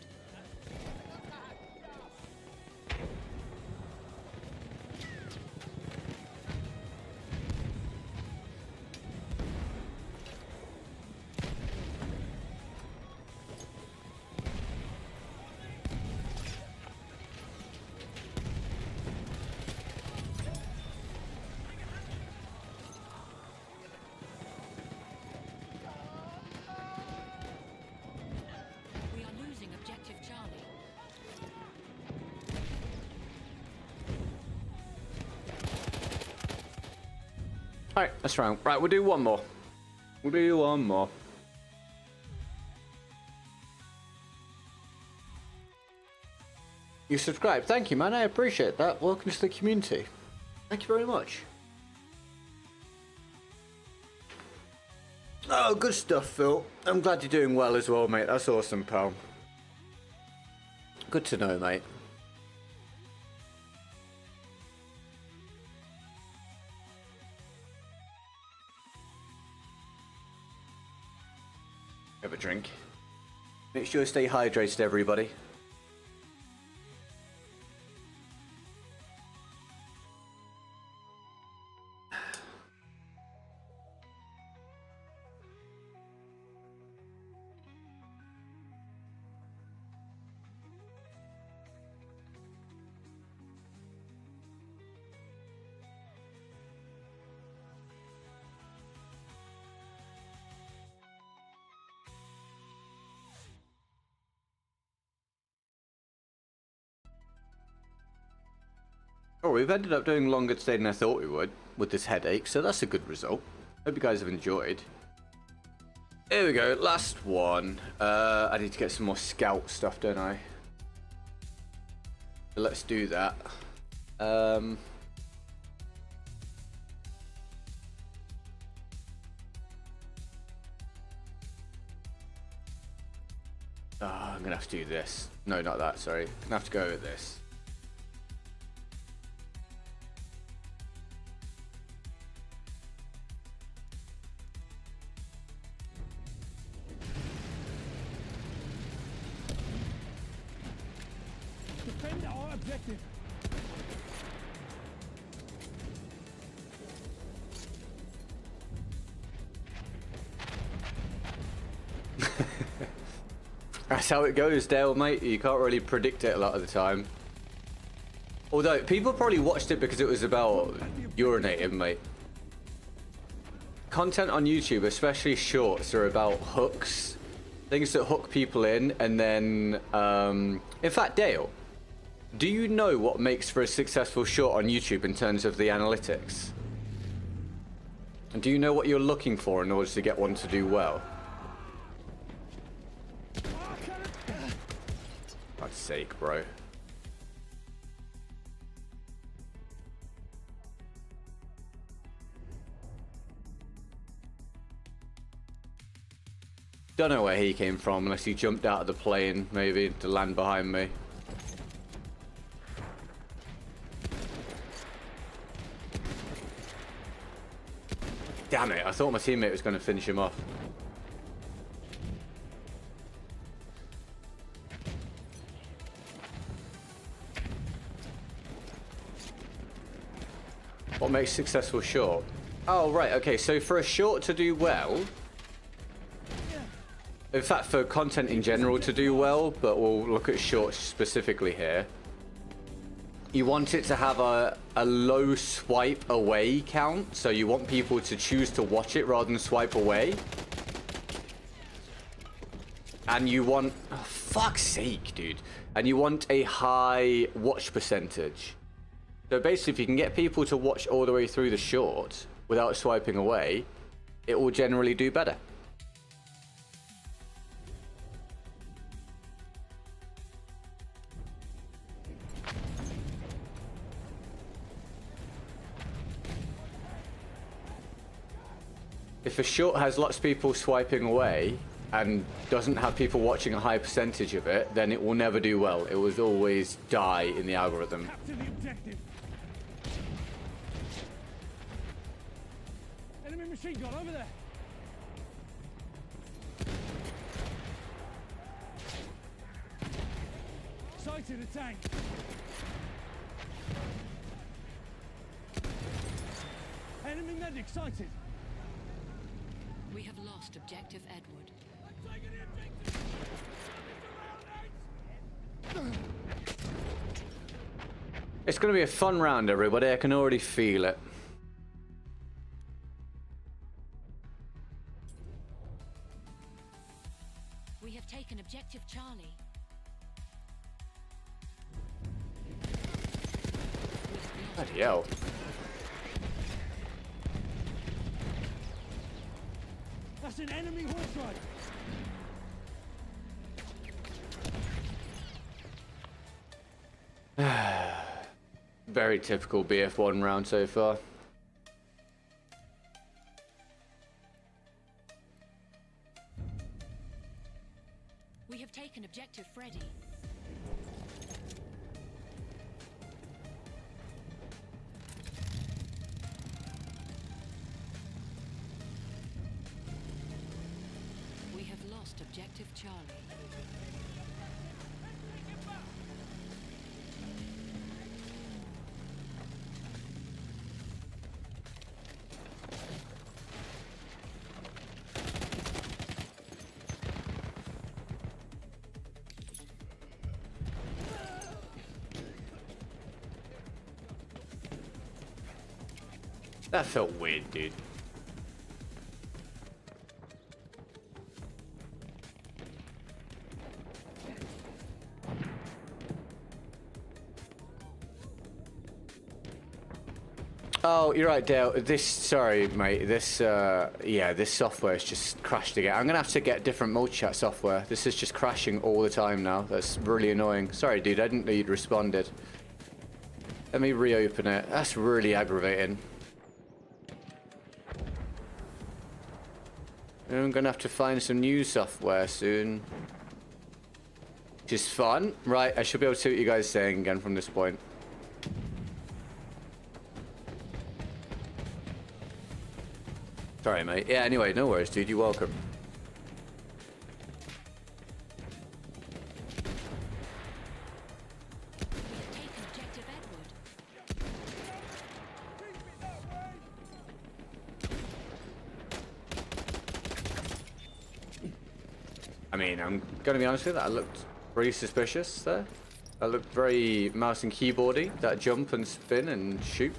We are losing objective Charlie. Alright, that's round. Right, we'll do one more. We'll do one more. You subscribed. Thank you, man. I appreciate that. Welcome to the community. Thank you very much. Oh, good stuff, Phil. I'm glad you're doing well as well, mate. That's awesome, pal. Good to know, mate. Have a drink. Make sure you stay hydrated, everybody. Oh, we've ended up doing longer today than I thought we would with this headache, so that's a good result. Hope you guys have enjoyed. Here we go, last one. I need to get some more scout stuff, don't I? So let's do that. I'm gonna have to do this. No, not that, sorry. I'm gonna have to go with this. Defend our objective. That's how it goes, Dale, mate. You can't really predict it a lot of the time. Although, people probably watched it because it was about urinating, mate. Content on YouTube, especially shorts, are about hooks. Things that hook people in, and then... in fact, Dale, do you know what makes for a successful short on YouTube in terms of the analytics? And do you know what you're looking for in order to get one to do well? For God's sake, bro. Don't know where he came from, unless he jumped out of the plane, maybe, to land behind me. Damn it, I thought my teammate was going to finish him off. What makes successful short? Oh, right, okay, so for a short to do well... In fact, for content in general to do well, but we'll look at shorts specifically here. You want it to have a low swipe away count, so you want people to choose to watch it rather than swipe away. And you want... Oh, fuck's sake, dude. And you want a high watch percentage. So basically, if you can get people to watch all the way through the short without swiping away, it will generally do better. If a short has lots of people swiping away and doesn't have people watching a high percentage of it, then it will never do well. It will always die in the algorithm. Capture the objective. Enemy machine gun over there. Sighted a tank. Enemy medic sighted. We have lost objective Edward. I'm taking the objective. It's going to be a fun round, everybody. I can already feel it. We have taken objective Charlie. Bloody hell. That's an enemy horse rider. Very typical BF1 round so far. We have taken objective Freddy. We have lost objective Charlie. That felt weird, dude. Oh, you're right, Dale. Sorry, mate. Yeah, this software has just crashed again. I'm gonna have to get different multi-chat software. This is just crashing all the time now. That's really annoying. Sorry, dude. I didn't know you'd responded. Let me reopen it. That's really aggravating. I'm gonna have to find some new software soon. Which is fun. Right, I should be able to see what you guys are saying again from this point. Sorry, mate. Yeah, anyway, no worries, dude. You're welcome. We have taken objective Edward. I mean, I'm gonna be honest with you, that looked pretty suspicious there. That looked very mouse and keyboardy, that jump and spin and shoot.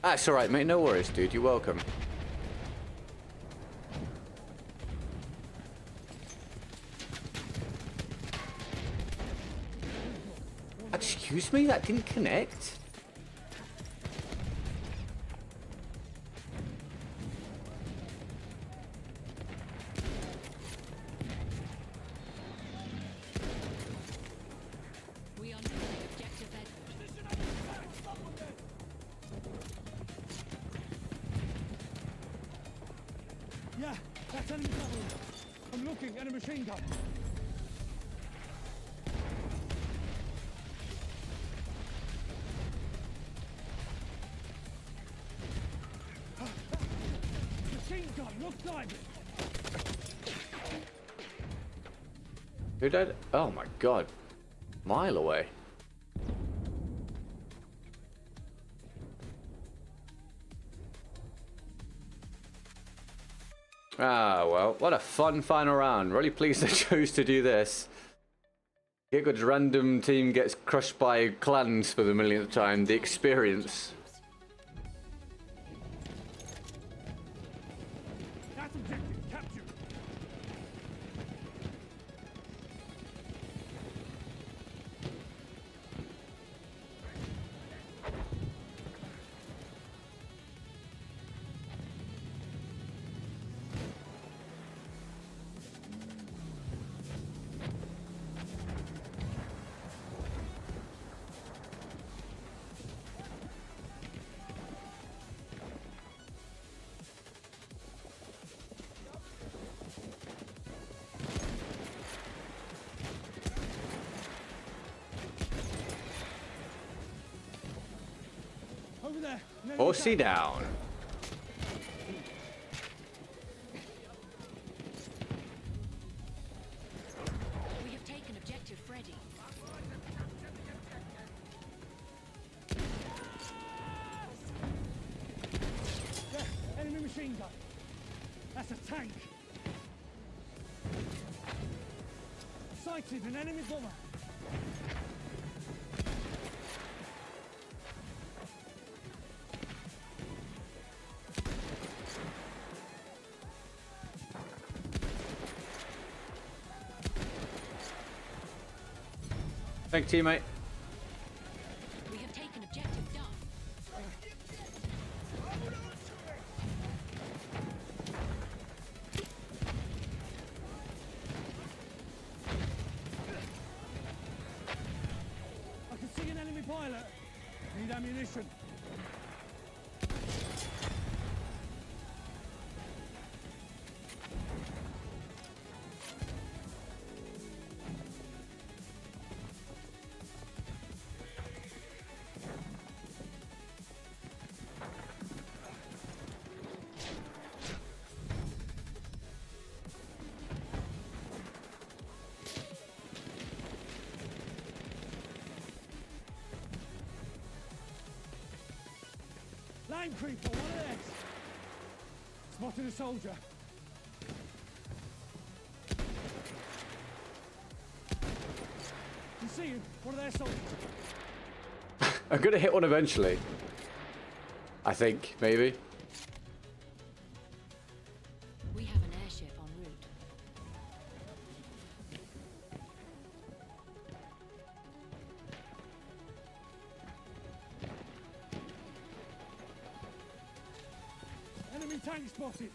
That's alright, mate, no worries, dude, you're welcome. Excuse me, that didn't connect? We are losing objective Edward. That's enemy cavalry. I'm looking at a machine gun. Machine gun, look like it. Who died? Oh my god. Mile away. Ah, well, what a fun final round. Really pleased I chose to do this. GetGood's random team gets crushed by clans for the millionth time. The experience. That's objective captured. Over there. Or see down. We have taken objective Freddy. There, enemy machine gun. That's a tank. Sighted an enemy bomber. Thank you, teammate. We have taken objective Duff. I can see an enemy pilot. Need ammunition. Line creeper, one of theirs. Spotted a soldier. You see him? One of their soldiers. I'm gonna hit one eventually. I think, maybe. We have an airship en route. Enemy tank spotted.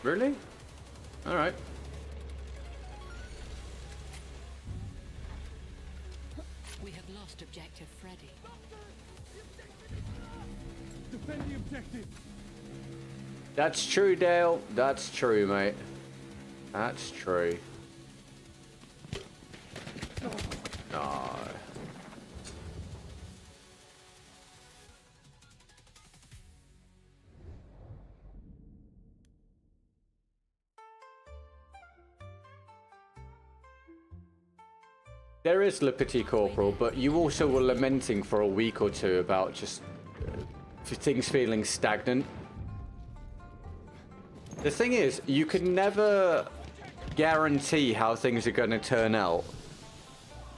Really? Alright. We have lost objective Freddy. Defend the objective. That's true, Dale. That's true, mate. That's true. No. There is Le Petit Corporal, but you also were lamenting for a week or two about just things feeling stagnant. The thing is, you can never guarantee how things are going to turn out.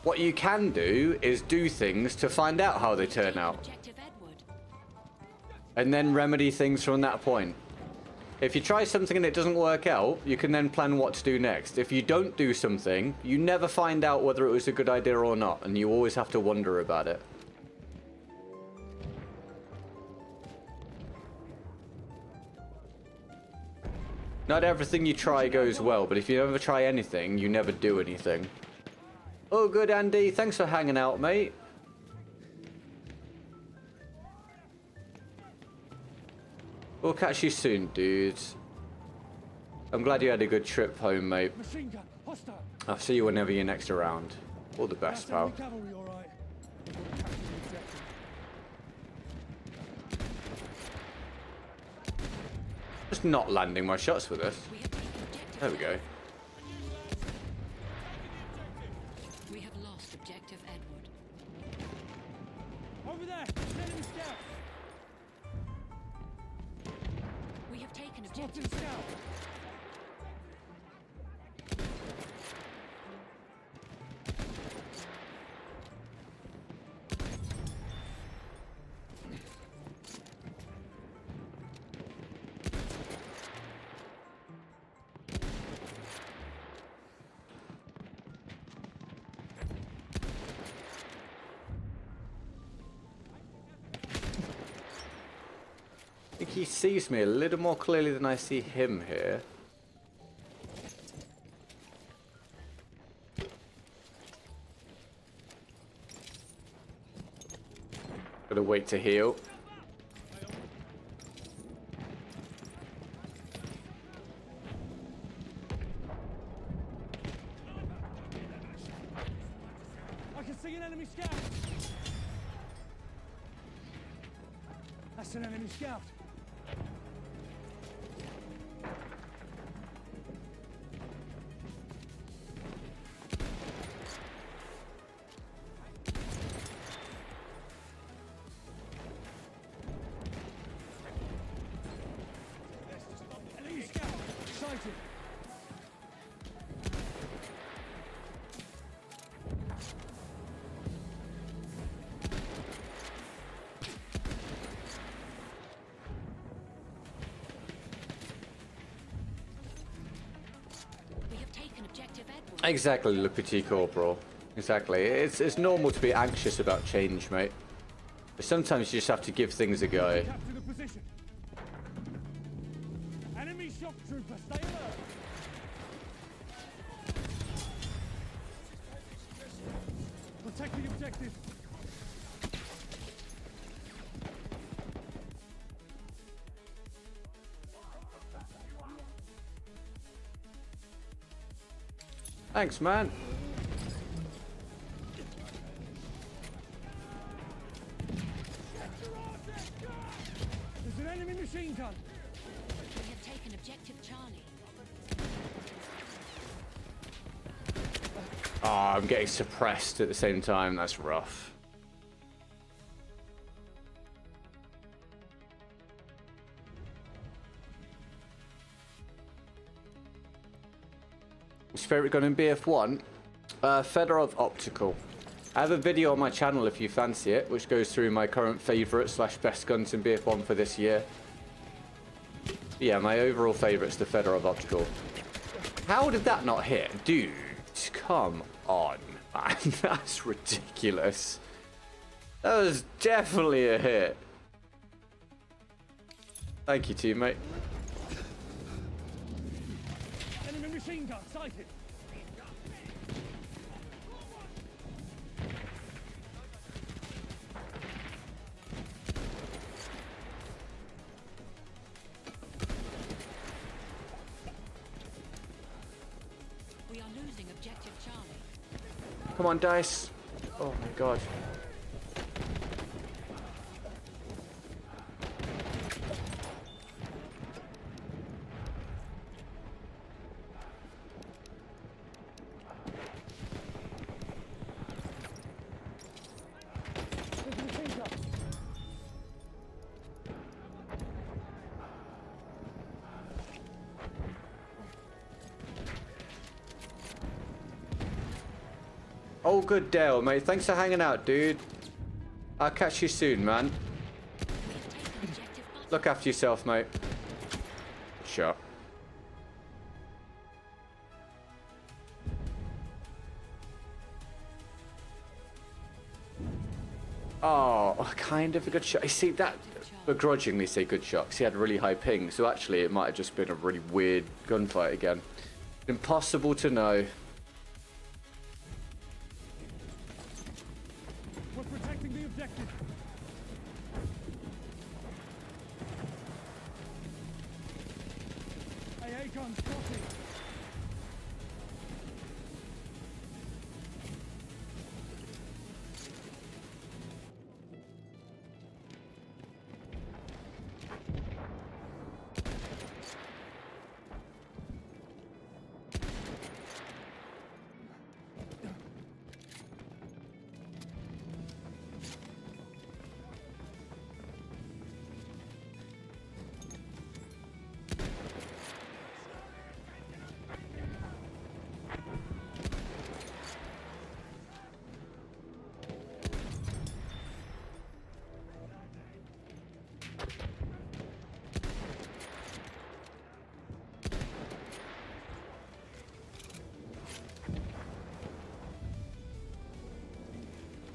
What you can do is do things to find out how they turn out, Objective Edward. and then remedy things from that point. If you try something and it doesn't work out, you can then plan what to do next. If you don't do something, you never find out whether it was a good idea or not, and you always have to wonder about it. Not everything you try goes well, but if you never try anything, you never do anything. Oh, good, Andy. Thanks for hanging out, mate. We'll catch you soon, dudes. I'm glad you had a good trip home, mate. Machine gun, hostile. I'll see you whenever you're next around. All the best, That's pal. enemy cavalry, all right. Just not landing my shots with this. We have taken objective. There we go. We have lost objective Edward. Over there, enemy scout. We have taken Spotted objective. scout. I think he sees me a little more clearly than I see him here. Gotta wait to heal. I can see an enemy scout. That's an enemy scout. Enemy scout. Sighted. We have taken objective Edward. Exactly, Le Petit Corporal. Exactly. It's normal to be anxious about change, mate. But sometimes you just have to give things a go. Capture the position. Enemy shock trooper, stay alert. Protect the objective. Thanks, man. There's an enemy machine gun. We have taken objective Charlie. Oh, I'm getting suppressed at the same time. That's rough. What's your favourite gun in BF1? Fedorov Optical. I have a video on my channel if you fancy it, which goes through my current favourite / best guns in BF1 for this year. Yeah, my overall favourite's the Fedorov Optical. How did that not hit? Dude, come on, man. That's ridiculous. That was definitely a hit. Thank you, teammate. Enemy machine gun, sighted. We are losing objective Charlie. Come on, dice. Oh my god. There's a machine gun. Oh, good Dale, mate. Thanks for hanging out, dude. I'll catch you soon, man. We have taken objective Button. Look after yourself, mate. Sure. Oh, kind of a good shot. You see, that begrudgingly say good shot 'cause he had really high ping. So actually, it might have just been a really weird gunfight again. Impossible to know. We're protecting the objective. AA gun spotted.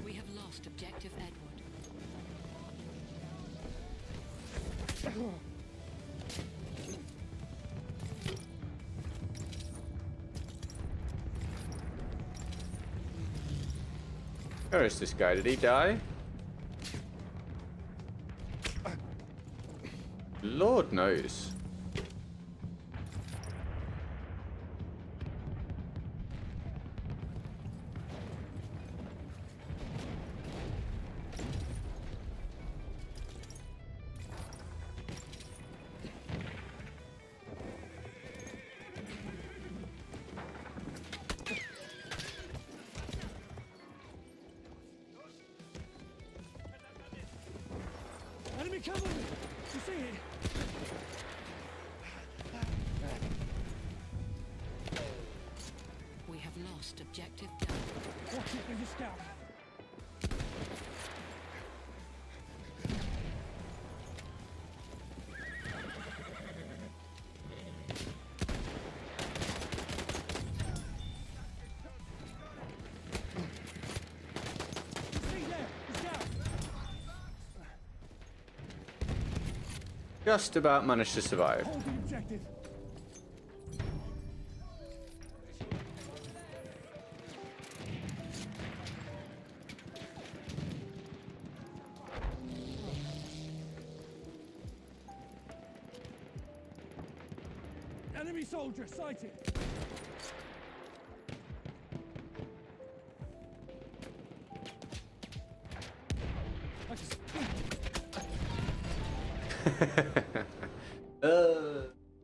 We have lost objective Edward. Where is this guy? Did he die? Lord knows. Enemy cavalry! You see it? We have lost objective Delta. Watch it, there's a scout. You see there? The scout! Just about managed to survive. Hold the objective. Enemy soldier sighted. I just-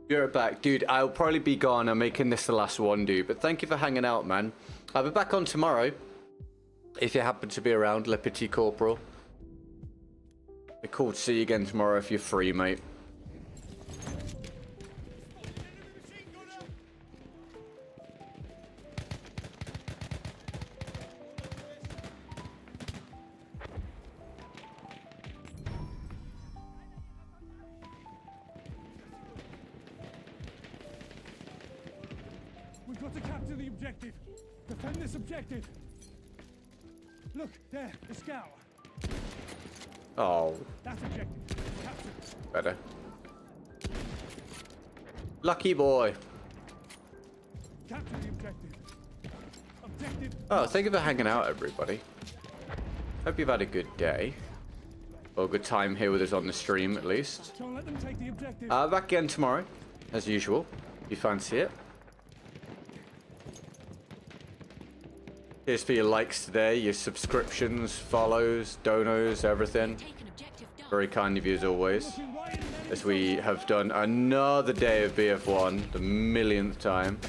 You're back. Dude, I'll probably be gone. I'm making this the last one, dude. But thank you for hanging out, man. I'll be back on tomorrow. If you happen to be around, Le Petit Corporal. Be cool to see you again tomorrow if you're free, mate. We've got to capture the objective. Defend this objective. Look, there, the scout. Oh, That's objective. Captured. better. Lucky boy. Capture the objective. Objective. Oh, thank you for hanging out, everybody. Hope you've had a good day. Or a good time here with us on the stream, at least. Don't let them take the objective. Back again tomorrow, as usual, if you fancy it. Here's for your likes today, your subscriptions, follows, donos, everything. Taken objective Delta. Very kind of you as always. Looking right at an enemy As we soldier. have done another day of BF1, the millionth time.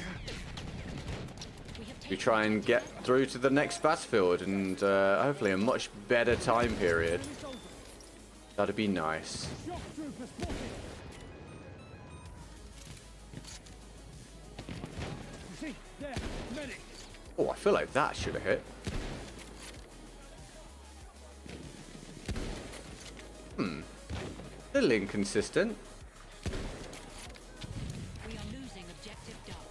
We have We taken try and get through to the next battlefield and hopefully a much better time period. Enemy soldier. That'd be nice. Shock trooper spotted. You see, there, medic. Oh, I feel like that should have hit. A little inconsistent. We are losing objective Delta.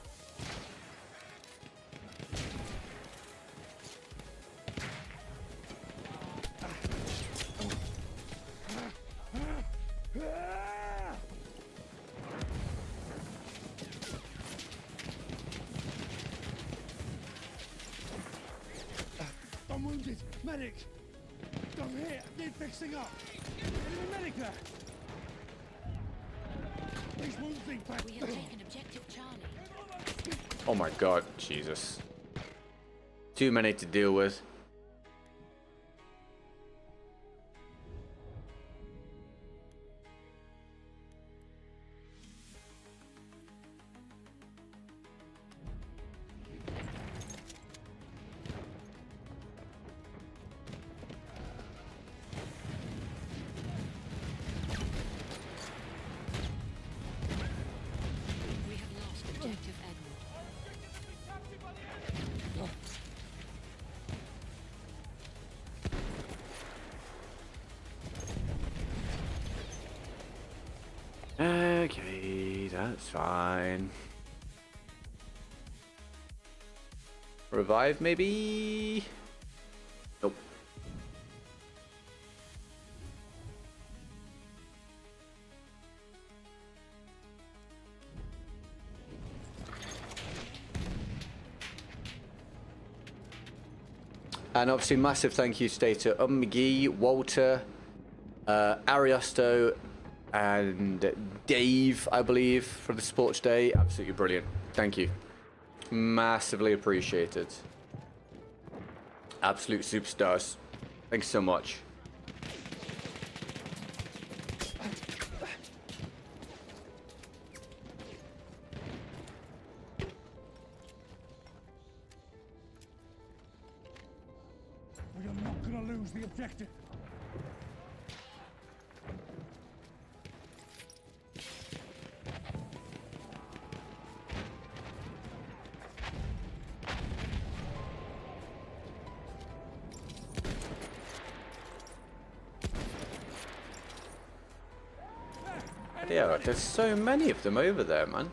Medic! I'm here! Need fixing up! Enemy medic there! These wounds need back. We have taken objective Charlie. Oh my god, Jesus. Too many to deal with. We have lost objective Edward. Okay, that's fine. Revive, maybe? Nope. And obviously, massive thank you today to McGee, Walter, Ariosto, and Dave, I believe, for the support today. Absolutely brilliant. Thank you. Massively appreciated. Absolute superstars. Thanks so much. We are not gonna lose the objective. Yeah, there's so many of them over there, man.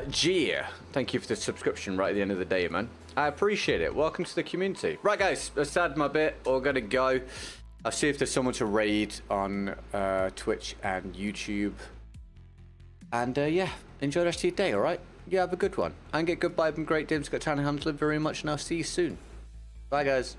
Gia, thank you for the subscription right at the end of the day, man. I appreciate it. Welcome to the community. Right, guys, that's had my bit. We're gonna go. I'll see if there's someone to raid on Twitch and YouTube. And yeah, enjoy the rest of your day, alright? Yeah, have a good one. And GetGoodGuy and great games. Got Tanahams. Live very much, and I'll see you soon. Bye, guys.